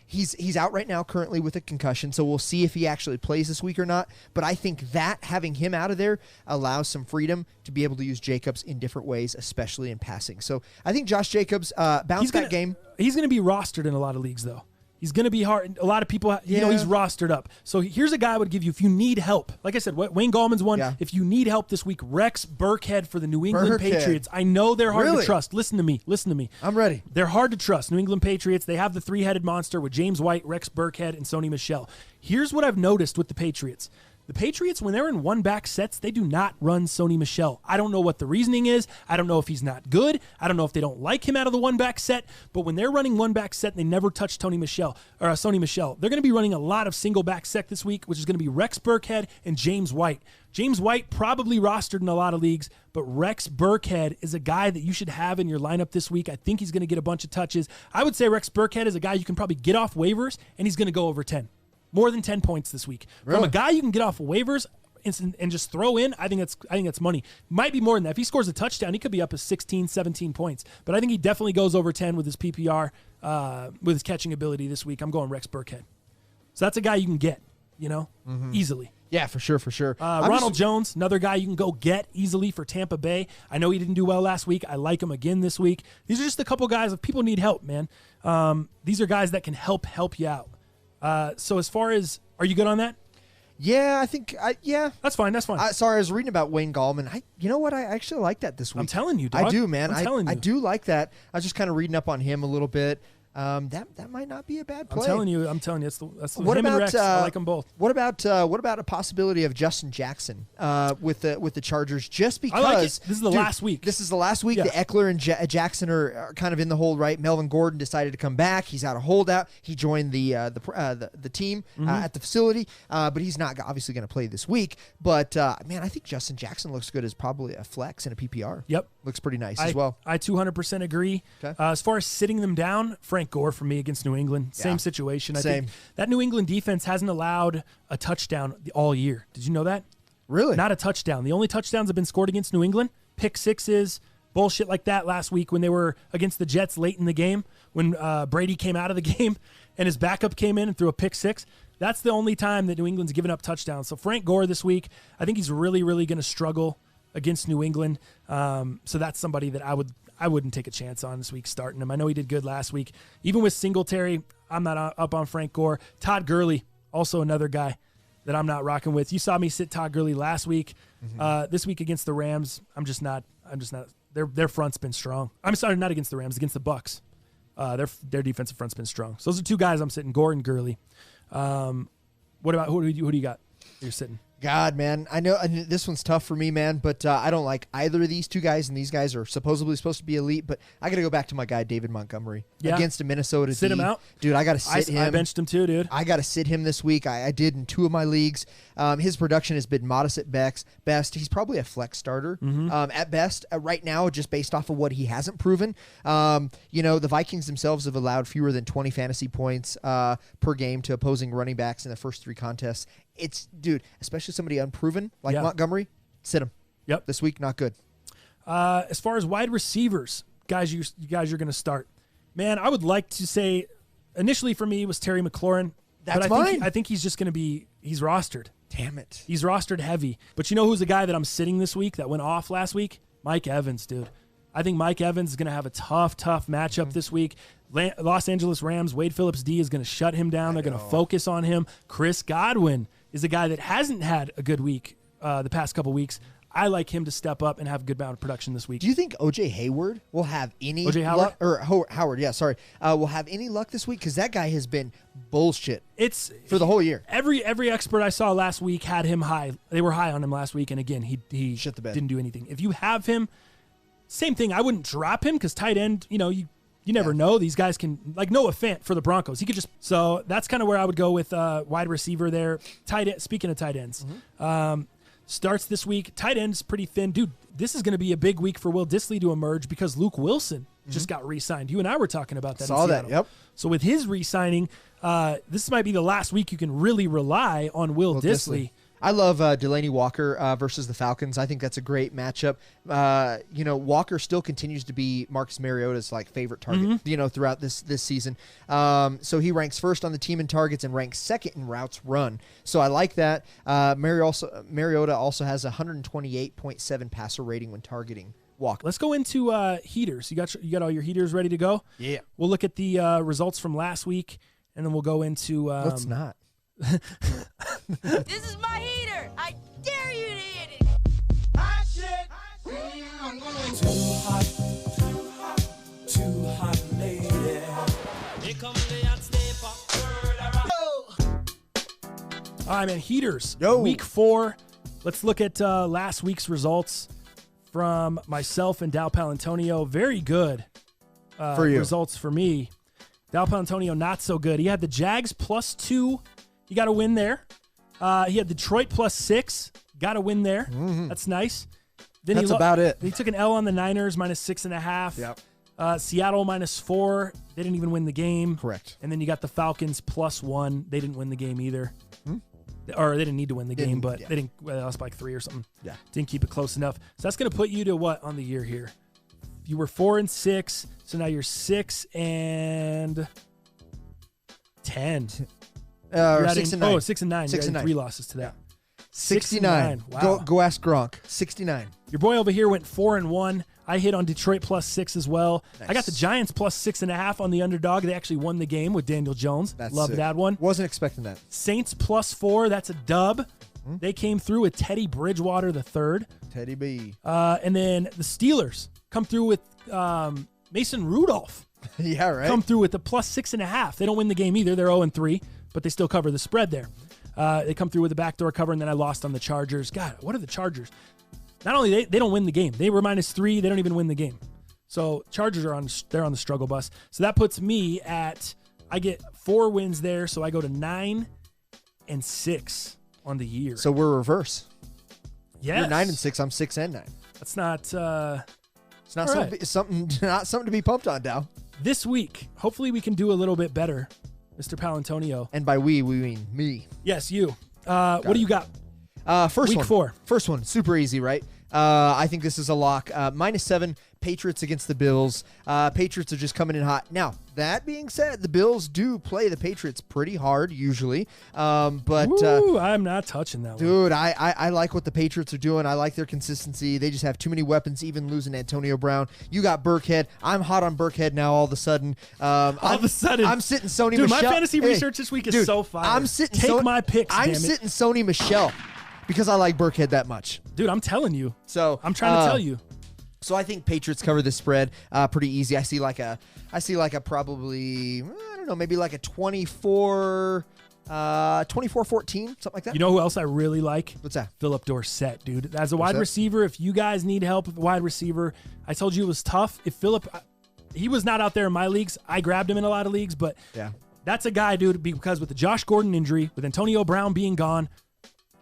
S2: He's out right now currently with a concussion, so we'll see if he actually plays this week or not. But I think that having him out of there allows some freedom to be able to use Jacobs in different ways, especially in passing. So I think Josh Jacobs bounce back game.
S1: He's going to be rostered in a lot of leagues, though. He's going to be hard. A lot of people, he's rostered up. So here's a guy I would give you if you need help. Like I said, Wayne Gallman's one. Yeah. If you need help this week, Rex Burkhead for the New England Patriots. I know they're hard to trust. Listen to me.
S2: I'm ready.
S1: They're hard to trust. New England Patriots, they have the three-headed monster with James White, Rex Burkhead, and Sony Michel. Here's what I've noticed with the Patriots. The Patriots, when they're in one-back sets, they do not run Sony Michel. I don't know what the reasoning is. I don't know if he's not good. I don't know if they don't like him out of the one-back set. But when they're running one-back set, they never touch Sony Michel. They're going to be running a lot of single-back set this week, which is going to be Rex Burkhead and James White. James White probably rostered in a lot of leagues, but Rex Burkhead is a guy that you should have in your lineup this week. I think he's going to get a bunch of touches. I would say Rex Burkhead is a guy you can probably get off waivers, and he's going to go over 10. More than 10 points this week. Really? From a guy you can get off of waivers and just throw in, I think that's money. Might be more than that. If he scores a touchdown, he could be up to 16, 17 points. But I think he definitely goes over 10 with his PPR, with his catching ability this week. I'm going Rex Burkhead. So that's a guy you can get, easily.
S2: Yeah, for sure.
S1: Ronald Jones, another guy you can go get easily for Tampa Bay. I know he didn't do well last week. I like him again this week. These are just a couple guys. If people need help, man, these are guys that can help you out. So as far as, are you good on that?
S2: Yeah, I think,
S1: That's fine.
S2: Sorry, I was reading about Wayne Gallman. You know what? I actually like that this week.
S1: I'm telling you, dog.
S2: I do, man.
S1: I'm telling you.
S2: I do like that. I was just kind of reading up on him a little bit. That might not be a bad play.
S1: I'm telling you, that's him and Rex. I like them both.
S2: What about a possibility of Justin Jackson with the Chargers? Just because
S1: I like it. This is the last week.
S2: This is the last week. Yeah. The Eckler and Jackson are kind of in the hold, right? Melvin Gordon decided to come back. He's out of holdout. He joined the team at the facility, but he's not obviously going to play this week. But man, I think Justin Jackson looks good as probably a flex in a PPR.
S1: Yep,
S2: looks pretty nice as well.
S1: I 200% agree. Okay. As far as sitting them down, Frank Frank Gore for me against New England.
S2: Yeah.
S1: Same situation. I
S2: Same.
S1: think that New England defense hasn't allowed a touchdown all year. Did you know that?
S2: Really?
S1: Not a touchdown. The only touchdowns have been scored against New England. Pick sixes, bullshit like that last week when they were against the Jets late in the game, when Brady came out of the game and his backup came in and threw a pick six. That's the only time that New England's given up touchdowns. So Frank Gore this week, I think he's really, really going to struggle against New England. So that's somebody that I wouldn't take a chance on this week starting him. I know he did good last week. Even with Singletary, I'm not up on Frank Gore. Todd Gurley, also another guy that I'm not rocking with. You saw me sit Todd Gurley last week. This week against the Rams, I'm just not. Their front's been strong. I'm sorry, not against the Rams, against the Bucks. Their defensive front's been strong. So those are two guys I'm sitting, Gore and Gurley. What about who do you got? You're sitting.
S2: God, man, I know this one's tough for me, man, but I don't like either of these two guys, and these guys are supposedly supposed to be elite, but I got to go back to my guy, David Montgomery, against a Minnesota
S1: Sit
S2: D.
S1: him out?
S2: Dude, I got to sit him.
S1: I benched him too, dude.
S2: I got to sit him this week. I did in 2 of my leagues. His production has been modest at best. He's probably a flex starter at best right now, just based off of what he hasn't proven. The Vikings themselves have allowed fewer than 20 fantasy points per game to opposing running backs in the first 3 contests. Dude, especially somebody unproven like Montgomery, sit him.
S1: Yep.
S2: This week, not good.
S1: As far as wide receivers, guys are going to start. Man, I would like to say initially for me was Terry McLaurin.
S2: That's
S1: mine. I think he's just going to be – he's rostered.
S2: Damn it.
S1: He's rostered heavy. But you know who's the guy that I'm sitting this week that went off last week? Mike Evans, dude. I think Mike Evans is going to have a tough matchup this week. Los Angeles Rams, Wade Phillips D is going to shut him down. They're going to focus on him. Chris Godwin is a guy that hasn't had a good week the past couple weeks. I like him to step up and have a good amount of production this week.
S2: Do you think O.J. Hayward will have any
S1: Howard?
S2: luck? Howard, yeah, sorry. Will have any luck this week? Because that guy has been bullshit for the whole year.
S1: Every expert I saw last week had him high. They were high on him last week, and again, he
S2: shit the bed.
S1: Didn't do anything. If you have him, same thing. I wouldn't drop him because tight end, you never know. These guys can, like Noah Fant for the Broncos. He could just, so that's kind of where I would go with wide receiver there. Tight end, speaking of tight ends, starts this week. Tight end's pretty thin. Dude, this is going to be a big week for Will Dissly to emerge because Luke Wilson just got re-signed. You and I were talking about that.
S2: Saw that, yep.
S1: So with his re-signing, this might be the last week you can really rely on Will Dissly.
S2: I love Delaney Walker versus the Falcons. I think that's a great matchup. Walker still continues to be Marcus Mariota's favorite target, throughout this season. So he ranks first on the team in targets and ranks second in routes run. So I like that. Mariota also has a 128.7 passer rating when targeting Walker.
S1: Let's go into heaters. You got all your heaters ready to go?
S2: Yeah.
S1: We'll look at the results from last week, and then we'll go into.
S2: Let's not.
S10: This is my heater. I dare you to hit it.
S4: Hot shit. I'm going too hot, lady. Here comes the hot stepper.
S1: All right, man. Heaters.
S2: Yo.
S1: Week 4. Let's look at last week's results from myself and Dal Palantonio. Very good
S2: for you.
S1: Results for me. Dal Palantonio not so good. He had the Jags +2. You got a win there. He had Detroit +6. Got a win there.
S2: Mm-hmm.
S1: That's nice. Then
S2: That's about it.
S1: He took an L on the Niners, -6.5.
S2: Yep.
S1: Seattle -4. They didn't even win the game.
S2: Correct.
S1: And then you got the Falcons +1. They didn't win the game either. Or they didn't need to win the game, but they lost by 3 or something.
S2: Yeah.
S1: Didn't keep it close enough. So that's going to put you to what on the year here? You were 4-6, so now you're 6-10.
S2: 6 and 9.
S1: Oh, 6 and 9.
S2: 6 and 9.
S1: 3 losses to that.
S2: 69.
S1: Wow.
S2: Go ask Gronk. 69.
S1: Your boy over here went 4-1. I hit on Detroit +6 as well.
S2: Nice.
S1: I got the Giants +6.5 on the underdog. They actually won the game with Daniel Jones. Love
S2: sick.
S1: that one.
S2: Wasn't expecting that.
S1: Saints +4. That's a dub. They came through with Teddy Bridgewater III.
S2: Teddy B.
S1: And then the Steelers come through with Mason Rudolph.
S2: Yeah, right.
S1: Come through with the +6.5. They don't win the game either. They're 0-3, but they still cover the spread there. They come through with a backdoor cover, and then I lost on the Chargers. God, what are the Chargers? Not only they don't win the game. They were -3. They don't even win the game. So Chargers they're on the struggle bus. So that puts me I get 4 wins there, so I go to 9-6 on the year.
S2: So we're reverse.
S1: Yes.
S2: You're 9-6. I'm 6 and 9.
S1: That's not.
S2: It's not something. It's not something to be pumped on, Dow.
S1: this week, hopefully we can do a little bit better, Mr. Palantonio.
S2: And by we mean me.
S1: Yes, you. What do you got?
S2: Week
S1: 4.
S2: First one, super easy, right? I think this is a lock. -7, Patriots against the Bills. Patriots are just coming in hot. Now, that being said, the Bills do play the Patriots pretty hard usually. But
S1: I'm not touching that one.
S2: Dude, I like what the Patriots are doing. I like their consistency. They just have too many weapons, even losing Antonio Brown. You got Burkhead. I'm hot on Burkhead now all of a sudden.
S1: I'm
S2: sitting Sony
S1: dude,
S2: Michel.
S1: my fantasy research this week is so fire.
S2: I'm sitting
S1: Take my picks,
S2: I'm
S1: damn it.
S2: sitting Sony Michel because I like Burkhead that much.
S1: Dude, I'm telling you.
S2: So
S1: I'm trying to tell you.
S2: So I think Patriots cover this spread pretty easy. I see like a probably, I don't know, maybe like a 24-14, something like that.
S1: You know who else I really like?
S2: What's that?
S1: Philip Dorsett, dude. As a wide
S2: Dorsett?
S1: receiver, if you guys need help with wide receiver, I told you it was tough. If Philip, he was not out there in my leagues. I grabbed him in a lot of leagues, but
S2: yeah,
S1: that's a guy, dude, because with the Josh Gordon injury, with Antonio Brown being gone,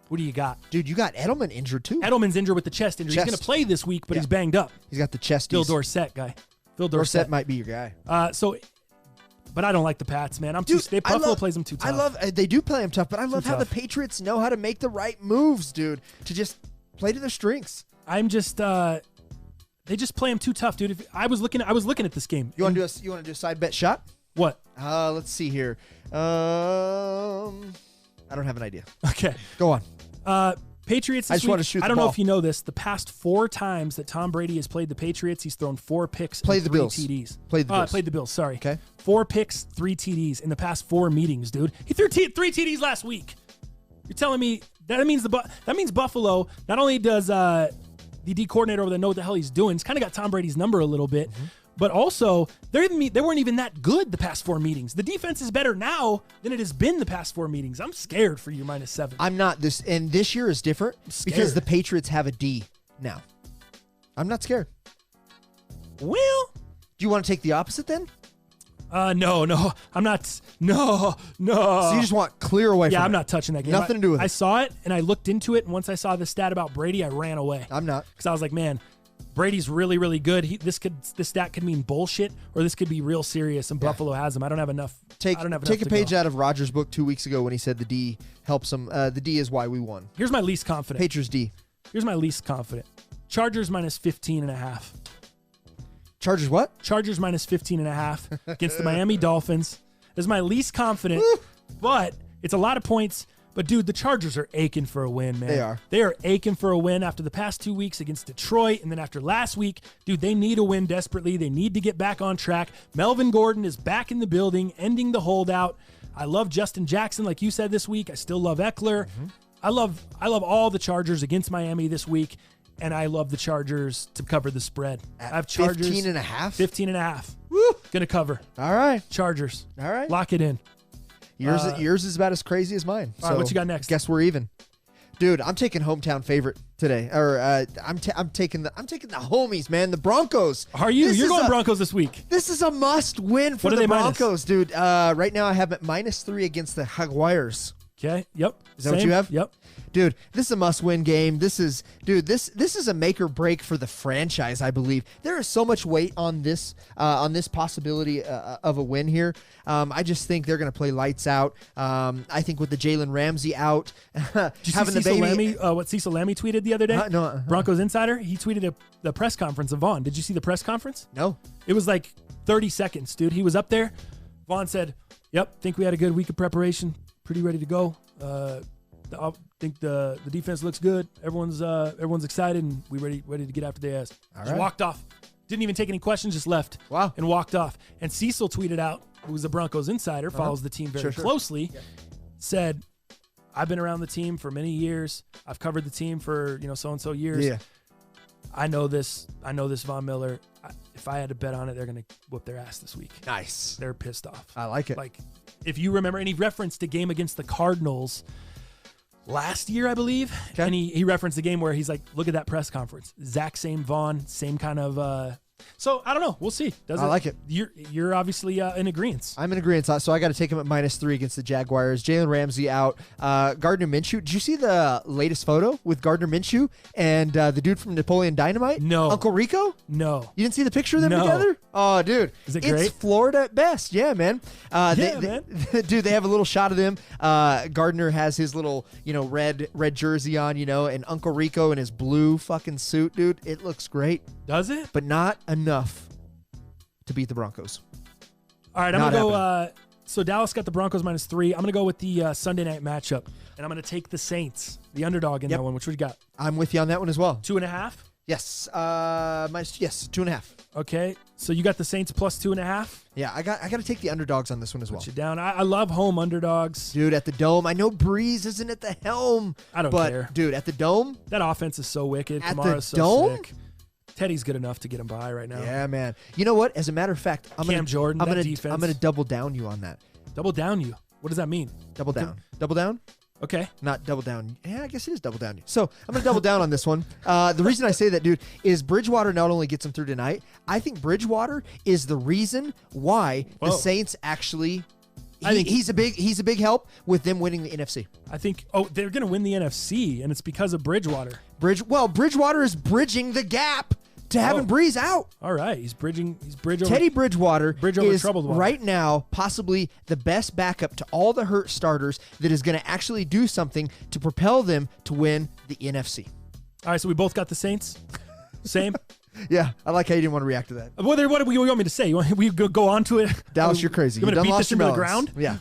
S1: what do you got?
S2: Dude, you got Edelman injured too.
S1: Edelman's injured with the chest injury. He's going to play this week, but he's banged up.
S2: He's got the chesties.
S1: Phil Dorsett guy. Phil
S2: Dorsett might be your guy.
S1: But I don't like the Pats, man. Buffalo plays them too tough.
S2: They do play them tough, but I love how
S1: tough.
S2: the Patriots know how to make the right moves, dude, to just play to their strengths.
S1: I'm just, they just play them too tough, dude. I was looking at this game.
S2: You want to do a side bet shot?
S1: What?
S2: Let's see here. I don't have an idea.
S1: Okay.
S2: Go on.
S1: Patriots
S2: I
S1: this
S2: just want to
S1: week,
S2: shoot the
S1: I don't know
S2: ball.
S1: if you know this. The past 4 times that Tom Brady has played the Patriots, he's thrown 4 picks and 3 TDs.
S2: Played the
S1: Bills, sorry.
S2: Okay.
S1: 4 picks, 3 TDs in the past 4 meetings, dude. He threw 3 TDs last week. You're telling me that means Buffalo, not only does the D coordinator over there know what the hell he's doing, he's kind of got Tom Brady's number a little bit.
S2: Mm-hmm.
S1: But also, they weren't even that good the past 4 meetings. The defense is better now than it has been the past 4 meetings. I'm scared for you -7.
S2: I'm not and this year is different because the Patriots have a D now. I'm not scared.
S1: Well,
S2: do you want to take the opposite then?
S1: No, I'm not. No.
S2: So you just want clear away from it?
S1: Yeah, I'm not touching that game.
S2: Nothing to do with
S1: I
S2: it.
S1: saw it and I looked into it, and once I saw the stat about Brady, I ran away.
S2: I'm not.
S1: Because I was like, man, Brady's really, really good. This stat could mean bullshit, or this could be real serious, and Buffalo has him. I don't have enough.
S2: Take a page
S1: out.
S2: out of Rogers' book 2 weeks ago when he said the D helps him. The D is why we won.
S1: Here's my least confident.
S2: Patriots D.
S1: Here's my least confident. Chargers -15.5.
S2: Chargers what?
S1: Chargers -15.5 against the Miami Dolphins. This is my least confident, but it's a lot of points. But, dude, the Chargers are aching for a win, man.
S2: They are.
S1: They are aching for a win after the past 2 weeks against Detroit, and then after last week. Dude, they need a win desperately. They need to get back on track. Melvin Gordon is back in the building, ending the holdout. I love Justin Jackson, like you said this week. I still love Eckler.
S2: Mm-hmm.
S1: I love all the Chargers against Miami this week, and I love the Chargers to cover the spread. I have Chargers
S2: 15.5?
S1: 15.5.
S2: Woo!
S1: Gonna cover.
S2: All right.
S1: Chargers.
S2: All right.
S1: Lock it in.
S2: Yours is about as crazy as mine.
S1: All right, what you got next?
S2: Guess we're even. Dude, I'm taking hometown favorite today. Or I'm taking the homies, man, the Broncos.
S1: Are you? You're going Broncos this week.
S2: This is a must win for
S1: What are
S2: the
S1: they minus?
S2: Broncos, dude. Right now I have it -3 against the Jaguars.
S1: Okay. Yep.
S2: Is that what you have?
S1: Yep.
S2: Dude, this is a must-win game. This is a make or break for the franchise, I believe. There is so much weight on this possibility of a win here. I just think they're going to play lights out. I think with the Jalen Ramsey out,
S1: Did you
S2: having
S1: see
S2: the baby.
S1: Lammy, what Cecil Lammy tweeted the other day?
S2: No.
S1: Broncos Insider. He tweeted the press conference of Vaughn. Did you see the press conference?
S2: No.
S1: It was like 30 seconds, dude. He was up there. Vaughn said, "Yep, think we had a good week of preparation. Pretty ready to go. I think the defense looks good. Everyone's excited, and we ready to get after their ass."
S2: All
S1: Just
S2: right.
S1: walked off. Didn't even take any questions. Just left.
S2: Wow.
S1: And walked off. And Cecil tweeted out, who's a Broncos insider, follows the team very closely, said, "I've been around the team for many years. I've covered the team for so and so years.
S2: Yeah.
S1: I know this. Von Miller. If I had to bet on it, they're gonna whoop their ass this week.
S2: Nice.
S1: They're pissed off.
S2: I like it.
S1: Like, if you remember, and he referenced a game against the Cardinals last year, I believe.
S2: Okay.
S1: And he referenced the game where he's like, look at that press conference. Exact same Vaughn, same kind of So I don't know. We'll see.
S2: I like it.
S1: You're obviously in agreement.
S2: I'm in agreement. So I got to take him at -3 against the Jaguars. Jalen Ramsey out. Gardner Minshew. Did you see the latest photo with Gardner Minshew and the dude from Napoleon Dynamite?
S1: No.
S2: Uncle Rico?
S1: No.
S2: You didn't see the picture of them
S1: No.
S2: together? Oh, dude.
S1: Is it
S2: It's
S1: great?
S2: Florida at best. Yeah, man.
S1: Man.
S2: Dude, they have a little shot of them. Gardner has his little, red jersey on, and Uncle Rico in his blue fucking suit, dude. It looks great.
S1: Does it?
S2: But not enough to beat the Broncos.
S1: All right, I'm
S2: Not
S1: going to go. So Dallas got the Broncos -3. I'm going to go with the Sunday night matchup, and I'm going to take the Saints, the underdog in that one. Which we got?
S2: I'm with you on that one as well.
S1: 2.5?
S2: Yes. Yes, 2.5.
S1: Okay, so you got the Saints +2.5.
S2: Yeah, I got to take the underdogs on this one as well.
S1: Put you down. I love home underdogs.
S2: Dude, at the Dome, I know Breeze isn't at the helm.
S1: I don't
S2: but,
S1: care.
S2: Dude, at the Dome.
S1: That offense is so wicked.
S2: At
S1: Kamara's
S2: the
S1: so
S2: Dome?
S1: sick. Teddy's good enough to get him by right now.
S2: Yeah, man. You know what? As a matter of fact, I'm
S1: Cam Jordan, that
S2: gonna
S1: defense.
S2: I'm gonna double down you on that.
S1: Double down you. What does that mean?
S2: Double down. Double down?
S1: Okay.
S2: Not double down. Yeah, I guess it is double down. So I'm going to double down on this one. The reason I say that, dude, is Bridgewater not only gets him through tonight, I think Bridgewater is the reason why the Saints actually he's a big help with them winning the NFC.
S1: I think they're going to win the NFC, and it's because of Bridgewater.
S2: Bridgewater is bridging the gap to having Breeze out.
S1: All right, he's bridge over.
S2: Teddy Bridgewater
S1: over
S2: is
S1: troubled water.
S2: right now possibly the best backup to all the hurt starters that is going to actually do something to propel them to win the NFC.
S1: All right, so we both got the Saints. Same.
S2: Yeah, I like how you didn't want to react to that.
S1: What do you want me to say? We go on to it?
S2: Dallas, you're crazy.
S1: You want to beat this into the ground?
S2: Yeah.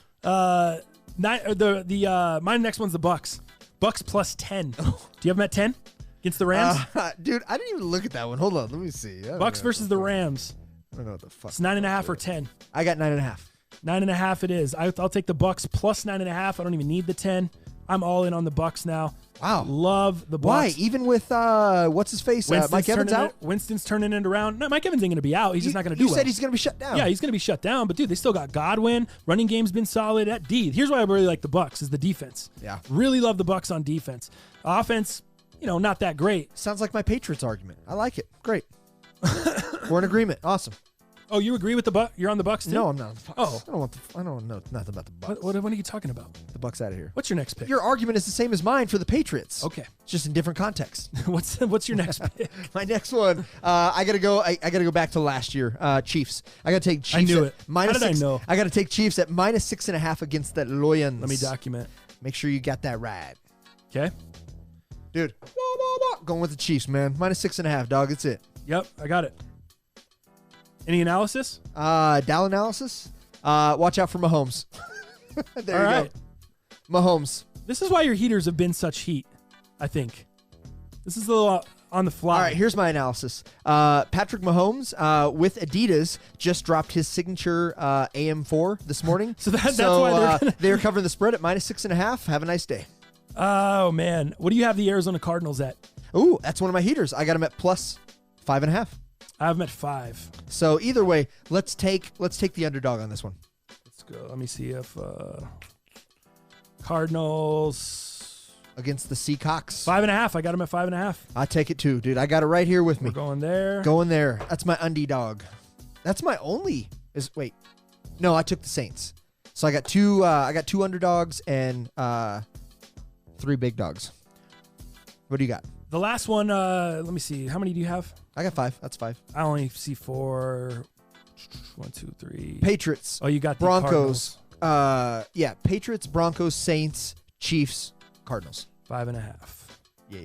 S1: My next one's the Bucks. Bucks +10. Do you have them at 10 against the Rams?
S2: Dude, I didn't even look at that one. Hold on, let me see.
S1: Bucks versus the Rams.
S2: I don't know what the fuck.
S1: It's 9.5 or 10.
S2: I got 9.5.
S1: 9.5 it is. I'll take the Bucks +9.5. I don't even need the 10. I'm all in on the Bucks now.
S2: Wow.
S1: Love the Bucks.
S2: Why? Even with what's his face? Mike Evans out?
S1: Winston's turning it around. No, Mike Evans ain't going to be out. He's just not going to do
S2: You
S1: well.
S2: said he's going to be shut down.
S1: Yeah, he's going to be shut down. But dude, they still got Godwin. Running game's been solid at D. Here's why I really like the Bucks is the defense.
S2: Yeah.
S1: Really love the Bucks on defense. Offense, not that great.
S2: Sounds like my Patriots argument. I like it. Great. We're in agreement. Awesome.
S1: Oh, you agree with the Bucks? You're on the Bucks too?
S2: No, I'm not.
S1: Oh.
S2: I don't know nothing about the Bucks.
S1: What are you talking about?
S2: The Bucks out of here.
S1: What's your next pick?
S2: Your argument is the same as mine for the Patriots.
S1: Okay.
S2: It's just in different context.
S1: What's your next pick?
S2: My next one, I gotta go back to last year. Chiefs. I gotta take Chiefs.
S1: I knew it.
S2: -6.
S1: How did I know?
S2: I gotta take Chiefs at -6.5 against the Lotions.
S1: Let me document.
S2: Make sure you got that right.
S1: Okay.
S2: Dude. Going with the Chiefs, man. -6.5, dog. That's it.
S1: Yep, I got it. Any analysis?
S2: Dow analysis. Watch out for Mahomes. There
S1: All
S2: you
S1: right.
S2: go. Mahomes.
S1: This is why your heaters have been such heat, I think. This is a little on the fly.
S2: All right, here's my analysis. Patrick Mahomes with Adidas just dropped his signature AM4 this morning.
S1: So that's why
S2: they're covering the spread at -6.5. Have a nice day.
S1: Oh, man. What do you have the Arizona Cardinals at?
S2: Ooh, that's one of my heaters. I got them at +5.5.
S1: I have them at 5.
S2: So either way, let's take the underdog on this one.
S1: Let's go. Let me see if Cardinals
S2: against the Seahawks.
S1: 5.5. I got them at 5.5.
S2: I take it too, dude. I got it right here with me.
S1: We're going there.
S2: Going there. That's my undie dog. That's my only. Wait, no, I took the Saints. So I got two. I got 2 underdogs and 3 big dogs. What do you got?
S1: The last one. Let me see. How many do you have?
S2: I got 5. That's 5.
S1: I only see 4. 1, 2, 3.
S2: Patriots.
S1: Oh, you got the
S2: Broncos.
S1: Cardinals.
S2: Yeah. Patriots, Broncos, Saints, Chiefs, Cardinals.
S1: 5.5.
S2: Yeah.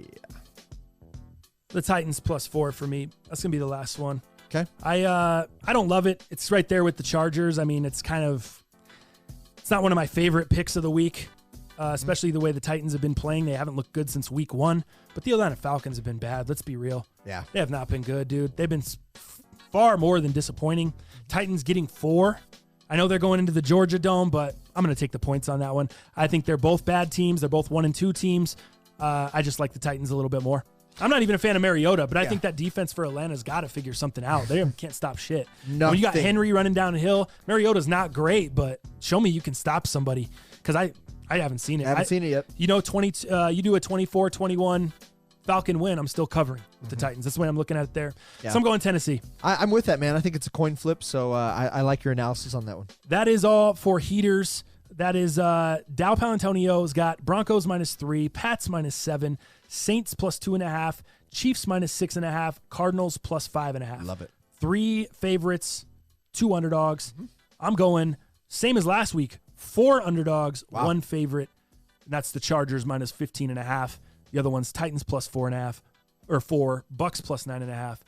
S1: The Titans +4 for me. That's gonna be the last one.
S2: Okay.
S1: I don't love it. It's right there with the Chargers. I mean, it's not one of my favorite picks of the week, especially the way the Titans have been playing. They haven't looked good since week 1. But the Atlanta Falcons have been bad. Let's be real.
S2: Yeah.
S1: They have not been good, dude. They've been far more than disappointing. Titans getting 4. I know they're going into the Georgia Dome, but I'm going to take the points on that one. I think they're both bad teams. They're both 1 and 2 teams. I just like the Titans a little bit more. I'm not even a fan of Mariota, but I think that defense for Atlanta's got to figure something out. They can't stop shit.
S2: Nothing.
S1: When you got Henry running down a hill, Mariota's not great, but show me you can stop somebody because I haven't seen it.
S2: I haven't seen it yet.
S1: You know, you do a 24-21 Falcon win, I'm still covering with the Titans. That's the way I'm looking at it there.
S2: Yeah.
S1: So I'm going Tennessee.
S2: I'm with that, man. I think it's a coin flip, so I like your analysis on that one.
S1: That is all for heaters. That is Dow Palantonio's got Broncos -3, Pats -7, Saints +2.5, Chiefs -6.5, Cardinals +5.5.
S2: Love it.
S1: 3 favorites, 2 underdogs. I'm going same as last week. 4 underdogs, 1 favorite. And that's the Chargers -15.5. The other one's Titans +4.5 or 4, Bucks +9.5,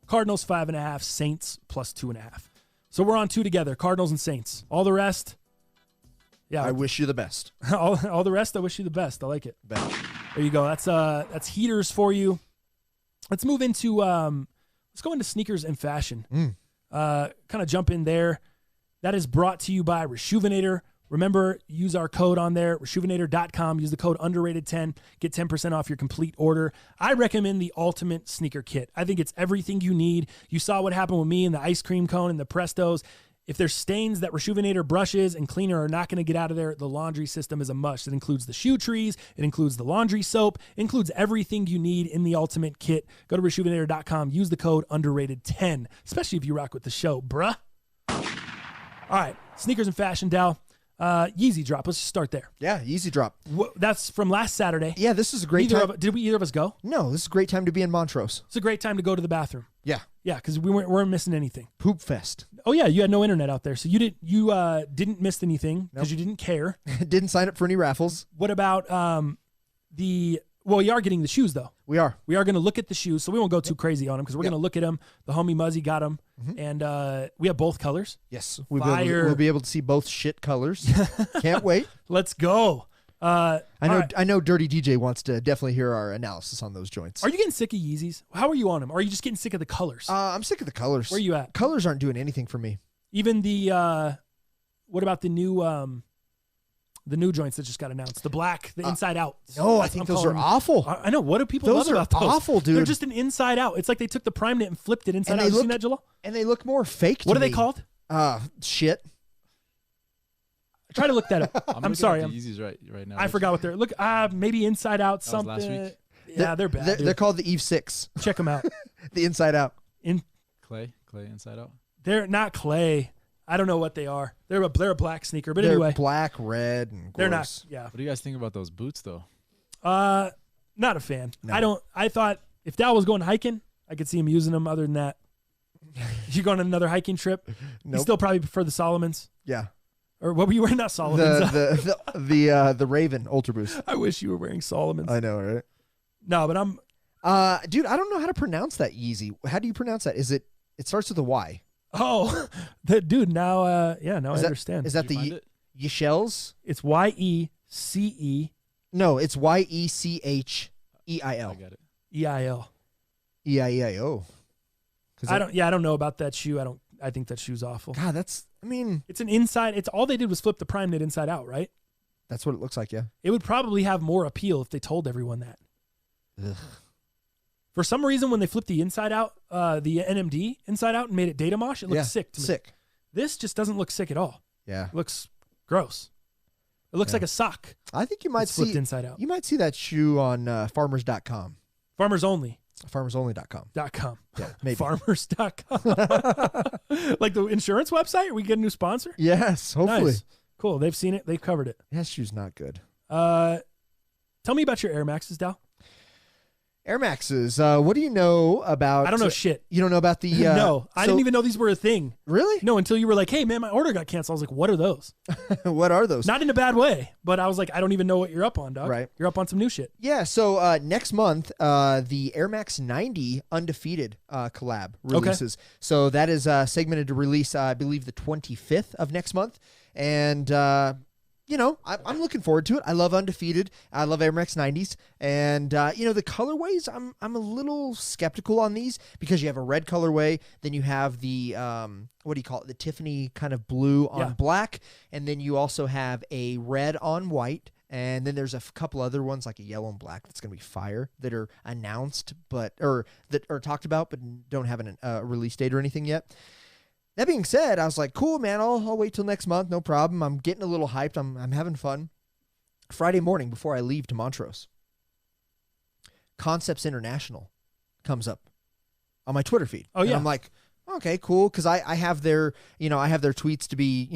S1: Cardinals 5.5, Saints +2.5. So we're on 2 together, Cardinals and Saints. All the rest, yeah.
S2: I wish you the best.
S1: all the rest, I wish you the best. I like it.
S2: Bet.
S1: There you go. That's heaters for you. Let's move into let's go into sneakers and fashion. Kind of jump in there. That is brought to you by Resjuvenator. Remember, use our code on there, resjuvenator.com. Use the code underrated10. Get 10% off your complete order. I recommend the ultimate sneaker kit. I think it's everything you need. You saw what happened with me and the ice cream cone and the Prestos. If there's stains that Resjuvenator brushes and cleaner are not going to get out of there, the laundry system is a must. It includes the shoe trees. It includes the laundry soap. It includes everything you need in the ultimate kit. Go to resjuvenator.com. Use the code underrated10, especially if you rock with the show, bruh. All right, sneakers and fashion, Dow. Yeezy drop. Let's just start there.
S2: Yeah, Yeezy drop.
S1: That's from last Saturday.
S2: Yeah, this is a great time.
S1: Did either of us go?
S2: No, this is a great time to be in Montrose.
S1: It's a great time to go to the bathroom.
S2: Yeah.
S1: Yeah, because we weren't missing anything.
S2: Poop fest.
S1: Oh yeah, you had no internet out there, so you didn't miss anything because you didn't care.
S2: Didn't sign up for any raffles.
S1: What about well, you are getting the shoes though.
S2: We are
S1: going to look at the shoes, so we won't go too crazy on them because we're going to look at them. The homie Muzzy got them, and we have both colors.
S2: Yes, we'll be able to see both shit colors. Can't wait.
S1: Let's go.
S2: I know Dirty DJ wants to definitely hear our analysis on those joints.
S1: Are you getting sick of Yeezys? How are you on them? Or are you just getting sick of the colors?
S2: I'm sick of the colors.
S1: Where are you at?
S2: Colors aren't doing anything for me.
S1: Even the what about the new joints that just got announced? The black, the inside out.
S2: No, I think those are awful.
S1: I know. What do people
S2: those
S1: love about those?
S2: Awful, dude.
S1: They're just an inside out. It's like they took the Prime Knit and flipped it inside out. You seen that, Jalal?
S2: And they look more fake to me.
S1: What are they called?
S2: Shit.
S1: Try to look that up. I'm sorry.
S3: Yeezys right now.
S1: I forgot what they're. Look, maybe inside out
S3: that
S1: something.
S3: was last week?
S1: Yeah, they're bad.
S2: They're called the Eve 6.
S1: Check them out.
S2: The inside out.
S3: Clay inside out.
S1: They're not clay. I don't know what they are. They're a black sneaker, but
S2: they're
S1: anyway,
S2: black, red, and gross.
S1: They're not. Yeah.
S3: What do you guys think about those boots though?
S1: Not a fan. No. I thought if Dow was going hiking, I could see him using them. Other than that, you going on another hiking trip?
S2: Nope.
S1: You still probably prefer the Solomons.
S2: Yeah.
S1: Or what were you wearing? Not Solomons.
S2: The Raven Ultra Boost.
S1: I wish you were wearing Solomons.
S2: I know, right?
S1: No, but I'm.
S2: Dude, I don't know how to pronounce that Yeezy. How do you pronounce that? It starts with a Y.
S1: Oh, now I understand.
S2: Is that the Yechels?
S1: It's YECE.
S2: No, it's YECHEIL.
S3: I got it.
S1: EIL.
S2: EIEIO.
S1: I don't know about that shoe. I think that shoe's awful.
S2: God, it's
S1: an inside. It's all they did was flip the Prime Knit inside out, right?
S2: That's what it looks like, yeah.
S1: It would probably have more appeal if they told everyone that.
S2: Ugh.
S1: For some reason, when they flipped the inside out, the NMD inside out and made it data mosh, it looked sick to me.
S2: Sick.
S1: This just doesn't look sick at all.
S2: Yeah.
S1: It looks gross. It looks like a sock.
S2: I think you might see
S1: flipped inside out.
S2: You might see that shoe on farmers.com.
S1: Farmers only.
S2: Farmersonly.com.
S1: .com.
S2: Yeah, maybe.
S1: Farmers.com. Like the insurance website? We get a new sponsor?
S2: Yes, hopefully.
S1: Nice. Cool. They've seen it. They've covered it.
S2: That shoe's not good.
S1: Tell me about your Air Maxes, Dal.
S2: Air Maxes. What do you know about?
S1: I don't know shit.
S2: You don't know about the?
S1: No, I didn't even know these were a thing.
S2: Really?
S1: No, until you were like, "Hey, man, my order got canceled." I was like, "What are those?"
S2: What are those?
S1: Not in a bad way, but I was like, "I don't even know what you're up on, dog."
S2: Right.
S1: You're up on some new shit.
S2: Yeah. So next month, the Air Max 90 Undefeated collab releases. Okay. So that is segmented to release, I believe, the 25th of next month, and. I'm looking forward to it. I love Undefeated. I love Air Max 90s. And, the colorways, I'm a little skeptical on these because you have a red colorway. Then you have the, what do you call it? The Tiffany kind of blue on black. And then you also have a red on white. And then there's a couple other ones like a yellow and black that's going to be fire that are announced or that are talked about but don't have a release date or anything yet. That being said, I was like, cool, man, I'll wait till next month. No problem. I'm getting a little hyped. I'm having fun. Friday morning before I leave to Montrose, Concepts International comes up on my Twitter feed.
S1: Oh,
S2: And
S1: yeah.
S2: I'm like, okay, cool, because I have their tweets to be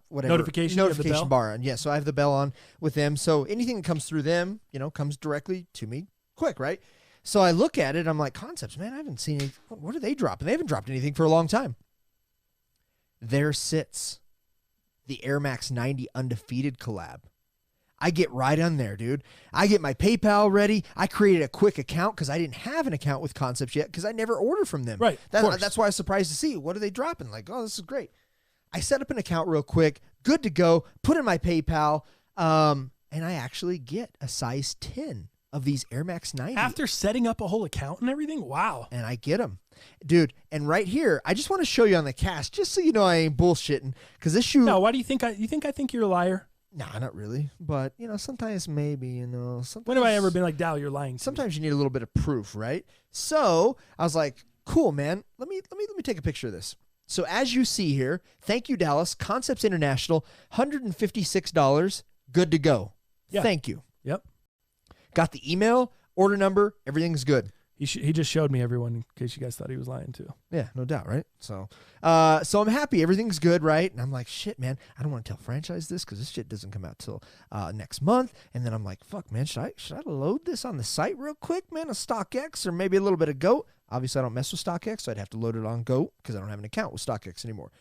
S2: whatever
S1: Notification, you have the bell?
S2: bar, and so I have the bell on with them. So anything that comes through them, comes directly to me quick, right? So I look at it, I'm like, Concepts, man, I haven't seen any. What are they dropping? They haven't dropped anything for a long time. There sits the Air Max 90 Undefeated collab. I get right on there, dude. I get my PayPal ready. I created a quick account because I didn't have an account with Concepts yet because I never order from them.
S1: Right.
S2: That's why I was surprised to see. What are they dropping? Like, oh, this is great. I set up an account real quick. Good to go. Put in my PayPal. And I actually get a size 10 of these Air Max 90.
S1: After setting up a whole account and everything? Wow.
S2: And I get them. Dude, and right here, I just want to show you on the cast, just so you know I ain't bullshitting, because this shoe...
S1: No, why do you think I think you're a liar?
S2: Nah, not really. But, sometimes maybe, sometimes...
S1: When have I ever been like, Dal, you're lying to me?
S2: Sometimes you need a little bit of proof, right? So I was like, cool, man. Let me take a picture of this. So as you see here, thank you, Dallas. Concepts International, $156, good to go.
S1: Yeah.
S2: Thank you.
S1: Yep.
S2: Got the email, order number, everything's good.
S1: He just showed me, everyone, in case you guys thought he was lying too.
S2: Yeah, no doubt, right? So I'm happy. Everything's good, right? And I'm like, shit, man, I don't want to tell franchise this because this shit doesn't come out till next month. And then I'm like, fuck, man, should I load this on the site real quick, man, on StockX or maybe a little bit of Goat? Obviously, I don't mess with StockX, so I'd have to load it on Goat because I don't have an account with StockX anymore.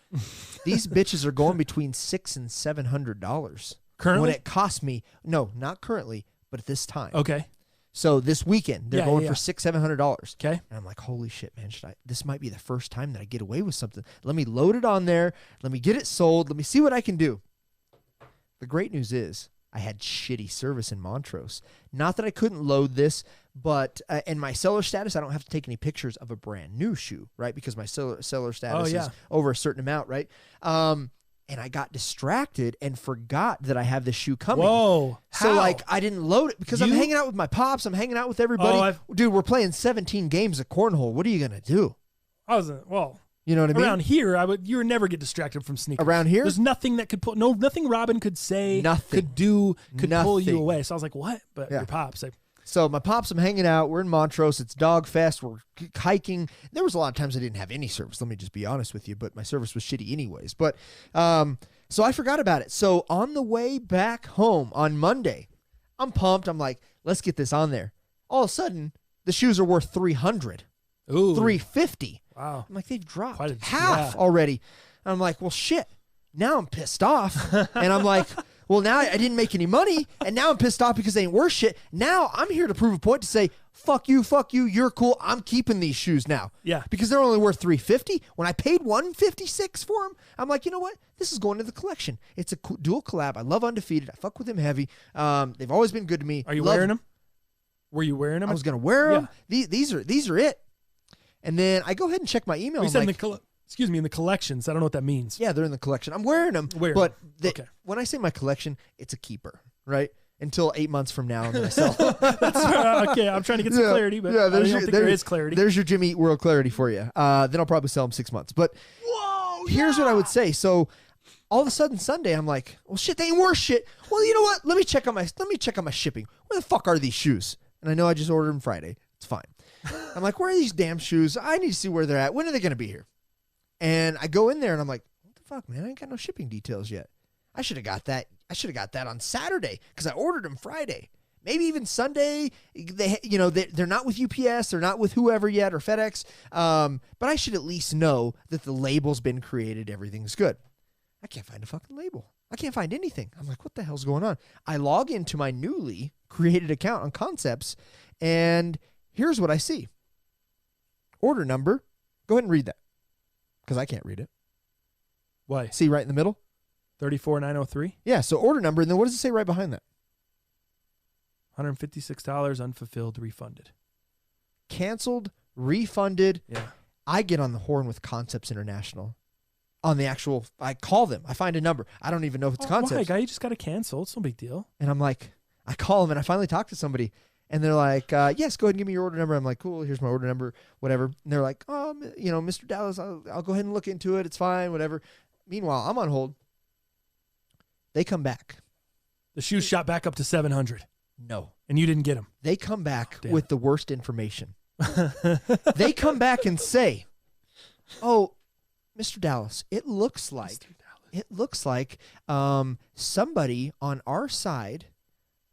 S2: These bitches are going between $600 and $700.
S1: Currently?
S2: When it cost me, no, not currently, but at this time.
S1: Okay.
S2: So this weekend, they're going for $600-$700.
S1: Okay.
S2: And I'm like, holy shit, man, this might be the first time that I get away with something. Let me load it on there. Let me get it sold. Let me see what I can do. The great news is I had shitty service in Montrose. Not that I couldn't load this, but in my seller status, I don't have to take any pictures of a brand new shoe, right? Because my seller status is over a certain amount, right? And I got distracted and forgot that I have this shoe coming.
S1: Whoa.
S2: So,
S1: How?
S2: I didn't load it because I'm hanging out with my pops. I'm hanging out with everybody. Dude, we're playing 17 games of cornhole. What are you going to do?
S1: You
S2: know what I mean?
S1: Around here, you would never get distracted from sneakers.
S2: Around here?
S1: There's nothing that could nothing Robin could say, could pull you away. So I was like, what? But your pops,
S2: So my pops, I'm hanging out. We're in Montrose. It's Dog Fest. We're hiking. There was a lot of times I didn't have any service. Let me just be honest with you. But my service was shitty anyways. But so I forgot about it. So on the way back home on Monday, I'm pumped. I'm like, let's get this on there. All of a sudden, the shoes are worth $300.
S1: Ooh.
S2: $350.
S1: Wow.
S2: I'm like, they've dropped
S1: Quite
S2: half already. And I'm like, well, shit. Now I'm pissed off. And I'm like, well, now I didn't make any money, and now I'm pissed off because they ain't worth shit. Now I'm here to prove a point to say, fuck you, you're cool. I'm keeping these shoes now.
S1: Yeah.
S2: Because they're only worth $350. When I paid $156 for them, I'm like, you know what? This is going to the collection. It's a dual collab. I love Undefeated. I fuck with them heavy. They've always been good to me.
S1: Are you wearing them? Were you wearing them?
S2: I was going to wear them. Yeah. These are it. And then I go ahead and check my email.
S1: In the collections. I don't know what that means.
S2: Yeah, they're in the collection. I'm wearing them. But when I say my collection, it's a keeper, right? Until 8 months from now, and then I sell.
S1: Okay, I'm trying to get some clarity, but I don't think there is clarity.
S2: There's your Jimmy Eat World clarity for you. Then I'll probably sell them 6 months. But here's what I would say. So all of a sudden Sunday, I'm like, well, shit, they ain't worth shit. Well, you know what? Let me check on my shipping. Where the fuck are these shoes? And I know I just ordered them Friday. It's fine. I'm like, where are these damn shoes? I need to see where they're at. When are they going to be here? And I go in there and I'm like, what the fuck, man? I ain't got no shipping details yet. I should have got that. I should have got that on Saturday because I ordered them Friday. Maybe even Sunday. They're not with UPS. They're not with whoever yet or FedEx. But I should at least know that the label's been created. Everything's good. I can't find a fucking label. I can't find anything. I'm like, what the hell's going on? I log into my newly created account on Concepts, and here's what I see. Order number. Go ahead and read that because I can't read it.
S1: Why?
S2: See right in the middle?
S1: 34903.
S2: Yeah, so order number, and then what does it say right behind that?
S1: $156 unfulfilled, refunded.
S2: Canceled, refunded.
S1: Yeah.
S2: I get on the horn with Concepts International. On the actual, I call them. I find a number. I don't even know if it's Concepts.
S1: Why, guy? You just got to cancel. It's no big deal.
S2: And I'm like, I call them, and I finally talk to somebody, and they're like, yes, go ahead and give me your order number. I'm like, cool, here's my order number, whatever. And they're like, Mr. Dallas, I'll go ahead and look into it. It's fine, whatever. Meanwhile, I'm on hold. They come back.
S1: The shoes shot back up to 700.
S2: No.
S1: And you didn't get them.
S2: They come back
S1: Damn.
S2: with the worst information. They come back and say, "Oh, Mr. Dallas, it looks like somebody on our side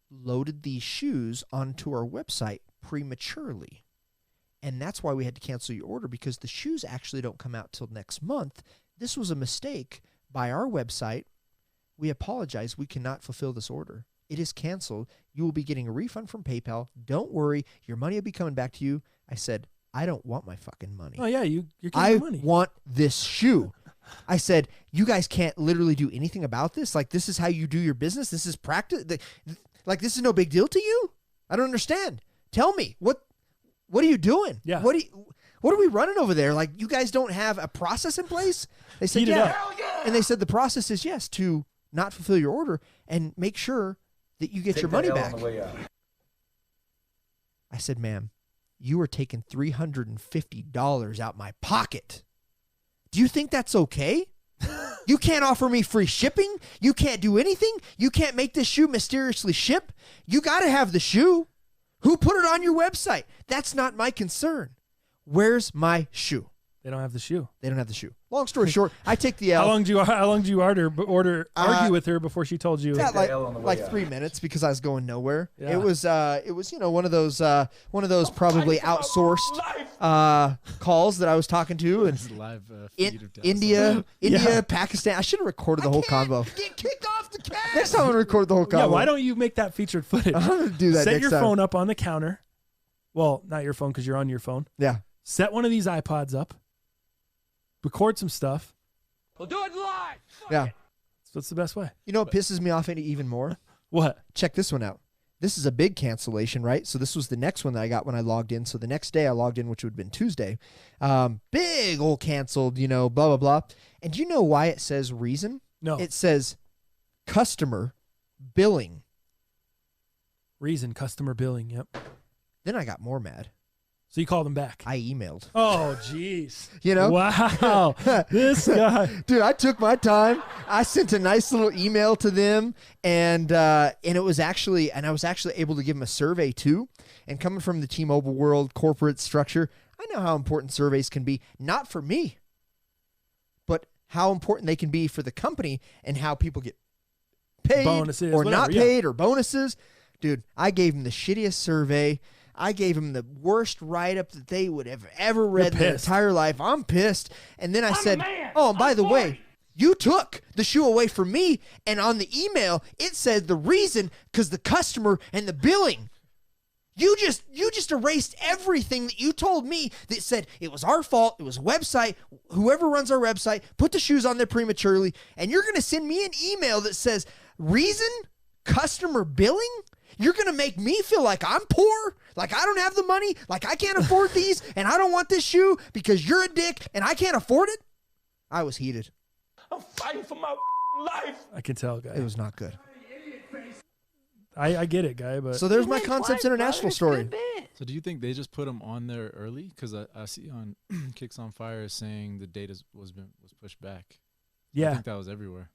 S2: loaded these shoes onto our website prematurely. And that's why we had to cancel your order, because the shoes actually don't come out till next month. This was a mistake by our website. We apologize. We cannot fulfill this order. It is canceled. You will be getting a refund from PayPal. Don't worry. Your money will be coming back to you." I said, "I don't want my fucking money.
S1: Oh, yeah, you're getting
S2: I
S1: money.
S2: want this shoe." I said, "You guys can't literally do anything about this? Like, this is how you do your business? This is practice? Like, this is no big deal to you? I don't understand. Tell me, what are you doing?
S1: Yeah.
S2: What are we running over there? Like, you guys don't have a process in place?" They said,
S1: Heat it
S2: "Yeah."
S1: up.
S2: And they said the process is, yes, to not fulfill your order and make sure that you get your money back. I said, "Ma'am, you are taking $350 out my pocket. Do you think that's okay? You can't offer me free shipping. You can't do anything. You can't make this shoe mysteriously ship. You got to have the shoe. Who put it on your website? That's not my concern. Where's my shoe?"
S1: They don't have the shoe.
S2: They don't have the shoe. Long story short, I take the L.
S1: How long did you argue with her before she told you?
S2: Yeah, like 3 minutes, because I was going nowhere.
S1: Yeah.
S2: It was one of those probably outsourced calls that I was talking to, and
S3: Live feed of Dallas.
S2: India,
S1: Yeah.
S2: Pakistan. I should have recorded the whole convo.
S8: Get kicked off the cast.
S2: Next time I'm gonna record the whole convo.
S1: Yeah, why don't you make that featured footage?
S2: I'm gonna do that
S1: Set
S2: next
S1: your
S2: time.
S1: phone up on the counter. Well, not your phone because you're on your phone.
S2: Yeah.
S1: Set one of these iPods up. Record some stuff.
S5: We'll do it live.
S2: Yeah.
S1: That's the best way.
S2: You know what pisses me off even more?
S1: What?
S2: Check this one out. This is a big cancellation, right? So this was the next one that I got when I logged in. So the next day I logged in, which would have been Tuesday. Big old canceled, blah, blah, blah. And do you know why it says reason?
S1: No.
S2: It says customer billing.
S1: Reason, customer billing. Yep.
S2: Then I got more mad.
S1: So you called them back.
S2: I emailed.
S1: Oh, jeez.
S2: Wow.
S1: This guy.
S2: Dude, I took my time. I sent a nice little email to them, and I was actually able to give them a survey too. And coming from the T-Mobile world corporate structure, I know how important surveys can be, not for me, but how important they can be for the company and how people get paid
S1: Bonuses,
S2: or
S1: whatever,
S2: not
S1: yeah.
S2: paid or bonuses. Dude, I gave them the shittiest survey. I gave them the worst write-up that they would have ever read in their entire life. I'm pissed. And then I said, "Oh, and by the way, you took the shoe away from me." And on the email, it said the reason, because the customer and the billing. You just erased everything that you told me that said it was our fault. It was a website. Whoever runs our website put the shoes on there prematurely. And you're going to send me an email that says reason, customer billing? You're going to make me feel like I'm poor, like I don't have the money, like I can't afford these, and I don't want this shoe because you're a dick and I can't afford it? I was heated.
S5: I'm fighting for my life.
S1: I can tell, guy.
S2: It was not good.
S1: I get it, guy. But
S2: So there's my Concepts International story.
S3: So do you think they just put them on there early? Because I see on Kicks on Fire saying the date was pushed back.
S1: yeah,
S3: I think that was everywhere.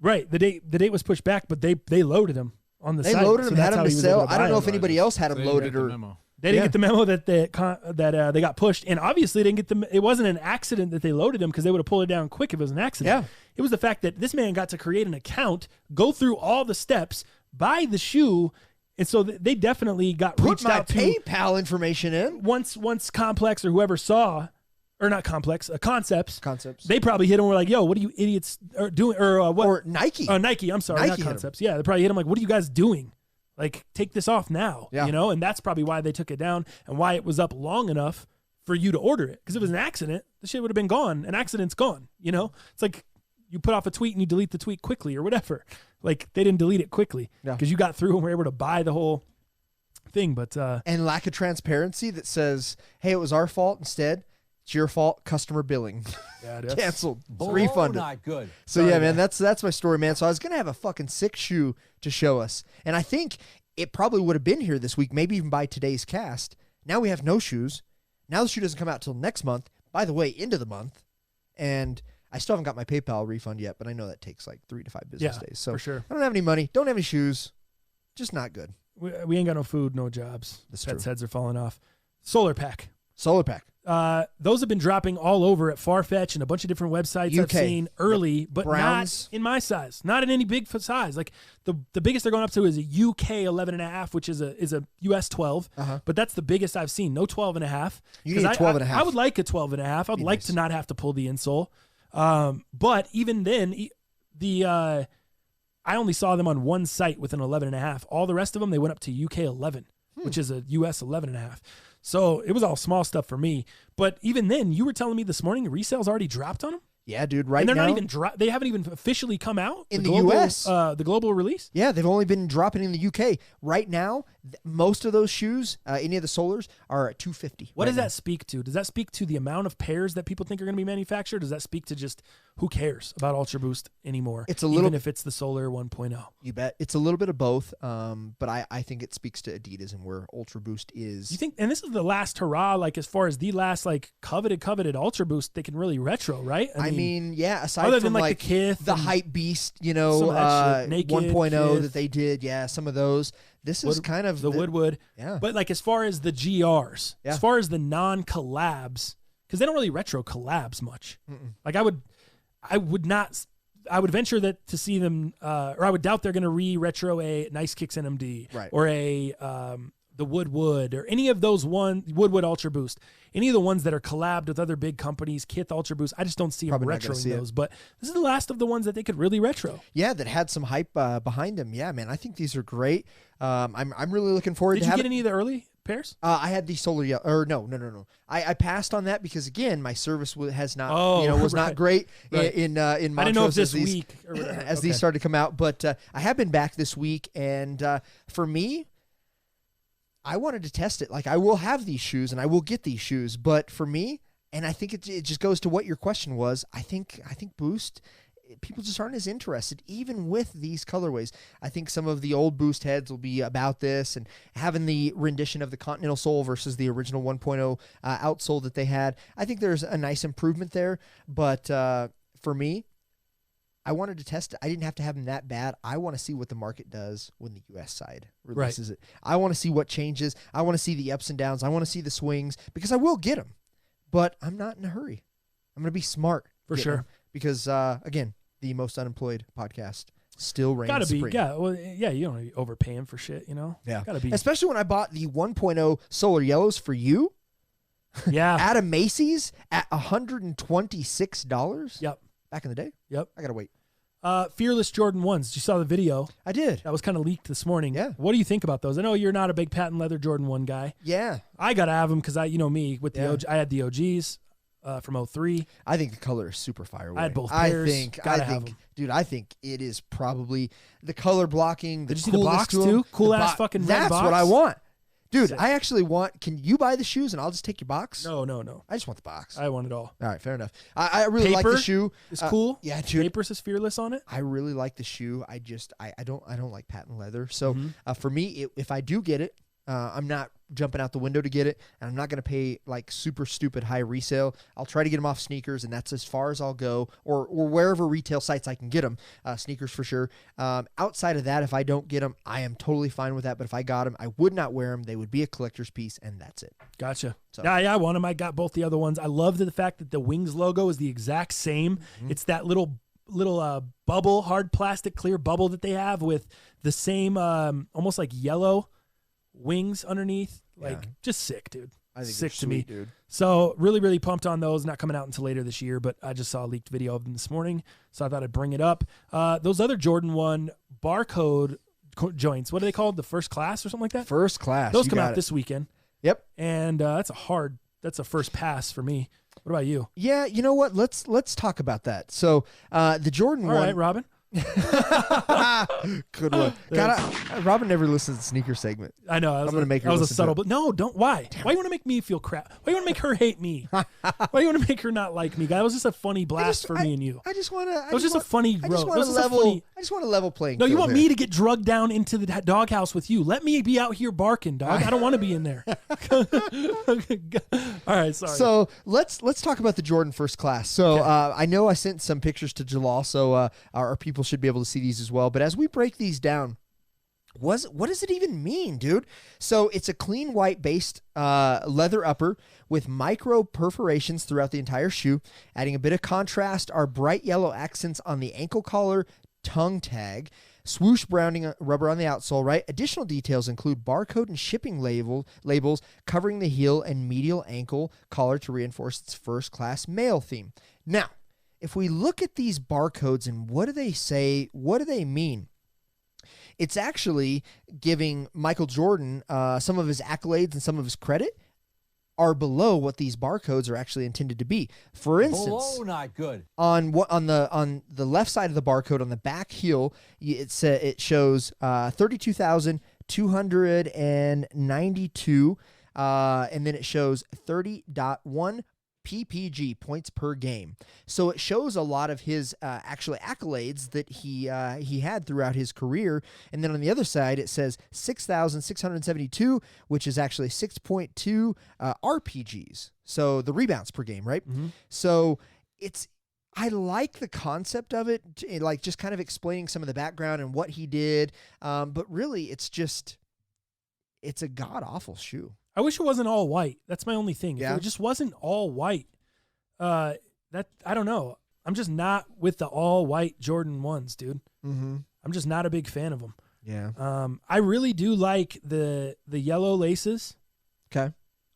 S1: right. The date was pushed back, but they loaded them on the
S2: They
S1: site.
S2: loaded
S1: so
S2: them,
S1: that's
S2: had them
S1: how
S2: to
S1: he was
S2: sell.
S1: able to
S2: I don't
S1: buy
S2: know
S1: them.
S2: if anybody else had
S3: So
S2: them
S3: they
S2: loaded
S3: got the
S2: or.
S3: memo.
S1: They didn't
S2: Yeah.
S1: get the memo that they got pushed, and obviously they didn't get them. It wasn't an accident that they loaded them because they would have pulled it down quick if it was an accident.
S2: Yeah.
S1: It was the fact that this man got to create an account, go through all the steps, buy the shoe, and so they definitely got
S2: Put
S1: reached
S2: my
S1: out to
S2: PayPal information in.
S1: once Complex or whoever saw, or not Complex, Concepts.
S2: Concepts.
S1: They probably hit him. Were like, "Yo, what are you idiots are doing?" Or what?
S2: Or Nike.
S1: Nike. I'm sorry,
S2: Nike
S1: not
S2: hit 'em.
S1: Concepts. Yeah, they probably hit him like, "What are you guys doing? Like, take this off now."
S2: Yeah.
S1: And that's probably why they took it down and why it was up long enough for you to order it. Because if it was an accident, the shit would have been gone. An accident's gone. It's like you put off a tweet and you delete the tweet quickly or whatever. Like they didn't delete it quickly because you got through and were able to buy the whole thing. But
S2: and lack of transparency that says, "Hey, it was our fault." Instead, it's your fault. Customer billing.
S1: yeah, it is.
S2: Canceled. Refunded.
S4: Not good.
S2: So yeah, man, that's my story, man. So I was gonna have a fucking sick shoe to show us, and I think it probably would have been here this week, maybe even by today's cast. Now we have no shoes. Now the shoe doesn't come out till next month. By the way, into the month, and I still haven't got my PayPal refund yet, but I know that takes like 3 to 5 business days. So
S1: for sure.
S2: I don't have any money. Don't have any shoes. Just not good.
S1: We ain't got no food, no jobs.
S2: That's
S1: Pets'
S2: true.
S1: heads are falling off. Solar pack.
S2: Solar pack.
S1: Those have been dropping all over at Farfetch and a bunch of different websites I've seen early, but
S2: Browns.
S1: not in my size, not in any big size. Like the biggest they're going up to is a UK 11.5, which is a US 12, but that's the biggest I've seen. No 12.5.
S2: You need a 12.5.
S1: I would like a 12.5. I'd like to not have to pull the insole. But even then, I only saw them on one site with an 11.5. All the rest of them, they went up to UK 11, which is a US 11.5. So it was all small stuff for me. But even then, you were telling me this morning the resale's already dropped on them?
S2: Yeah, dude, right
S1: now. And they're
S2: now,
S1: not even they haven't even officially come out?
S2: In the
S1: global,
S2: US.
S1: The global release?
S2: Yeah, they've only been dropping in the UK. Right now, most of those shoes, any of the Solars, are at $250.
S1: What does that speak to? Does that speak to the amount of pairs that people think are going to be manufactured? Does that speak to just who cares about Ultra Boost anymore?
S2: It's a little,
S1: even if it's the Solar 1.0.
S2: You bet. It's a little bit of both, but I think it speaks to Adidas and where Ultra Boost is.
S1: You think, and this is the last hurrah, like as far as the last like coveted Ultra Boost, they can really retro, right?
S2: I mean, yeah, aside
S1: other
S2: from
S1: than like the Kith,
S2: the Hype Beast,
S1: some of that shit. Naked,
S2: 1.0
S1: Kith.
S2: that they did, yeah, some of those. This is kind of
S1: the Woodwood.
S2: Yeah.
S1: But like as far as the GRs, as far as the non-collabs, because they don't really retro collabs much. Like I would venture that to see them, or I would doubt they're going to retro a Nice Kicks NMD,
S2: right,
S1: or a the Woodwood, or any of those Woodwood Ultra Boost, any of the ones that are collabed with other big companies, Kith Ultra Boost. I just don't see them retroing those. But this is the last of the ones that they could really retro.
S2: Yeah, that had some hype behind them. Yeah, man, I think these are great. I'm really looking forward to.
S1: Did you get any of the early pairs?
S2: I had the Solar Yellow, or no. I passed on that because again, my service has not, was not great in Montrose.
S1: I didn't know if this week or whatever.
S2: as these started to come out, but I have been back this week, and for me, I wanted to test it. Like, I will have these shoes and I will get these shoes, but for me, and I think it just goes to what your question was. I think Boost, people just aren't as interested, even with these colorways. I think some of the old Boost heads will be about this, and having the rendition of the Continental sole versus the original 1.0 outsole that they had. I think there's a nice improvement there, but for me, I wanted to test it. I didn't have to have them that bad. I want to see what the market does when the U.S. side releases it. I want to see what changes. I want to see the ups and downs. I want to see the swings, because I will get them, but I'm not in a hurry. I'm going to be smart.
S1: For sure.
S2: Them, because, again, the most unemployed podcast still reigns
S1: Gotta be,
S2: supreme.
S1: yeah. Well, yeah, you don't overpay him for shit, you know?
S2: Yeah.
S1: Gotta be.
S2: Especially when I bought the 1.0 Solar Yellows for you.
S1: Yeah.
S2: At a Macy's at $126.
S1: Yep.
S2: Back in the day.
S1: Yep.
S2: I got to wait.
S1: Fearless Jordan 1s. You saw the video.
S2: I did.
S1: That was kind of leaked this morning.
S2: Yeah.
S1: What do you think about those? I know you're not a big patent leather Jordan 1 guy.
S2: Yeah.
S1: I got to have them because me, with the OG, I had the OGs from 03.
S2: I think the color is super fire.
S1: I had both pairs.
S2: I think, dude, I think it is probably the color blocking.
S1: Did you see the box too? Cool ass fucking red
S2: That's
S1: box.
S2: what I want. Dude,
S1: Sick.
S2: I actually want. Can you buy the shoes and I'll just take your box?
S1: No.
S2: I just want the box.
S1: I want it all.
S2: All right, fair enough. I really like the shoe.
S1: It's cool.
S2: Yeah, dude.
S1: Paper says Fearless on it.
S2: I really like the shoe. I don't like patent leather. So for me, if I do get it, I'm not jumping out the window to get it, and I'm not going to pay like super stupid high resale. I'll try to get them off sneakers, and that's as far as I'll go, or wherever retail sites I can get them. Sneakers for sure. Outside of that, if I don't get them, I am totally fine with that. But if I got them, I would not wear them. They would be a collector's piece, and that's it.
S1: Gotcha.
S2: So.
S1: Yeah, I want them. I got both the other ones. I love the fact that the Wings logo is the exact same. It's that little bubble, hard plastic clear bubble that they have with the same almost like yellow wings underneath. Just sick, dude.
S2: I think
S1: sick
S2: they're
S1: to me,
S2: sweet, dude.
S1: So really, really pumped on those. Not coming out until later this year, but I just saw a leaked video of them this morning, so I thought I'd bring it up. Those other Jordan 1 barcode joints, what are they called? The First Class or something like that?
S2: First Class.
S1: Those come out this weekend.
S2: Yep.
S1: And that's a first pass for me. What about you?
S2: Yeah, you know what? Let's talk about that. So the Jordan 1.
S1: All right, Robin.
S2: Good one. God, Robin never listens to the sneaker segment.
S1: I know.
S2: I'm going to make her
S1: That was a
S2: listen
S1: subtle,
S2: to it.
S1: but no, don't. Why? Why you want to make me feel crap? Why you want to make her hate me? Why you want to make her not like me? That was just a funny blast for me and you.
S2: I just want to.
S1: It was just a funny road.
S2: I just want a level playing.
S1: No, you
S2: field
S1: want
S2: here.
S1: me to get drugged down into the doghouse with you. Let me be out here barking, dog. I don't want to be in there. All right, sorry.
S2: So let's talk about the Jordan First Class. So I know I sent some pictures to Jalal, so our people should be able to see these as well. But as we break these down, What does it even mean, dude? So it's a clean white based leather upper with micro perforations throughout the entire shoe. Adding a bit of contrast are bright yellow accents on the ankle collar, tongue tag, swoosh browning rubber on the outsole, right? Additional details include barcode and shipping labels covering the heel and medial ankle collar to reinforce its first-class male theme. Now, if we look at these barcodes and what do they say, what do they mean? It's actually giving Michael Jordan some of his accolades and some of his credit are below what these barcodes are actually intended to be. For instance,
S11: not good.
S2: on the left side of the barcode on the back heel, it shows 32,292, and then it shows 30.1 PPG, points per game. So it shows a lot of his actually accolades that he had throughout his career. And then on the other side, it says 6,672, which is actually 6.2 RPGs. So the rebounds per game, right?
S1: Mm-hmm.
S2: So I like the concept of it, like just kind of explaining some of the background and what he did. But really, it's a god-awful shoe.
S1: I wish it wasn't all white. That's my only thing.
S2: Yeah.
S1: If it just wasn't all white, I don't know. I'm just not with the all white Jordan 1s, dude.
S2: Mm-hmm.
S1: I'm just not a big fan of them.
S2: Yeah.
S1: I really do like the yellow laces.
S2: Okay.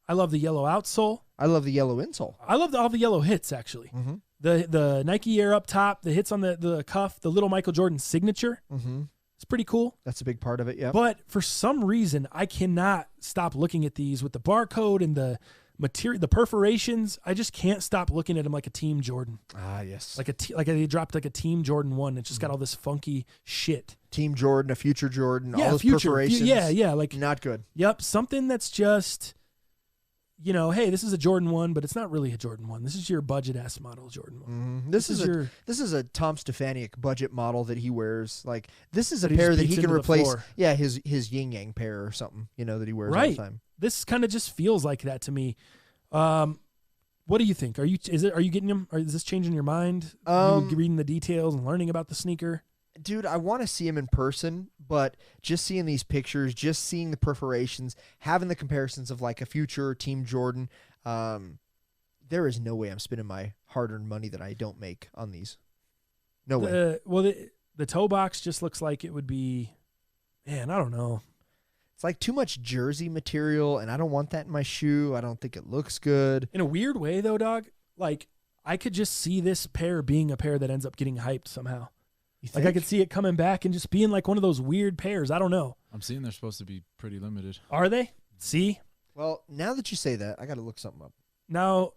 S1: I love the yellow outsole.
S2: I love the yellow insole.
S1: I love all the yellow hits, actually.
S2: Mm-hmm.
S1: The Nike Air up top, the hits on the cuff, the little Michael Jordan signature.
S2: Mm-hmm.
S1: It's pretty cool.
S2: That's a big part of it, yeah.
S1: But for some reason, I cannot stop looking at these with the barcode and the material, the perforations. I just can't stop looking at them like a Team Jordan.
S2: Ah, yes.
S1: Like they dropped like a Team Jordan 1. It's just got all this funky shit.
S2: Team Jordan, a future Jordan,
S1: Yeah,
S2: all those
S1: future.
S2: perforations.
S1: Yeah. Like
S2: not good.
S1: Yep. Something that's just, hey, this is a Jordan 1, but it's not really a Jordan 1. This is your budget ass model Jordan 1.
S2: Mm-hmm. This is a Tom Stefaniak budget model that he wears. Like this is a pair that he can replace. Yeah, his yin yang pair or something. That he wears all the time.
S1: This kind of just feels like that to me. What do you think? Are you getting them? Or is this changing your mind? You reading the details and learning about the sneaker?
S2: Dude, I want to see him in person, but just seeing these pictures, just seeing the perforations, having the comparisons of like a future Team Jordan, there is no way I'm spending my hard-earned money that I don't make on these. No way.
S1: Well, the toe box just looks like it would be, man, I don't know.
S2: It's like too much jersey material, and I don't want that in my shoe. I don't think it looks good.
S1: In a weird way, though, dog, like I could just see this pair being a pair that ends up getting hyped somehow. Like I could see it coming back and just being like one of those weird pairs. I don't know.
S3: I'm seeing they're supposed to be pretty limited.
S1: Are they? See?
S2: Well, now that you say that, I got to look something up.
S1: Now,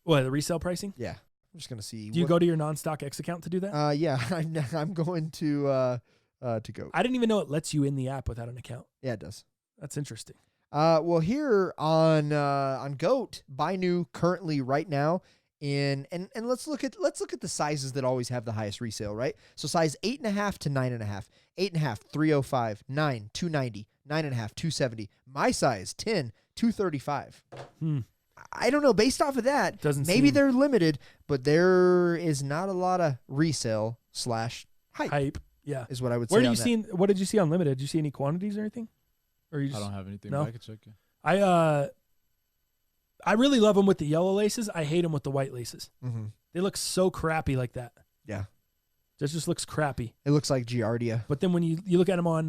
S1: what, the resale pricing?
S2: Yeah. I'm just going to see.
S1: Do you go to your non-stock X account to do that?
S2: Yeah. I'm going to go.
S1: I didn't even know it lets you in the app without an account.
S2: Yeah, it does.
S1: That's interesting.
S2: Well, here on GOAT, buy new currently right now. And let's look at the sizes that always have the highest resale, right? So size 8.5 to 9.5, 8.5, 305, 9, 290, 9.5, 270. My size 10, 235. I don't know. Based off of that, maybe they're limited, but there is not a lot of resale / hype.
S1: Yeah,
S2: is what I would say.
S1: What did you see on limited? Did you see any quantities or anything? Or you just,
S3: I don't have anything.
S1: No?
S3: But I could check it.
S1: I really love them with the yellow laces. I hate them with the white laces.
S2: Mm-hmm.
S1: They look so crappy like that.
S2: Yeah.
S1: It just looks crappy.
S2: It looks like Giardia.
S1: But then when you look at them on,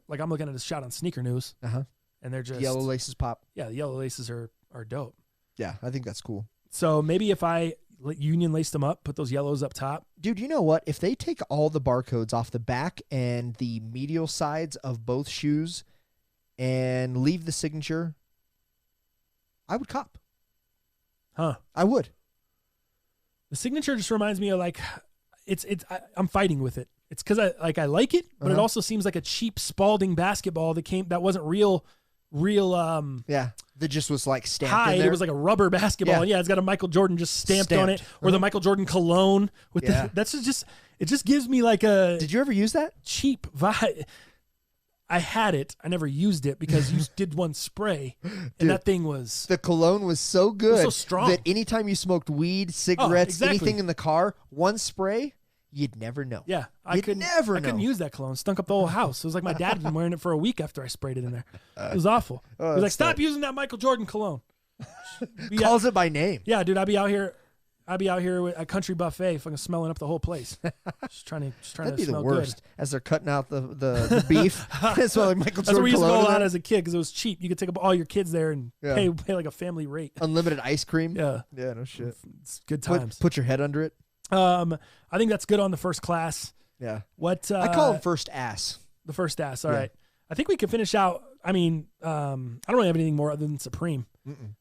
S1: like I'm looking at a shot on Sneaker News,
S2: and
S1: they're just...
S2: yellow laces pop.
S1: Yeah, the yellow laces are dope.
S2: Yeah, I think that's cool.
S1: So maybe if I union laced them up, put those yellows up top.
S2: Dude, you know what? If they take all the barcodes off the back and the medial sides of both shoes and leave the signature, I would cop.
S1: Huh.
S2: I would.
S1: The signature just reminds me of like, I'm fighting with it. It's because I like it, but it also seems like a cheap Spalding basketball that wasn't real.
S2: Yeah, that just was like stamped
S1: high.
S2: in there.
S1: It was like a rubber basketball. Yeah, it's got a Michael Jordan just stamped on it, or the Michael Jordan cologne with that's just it just gives me like a.
S2: Did you ever use that?
S1: Cheap vibe. I had it. I never used it because you did one spray, and that thing was...
S2: The cologne was so good
S1: so strong
S2: that anytime you smoked weed, cigarettes, anything in the car, one spray, You'd never know.
S1: Yeah,
S2: You'd never know.
S1: I couldn't use that cologne. It stunk up the whole house. It was like my dad had been wearing it for a week after I sprayed it in there. It was awful. He was like, "Stop using that Michael Jordan cologne."
S2: Calls it by name.
S1: Yeah, dude, I'd be out here with a country buffet, fucking smelling up the whole place. just trying
S2: That'd
S1: to
S2: be the
S1: smell
S2: worst.
S1: good.
S2: As they're cutting out the beef, it's like Michael
S1: That's where we
S2: Jordan
S1: used to go a
S2: cologne.
S1: lot as a kid because it was cheap. You could take up all your kids there and pay like a family rate.
S2: Unlimited ice cream.
S1: Yeah,
S2: no shit.
S1: It's good times.
S2: Put your head under it.
S1: I think that's good on the first class.
S2: Yeah.
S1: What
S2: I call him first ass.
S1: The first ass. All right. I think we can finish out. I mean, I don't really have anything more other than Supreme.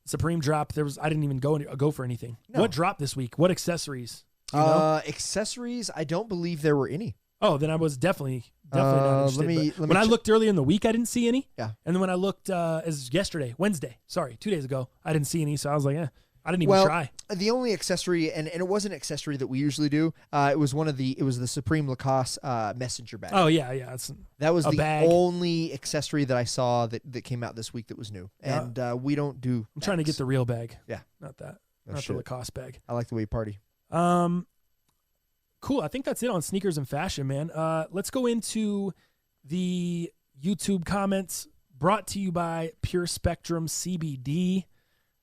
S1: Supreme drop. I didn't even go for anything. No. What dropped this week? What accessories? Do you know?
S2: Accessories. I don't believe there were any.
S1: Oh, then I was definitely not interested. When I looked early in the week, I didn't see any.
S2: Yeah.
S1: And then when I looked as Wednesday, 2 days ago, I didn't see any. So I was like, I didn't even try.
S2: The only accessory, and it wasn't an accessory that we usually do. It was the Supreme Lacoste messenger bag.
S1: Oh yeah.
S2: That was the
S1: bag.
S2: only accessory that I saw that came out this week that was new. And we don't do.
S1: I'm trying to get the real bag.
S2: Yeah.
S1: Not that.
S2: No
S1: not
S2: shit.
S1: the Lacoste bag.
S2: I like the way you party.
S1: Cool. I think that's it on sneakers and fashion, man. Let's go into the YouTube comments brought to you by Pure Spectrum CBD.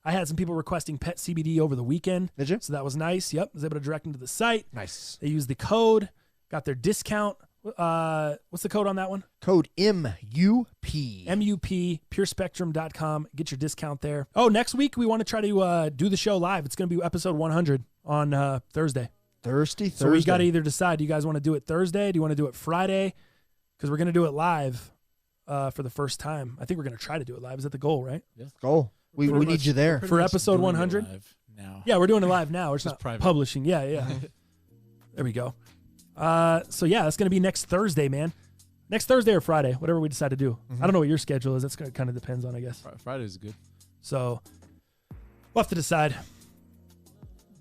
S1: I had some people requesting pet CBD over the weekend.
S2: Did you?
S1: So that was nice. Yep. I was able to direct them to the site.
S2: Nice.
S1: They used the code, got their discount. What's the code on that one?
S2: Code MUP.
S1: MUP, purespectrum.com. Get your discount there. Oh, next week we want to try to do the show live. It's going to be episode 100 on Thursday.
S2: Thursday.
S1: So we got to either decide, do you guys want to do it Thursday? Do you want to do it Friday? Because we're going to do it live for the first time. I think we're going to try to do it live. Is that the goal, right?
S3: Yeah.
S2: Goal. We need you there.
S1: For episode 100?
S3: Now.
S1: Yeah, we're doing it live now. It's
S3: Just
S1: not
S3: private.
S1: publishing. Yeah. There we go. So yeah, that's going to be next Thursday, man. Next Thursday or Friday, whatever we decide to do. I don't know what your schedule is. That's kind of depends on, I guess.
S3: Friday's good.
S1: So we'll have to decide.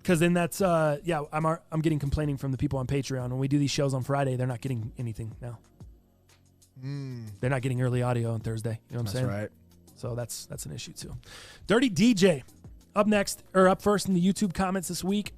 S1: Because then that's I'm getting complaining from the people on Patreon. When we do these shows on Friday, they're not getting anything now. They're not getting early audio on Thursday. You know what I'm saying?
S2: That's right.
S1: So that's an issue too. Dirty DJ up first in the YouTube comments this week.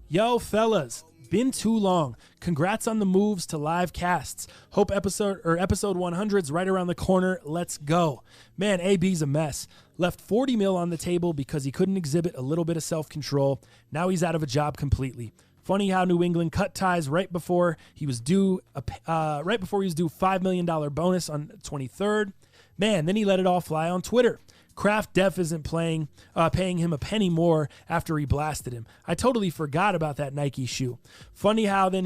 S1: Yo, fellas, been too long. Congrats on the moves to live casts. Hope episode 100's right around the corner. Let's go. Man, AB's a mess. Left 40 mil on the table because he couldn't exhibit a little bit of self-control. Now he's out of a job completely. Funny how New England cut ties right before he was due $5 million bonus on 23rd. Man, then he let it all fly on Twitter. Kraft Def isn't paying him a penny more after he blasted him. I totally forgot about that Nike shoe. Funny how then.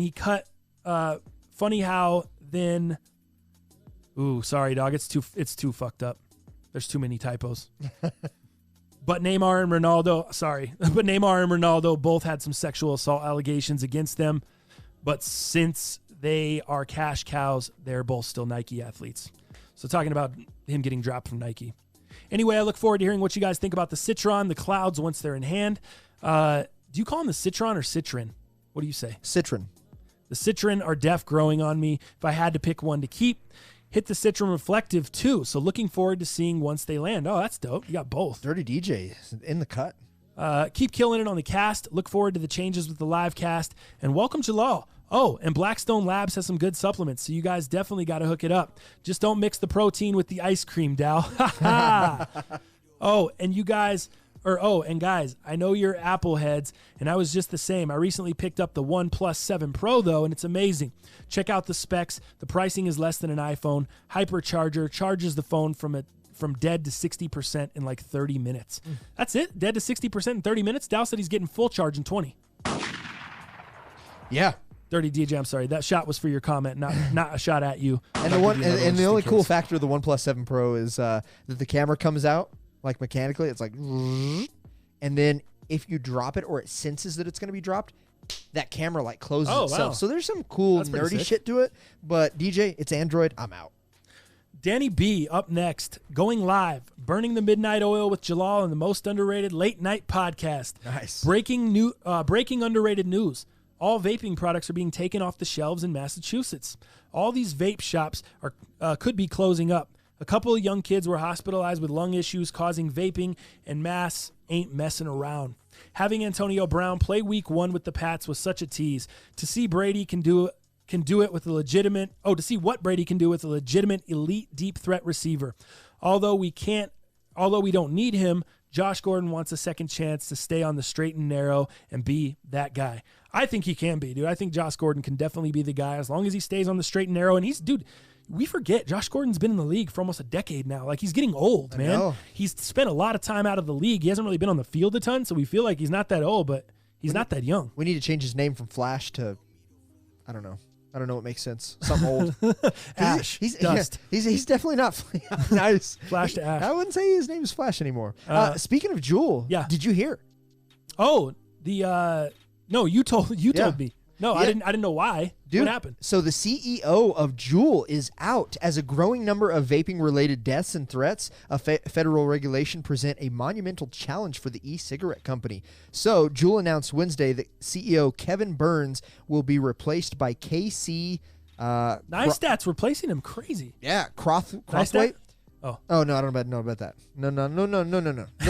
S1: Ooh, sorry, dog. It's too fucked up. There's too many typos. But Neymar and Ronaldo both had some sexual assault allegations against them. But since they are cash cows, they're both still Nike athletes. So talking about him getting dropped from Nike. Anyway, I look forward to hearing what you guys think about the Citron, the clouds once they're in hand. Do you call them the Citron or Citron? What do you say?
S2: Citron.
S1: The Citron are def growing on me. If I had to pick one to keep, hit the Citron Reflective too. So looking forward to seeing once they land. Oh, that's dope. You got both.
S2: Dirty DJ in the cut.
S1: Keep killing it on the cast. Look forward to the changes with the live cast. And welcome Jalal. Oh, and Blackstone Labs has some good supplements, so you guys definitely got to hook it up. Just don't mix the protein with the ice cream, Dow. And guys, I know you're Apple heads, and I was just the same. I recently picked up the OnePlus 7 Pro, though, and it's amazing. Check out the specs. The pricing is less than an iPhone. Hypercharger charges the phone from dead to 60% in like 30 minutes. That's it? Dead to 60% in 30 minutes? Dow said he's getting full charge in 20.
S2: Yeah.
S1: Dirty DJ, I'm sorry. That shot was for your comment, not a shot at you.
S2: And the only cool factor of the OnePlus 7 Pro is that the camera comes out like mechanically. It's like, and then if you drop it or it senses that it's going to be dropped, that camera like closes itself.
S1: Wow.
S2: So there's some cool
S1: That's pretty
S2: nerdy
S1: sick.
S2: shit to it. But DJ, it's Android. I'm out.
S1: Danny B up next, going live, burning the midnight oil with Jalal and the most underrated late night podcast.
S2: Nice.
S1: Breaking underrated news. All vaping products are being taken off the shelves in Massachusetts. All these vape shops could be closing up. A couple of young kids were hospitalized with lung issues causing vaping, and Mass ain't messing around. Having Antonio Brown play week 1 with the Pats was such a tease. To see Brady can do it with a legitimate to see what Brady can do with a legitimate elite deep threat receiver. Although we don't need him, Josh Gordon wants a second chance to stay on the straight and narrow and be that guy. I think he can be, dude. I think Josh Gordon can definitely be the guy as long as he stays on the straight and narrow. And we forget Josh Gordon's been in the league for almost a decade now. Like, he's getting old, man. He's spent a lot of time out of the league. He hasn't really been on the field a ton, so we feel like he's not that old, but he's not that young.
S2: We need to change his name from Flash to, I don't know what makes sense. Something old.
S1: Ash.
S2: Dust. Yeah, he's definitely not nice.
S1: Flash to Ash.
S2: I wouldn't say his name is Flash anymore. Speaking of Jewel, did you hear?
S1: Oh, no, you told me. No, yeah. I didn't know why.
S2: Dude,
S1: what happened?
S2: So the CEO of Juul is out as a growing number of vaping-related deaths and threats of federal regulation present a monumental challenge for the e-cigarette company. So Juul announced Wednesday that CEO Kevin Burns will be replaced by KC.
S1: Nice stats replacing him. Crazy.
S2: Yeah, Crossweight. Oh no, I don't know about that. No,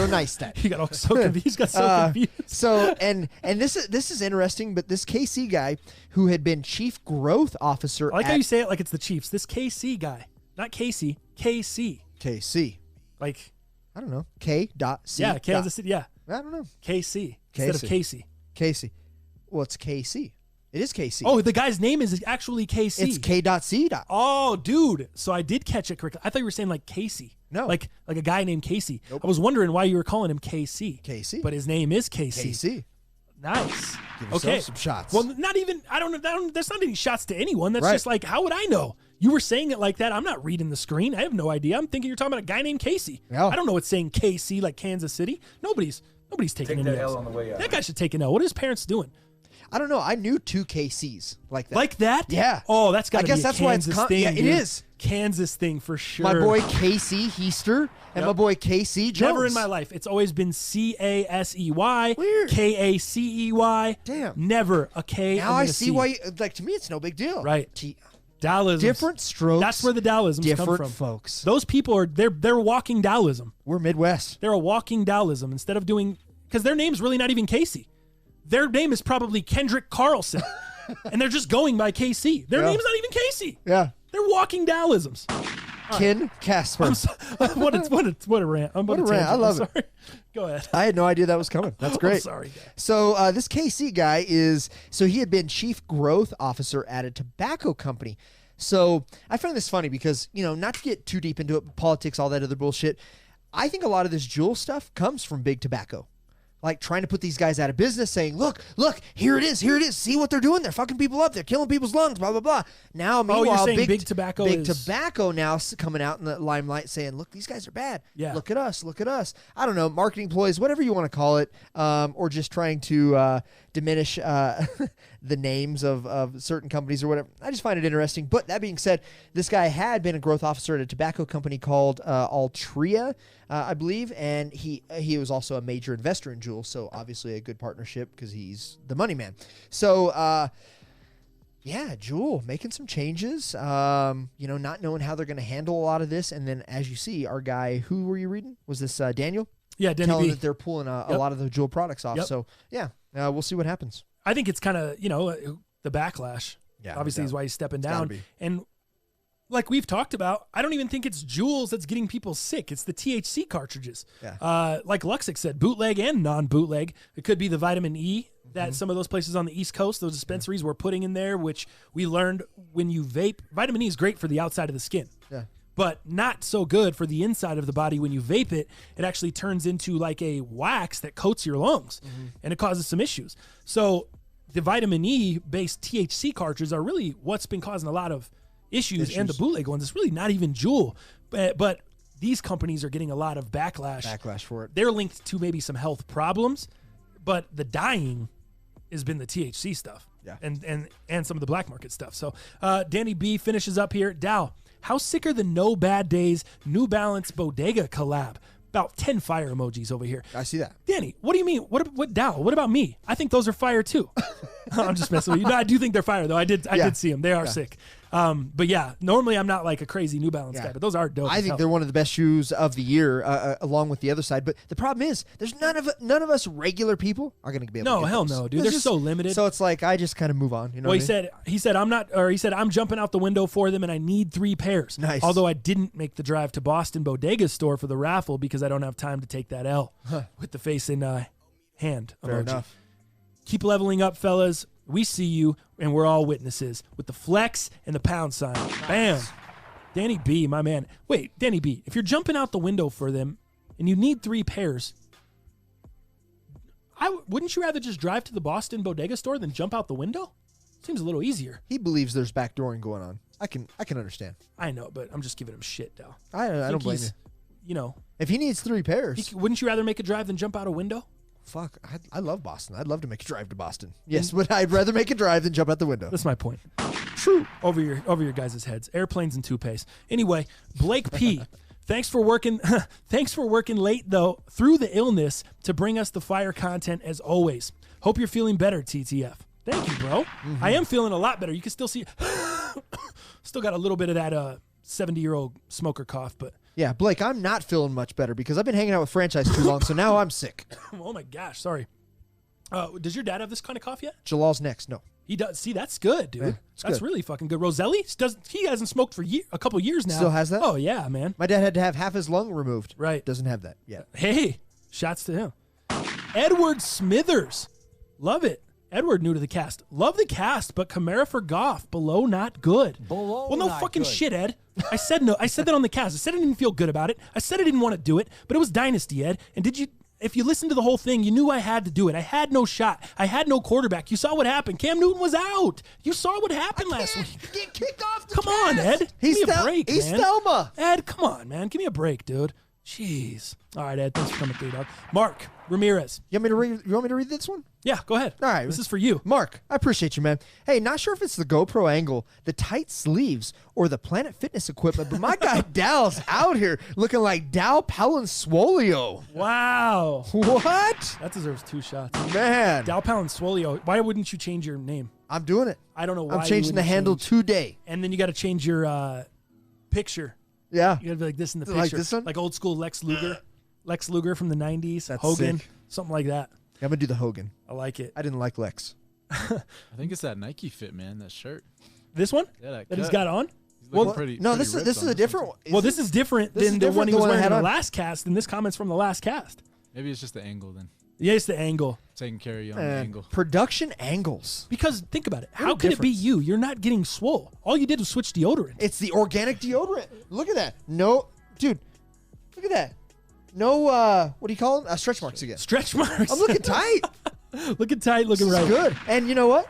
S2: nice stat.
S1: He got so confused. Confused.
S2: So and this is interesting, but this KC guy who had been chief growth officer.
S1: I like how you say it like it's the Chiefs. This KC guy, not Casey, KC.
S2: KC.
S1: Like,
S2: I don't know. K.C.
S1: Yeah, Kansas City. Yeah,
S2: I don't know.
S1: KC instead of Casey.
S2: Casey. Well, it's KC. It is KC.
S1: Oh, the guy's name is actually KC.
S2: It's K.C.
S1: Oh, dude. So I did catch it correctly. I thought you were saying like Casey.
S2: No.
S1: Like a guy named Casey.
S2: Nope.
S1: I was wondering why you were calling him KC.
S2: KC.
S1: But his name is KC.
S2: KC.
S1: Nice.
S2: Give yourself some shots.
S1: Well, not even, I don't know. There's not any shots to anyone. That's
S2: right.
S1: just like, how would I know? You were saying it like that. I'm not reading the screen. I have no idea. I'm thinking you're talking about a guy named Casey.
S2: Yeah.
S1: I don't know what's saying KC like Kansas City. Nobody's taking an L
S9: on the way out.
S1: That guy should take an L. What are his parents doing?
S2: I don't know. I knew 2 KCs like that.
S1: Like that?
S2: Yeah.
S1: Oh, that's got to be a
S2: that's
S1: Kansas
S2: why it's
S1: thing.
S2: Yeah, it
S1: dude.
S2: is.
S1: Kansas thing for sure.
S2: My boy KC Heister and my boy KC Jones.
S1: Never in my life. It's always been CASEY.
S2: Weird.
S1: KACEY.
S2: Damn.
S1: Never a K.
S2: Now I see why. To me, it's no big deal.
S1: Right. Daoism.
S2: Different strokes.
S1: That's where the Daoisms come from.
S2: Different folks.
S1: Those people are they're walking Daoism.
S2: We're Midwest.
S1: They're a walking Daoism instead of doing because their name's really not even Casey. Their name is probably Kendrick Carlson, and they're just going by KC. Their name's not even Casey.
S2: Yeah.
S1: They're walking Daoisms.
S2: Ken Casper.
S1: What a rant.
S2: What a rant. I love
S1: it. Go ahead.
S2: I had no idea that was coming. That's great.
S1: I'm sorry.
S2: So this KC guy he had been chief growth officer at a tobacco company. So I find this funny because, not to get too deep into it, politics, all that other bullshit, I think a lot of this Juul stuff comes from big tobacco. Like trying to put these guys out of business, saying, look, here it is. See what they're doing? They're fucking people up. They're killing people's lungs, blah, blah, blah. Now, meanwhile,
S1: you're saying big tobacco
S2: now coming out in the limelight saying, look, these guys are bad.
S1: Yeah.
S2: Look at us. I don't know, marketing ploys, whatever you want to call it, or just trying to diminish the names of certain companies or whatever. I just find it interesting. But that being said, this guy had been a growth officer at a tobacco company called Altria, I believe, and he was also a major investor in Juul, so obviously a good partnership because he's the money man. So, Juul making some changes, not knowing how they're going to handle a lot of this. And then, as you see, our guy, who were you reading? Was this Daniel?
S1: Yeah, Danny
S2: telling
S1: B.
S2: that they're pulling a lot of the Juul products off.
S1: Yep.
S2: So, we'll see what happens.
S1: I think it's kind of, the backlash.
S2: Yeah,
S1: obviously is why he's stepping down.
S2: Be.
S1: And like we've talked about, I don't even think it's Juuls that's getting people sick. It's the THC cartridges.
S2: Yeah.
S1: Like Luxic said, bootleg and non-bootleg. It could be the vitamin E that some of those places on the East Coast, those dispensaries were putting in there, which we learned when you vape. Vitamin E is great for the outside of the skin.
S2: Yeah.
S1: But not so good for the inside of the body. When you vape it, it actually turns into like a wax that coats your lungs, and it causes some issues. So the vitamin E-based THC cartridges are really what's been causing a lot of issues. And the bootleg ones. It's really not even Juul. But these companies are getting a lot of backlash.
S2: Backlash for it.
S1: They're linked to maybe some health problems, but the dying has been the THC stuff.
S2: Yeah.
S1: And some of the black market stuff. So Danny B finishes up here. Dow, how sick are the No Bad Days New Balance Bodega collab? About 10 fire emojis over here.
S2: I see that.
S1: Danny, what do you mean? What Dow? What about me? I think those are fire too. I'm just messing with you. No, I do think they're fire though. I did see them. They are sick. But yeah, normally I'm not like a crazy New Balance guy, but those are dope.
S2: I think they're one of the best shoes of the year, along with the other side. But the problem is, there's none of us regular people are going to be able to
S1: No,
S2: get
S1: hell
S2: those.
S1: no, dude.
S2: It's
S1: They're so limited.
S2: So it's like I just kind of move on. You know.
S1: Well,
S2: what I mean?
S1: he said I'm jumping out the window for them, and I need 3 pairs.
S2: Nice.
S1: Although I didn't make the drive to Boston Bodega's store for the raffle because I don't have time to take that L with the face in hand.
S2: Fair
S1: emoji.
S2: enough.
S1: Keep leveling up, fellas. We see you, and we're all witnesses with the flex and the pound sign. Bam. Danny B, my man. Wait, Danny B, if you're jumping out the window for them and you need 3 pairs, wouldn't you rather just drive to the Boston Bodega store than jump out the window? Seems a little easier.
S2: He believes there's backdooring going on. I can understand.
S1: I know, but I'm just giving him shit, Dal.
S2: I don't blame you.
S1: You know,
S2: if he needs 3 pairs,
S1: wouldn't you rather make a drive than jump out a window?
S2: Fuck, I love Boston. I'd love to make a drive to Boston. Yes, but I'd rather make a drive than jump out the window.
S1: That's my point.
S2: True.
S1: Over your guys' heads. Airplanes and toupees. Anyway, Blake P. Thanks for working late though through the illness to bring us the fire content as always. Hope you're feeling better, TTF. Thank you, bro.
S2: Mm-hmm.
S1: I am feeling a lot better. You can still see still got a little bit of that 70-year-old smoker cough, but
S2: yeah, Blake, I'm not feeling much better because I've been hanging out with franchise too long, so now I'm sick.
S1: Oh my gosh, sorry. Does your dad have this kind of cough yet?
S2: Jalal's next. No.
S1: He does. See, that's good, dude.
S2: Yeah,
S1: that's
S2: good.
S1: really fucking good. Roselli he hasn't smoked for a couple years now.
S2: Still has that?
S1: Oh yeah, man.
S2: My dad had to have half his lung removed.
S1: Right.
S2: Doesn't have that yet.
S1: Hey, shots to him. Edward Smithers. Love it. Edward, new to the cast. Love the cast, but Kamara for Goff. Below not good. Well, no fucking shit, Ed. I said no. I said that on the cast. I said I didn't feel good about it. I said I didn't want to do it, but it was Dynasty, Ed. And if you listened to the whole thing, you knew I had to do it. I had no shot. I had no quarterback. You saw what happened. Cam Newton was out. You saw what happened last week.
S2: Get kicked off the
S1: Come on, Ed. Give me a break,
S2: He's
S1: man.
S2: Thelma.
S1: Ed, come on, man. Give me a break, dude. Jeez. All right, Ed. Thanks for coming through, dog. Mark Ramirez.
S2: You want me to read this one?
S1: Yeah, go ahead.
S2: All right.
S1: This is for you.
S2: Mark, I appreciate you, man. Hey, not sure if it's the GoPro angle, the tight sleeves, or the Planet Fitness equipment, but my guy Dal's out here looking like Dal Palinsuolio.
S1: Wow.
S2: What?
S1: That deserves 2 shots.
S2: Man.
S1: Dal Palinsuolio. Why wouldn't you change your name?
S2: I'm doing it.
S1: I don't know why.
S2: I'm changing the handle today.
S1: And then you got to change your picture.
S2: Yeah.
S1: You got to be like this in the picture.
S2: Like this one?
S1: Like old school Lex Luger. Lex Luger from the 90s.
S2: That's
S1: Hogan.
S2: sick.
S1: Something like that.
S2: Yeah, I'm going to do the Hogan.
S1: I like it.
S2: I didn't like Lex.
S3: I think it's that Nike fit, man. That shirt.
S1: This one?
S3: Yeah,
S1: that he's got on?
S3: Well,
S2: no, this is a different one.
S1: Well, this is different than the one he was wearing in the last cast, and this comment's from the last cast.
S3: Maybe it's just the angle then.
S1: Yeah, it's the angle.
S3: Taking care of you on the angle.
S2: Production angles.
S1: Because think about it. How could it be you? You're not getting swole. All you did was switch deodorant.
S2: It's the organic deodorant. Look at that. No, dude, look at that. No, what do you call them? Stretch marks again.
S1: Stretch marks.
S2: I'm looking tight.
S1: Looking tight, looking
S2: This
S1: right.
S2: is good. And you know what?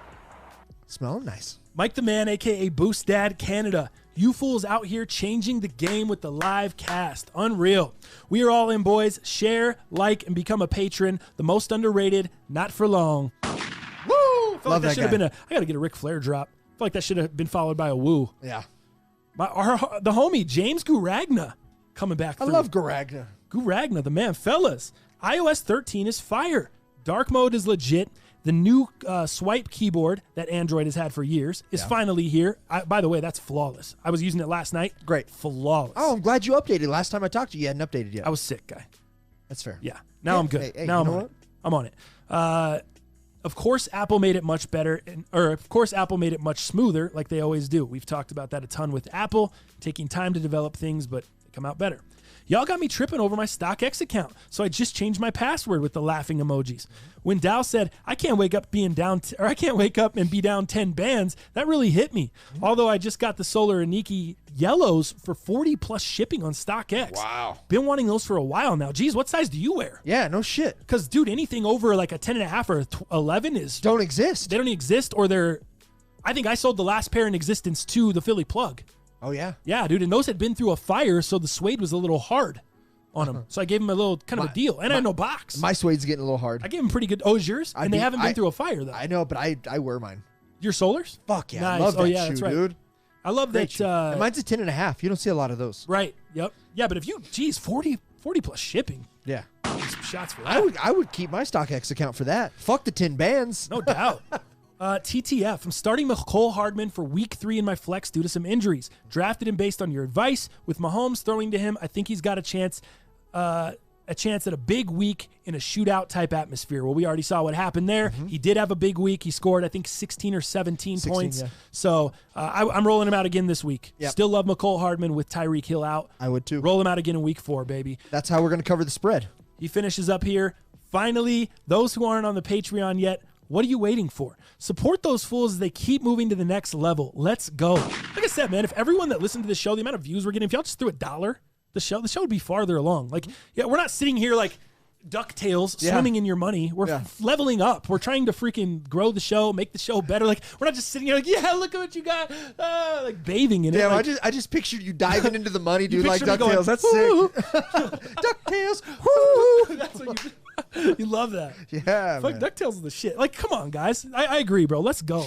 S2: Smelling nice.
S1: Mike the Man, a.k.a. Boost Dad Canada. You fools out here changing the game with the live cast. Unreal. We are all in, boys. Share, like, and become a patron. The most underrated, not for long. Woo! I feel like that should have been I got to get a Ric Flair drop. I feel like that should have been followed by a woo.
S2: Yeah.
S1: The homie, James Guragna, coming back through.
S2: I love Guragna.
S1: Guragna, the man. Fellas, iOS 13 is fire. Dark mode is legit. The new swipe keyboard that Android has had for years is finally here. By the way, that's flawless. I was using it last night.
S2: Great.
S1: Flawless.
S2: Oh, I'm glad you updated. Last time I talked to you, you hadn't updated yet.
S1: I was sick, guy.
S2: That's fair.
S1: Yeah. Now I'm good.
S2: Hey,
S1: now
S2: you
S1: I'm
S2: know
S1: on it. I'm on it. Of course, Apple made it much better, of course, Apple made it much smoother, like they always do. We've talked about that a ton with Apple, taking time to develop things, but they come out better. Y'all got me tripping over my StockX account, so I just changed my password with the laughing emojis. When Dow said, I can't wake up and be down 10 bands, that really hit me. Although I just got the Solar Aniki yellows for 40 plus shipping on StockX.
S2: Wow.
S1: Been wanting those for a while now. Geez, what size do you wear?
S2: Yeah, no shit.
S1: Because, dude, anything over like a 10.5 or 11 is...
S2: Don't exist.
S1: They don't exist, or they're... I think I sold the last pair in existence to the Philly Plug.
S2: Oh, yeah?
S1: Yeah, dude, and those had been through a fire, so the suede was a little hard on them. So I gave them a little kind of a deal. And I had no box.
S2: My suede's getting a little hard.
S1: I gave them pretty good. Oh, is yours? And they haven't been through a fire, though.
S2: I know, but I wear mine.
S1: Your Solars?
S2: Fuck yeah.
S1: Nice.
S2: I love that shoe,
S1: that's right.
S2: dude.
S1: I love
S2: Great
S1: that.
S2: shoe. And mine's a 10.5. You don't see a lot of those.
S1: Right. Yep. Yeah, but if you, 40 plus shipping.
S2: Yeah.
S1: Some shots for that.
S2: I would keep my StockX account for that. Fuck the 10 bands.
S1: No doubt. TTF, I'm starting Mecole Hardman for week 3 in my flex due to some injuries. Drafted him based on your advice. With Mahomes throwing to him, I think he's got a chance at a big week in a shootout type atmosphere. Well, we already saw what happened there. He did have a big week. He scored, I think, 16 or 17 points. Yeah. So I'm rolling him out again this week. Yep. Still love Mecole Hardman with Tyreek Hill out.
S2: I would too.
S1: Roll him out again in week 4, baby.
S2: That's how we're going to cover the spread. He
S1: finishes up here. Finally, those who aren't on the Patreon yet, what are you waiting for? Support those fools as they keep moving to the next level. Let's go. Like I said, man, if everyone that listened to the show, the amount of views we're getting, if y'all just threw $1, the show would be farther along. Like, yeah, we're not sitting here like DuckTales swimming in your money. We're leveling up. We're trying to freaking grow the show, make the show better. Like, we're not just sitting here like, yeah, look at what you got, like bathing in it.
S2: Yeah,
S1: like,
S2: I just pictured you diving into the money, dude, like DuckTales. That's sick. DuckTales. Woo! That's what
S1: you love that.
S2: Yeah,
S1: fuck, DuckTales is the shit. Like, come on, guys. I agree, bro. Let's go.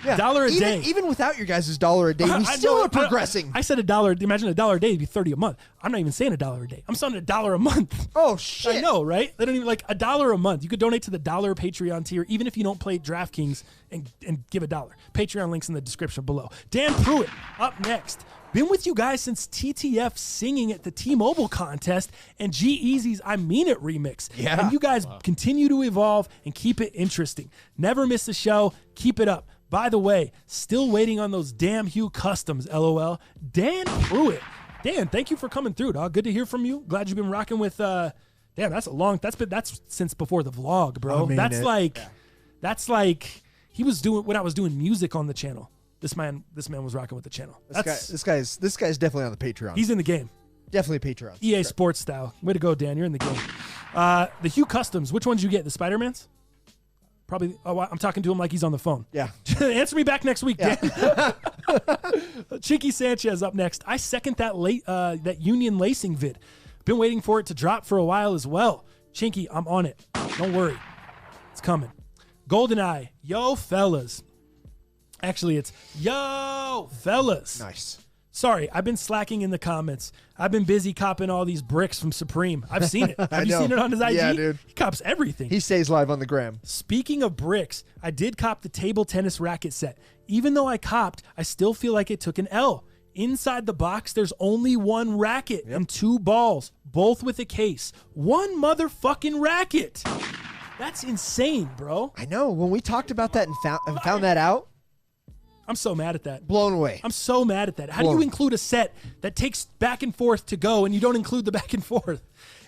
S2: Yeah.
S1: $1 a day.
S2: Even without your guys' $1 a day, we still are progressing.
S1: I said $1. Imagine $1 a day would be $30 a month. I'm not even saying $1 a day. I'm saying $1 a month.
S2: Oh shit!
S1: I know, right? They don't even like $1 a month. You could donate to the $1 Patreon tier, even if you don't play DraftKings, and give $1. Patreon links in the description below. Dan Pruitt up next. Been with you guys since TTF singing at the T-Mobile contest and G-Eazy's I Mean It remix.
S2: Yeah.
S1: And you guys continue to evolve and keep it interesting. Never miss a show. Keep it up. By the way, still waiting on those damn Hue customs, LOL. Dan Pruitt. Dan, thank you for coming through, dog. Good to hear from you. Glad you've been rocking with damn, that's since before the vlog, bro. That's like he was doing when I was doing music on the channel. This man was rocking with the channel.
S2: This guy's definitely on the Patreon.
S1: He's in the game.
S2: Definitely Patreon.
S1: EA Sports style. Way to go, Dan. You're in the game. The Hue Customs. Which ones you get? The Spider-Mans? Probably. Oh, I'm talking to him like he's on the phone.
S2: Yeah.
S1: Answer me back next week, Dan. Chinky Sanchez up next. I second that Union lacing vid. Been waiting for it to drop for a while as well. Chinky, I'm on it. Don't worry. It's coming. GoldenEye. Yo, fellas. Actually, it's yo, fellas.
S2: Nice.
S1: Sorry, I've been slacking in the comments. I've been busy copping all these bricks from Supreme. I've seen it. Have you seen it on his IG?
S2: Yeah, dude.
S1: He cops everything.
S2: He stays live on the gram.
S1: Speaking of bricks, I did cop the table tennis racket set. Even though I copped, I still feel like it took an L. Inside the box, there's only one racket and 2 balls, both with a case. One motherfucking racket. That's insane, bro.
S2: I know. When we talked about that and found that out,
S1: I'm so mad at that.
S2: Blown away.
S1: I'm so mad at that. How do you include a set that takes back and forth to go and you don't include the back and forth?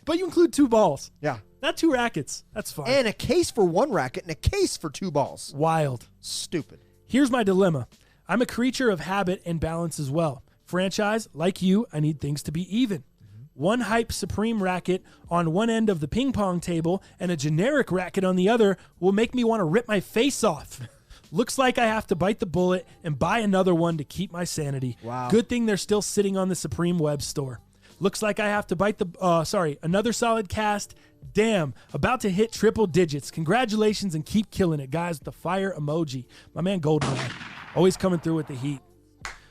S1: But you include 2 balls.
S2: Yeah.
S1: Not 2 rackets. That's fine.
S2: And a case for 1 racket and a case for 2 balls.
S1: Wild.
S2: Stupid.
S1: Here's my dilemma. I'm a creature of habit and balance as well. Franchise, like you, I need things to be even. One hype Supreme racket on one end of the ping pong table and a generic racket on the other will make me want to rip my face off. Looks like I have to bite the bullet and buy another one to keep my sanity.
S2: Wow.
S1: Good thing they're still sitting on the Supreme web store. Looks like I have to bite another solid cast. Damn, about to hit triple digits. Congratulations and keep killing it, guys, with the fire emoji. My man GoldenEye, always coming through with the heat.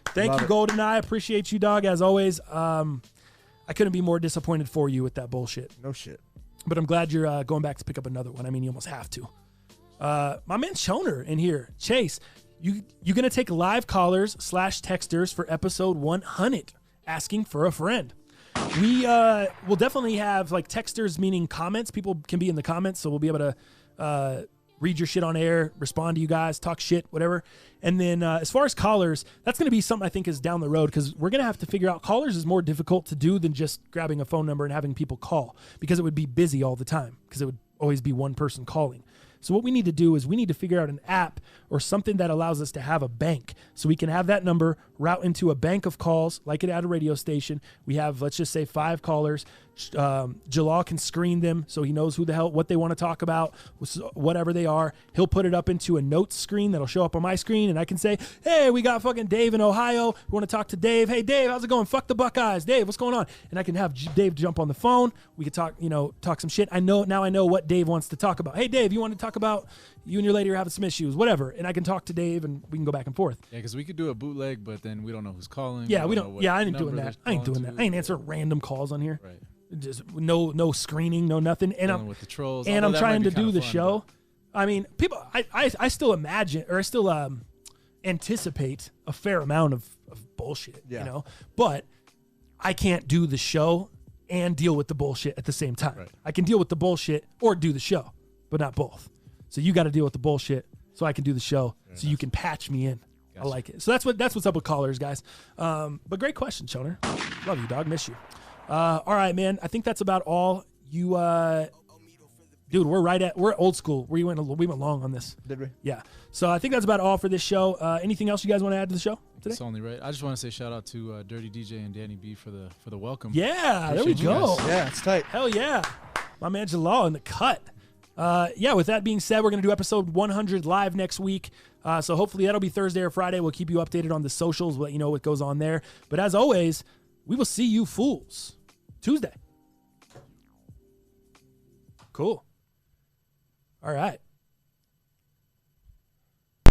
S1: Thank you, GoldenEye. Appreciate you, dog, as always. I couldn't be more disappointed for you with that bullshit.
S2: No shit.
S1: But I'm glad you're going back to pick up another one. I mean, you almost have to. My man Choner in here. Chase, you gonna take live callers / texters for episode 100, asking for a friend. We will definitely have like texters, meaning comments. People can be in the comments, so we'll be able to read your shit on air, respond to you guys, talk shit, whatever. And then as far as callers, that's going to be something I think is down the road because we're going to have to figure out callers is more difficult to do than just grabbing a phone number and having people call because it would be busy all the time because it would always be one person calling. So what we need to do is we need to figure out an app or something that allows us to have a bank so we can have that number route into a bank of calls like it at a radio station. We have, let's just say 5 callers. Jalal can screen them so he knows what they want to talk about, whatever they are. He'll put it up into a notes screen that'll show up on my screen and I can say, hey, we got fucking Dave in Ohio. We want to talk to Dave. Hey, Dave, how's it going? Fuck the Buckeyes. Dave, what's going on? And I can have Dave jump on the phone. We could talk some shit. I know what Dave wants to talk about. Hey, Dave, you want to talk about you and your lady are having some issues, whatever. And I can talk to Dave and we can go back and forth.
S3: Yeah, because we could do a bootleg, but then we don't know who's calling.
S1: Yeah, we don't. Yeah, I ain't doing that. I ain't answering random calls on here. Right. Just no screening, no nothing. And
S3: with the trolls.
S1: And I'm trying to do the show. I mean, people, I still imagine, or I still anticipate a fair amount of bullshit, you know? But I can't do the show and deal with the bullshit at the same time.
S3: Right.
S1: I can deal with the bullshit or do the show, but not both. So you got to deal with the bullshit so I can do the show, so you can patch me in. Gotcha. I like it. So that's what's up with callers, guys. But great question, Shoner. Love you, dog. Miss you. All right, man. I think that's about all. You, dude, we're old school. We went long on this.
S2: Did we?
S1: Yeah. So I think that's about all for this show. Anything else you guys want to add to the show today?
S3: It's only right. I just want to say shout out to Dirty DJ and Danny B for the welcome.
S1: Yeah, there we go.
S2: Yeah, it's tight.
S1: Hell yeah. My man Jalal in the cut. Yeah, with that being said, we're going to do episode 100 live next week. So hopefully that'll be Thursday or Friday. We'll keep you updated on the socials. We'll let you know what goes on there. But as always, we will see you fools Tuesday. Cool. All right.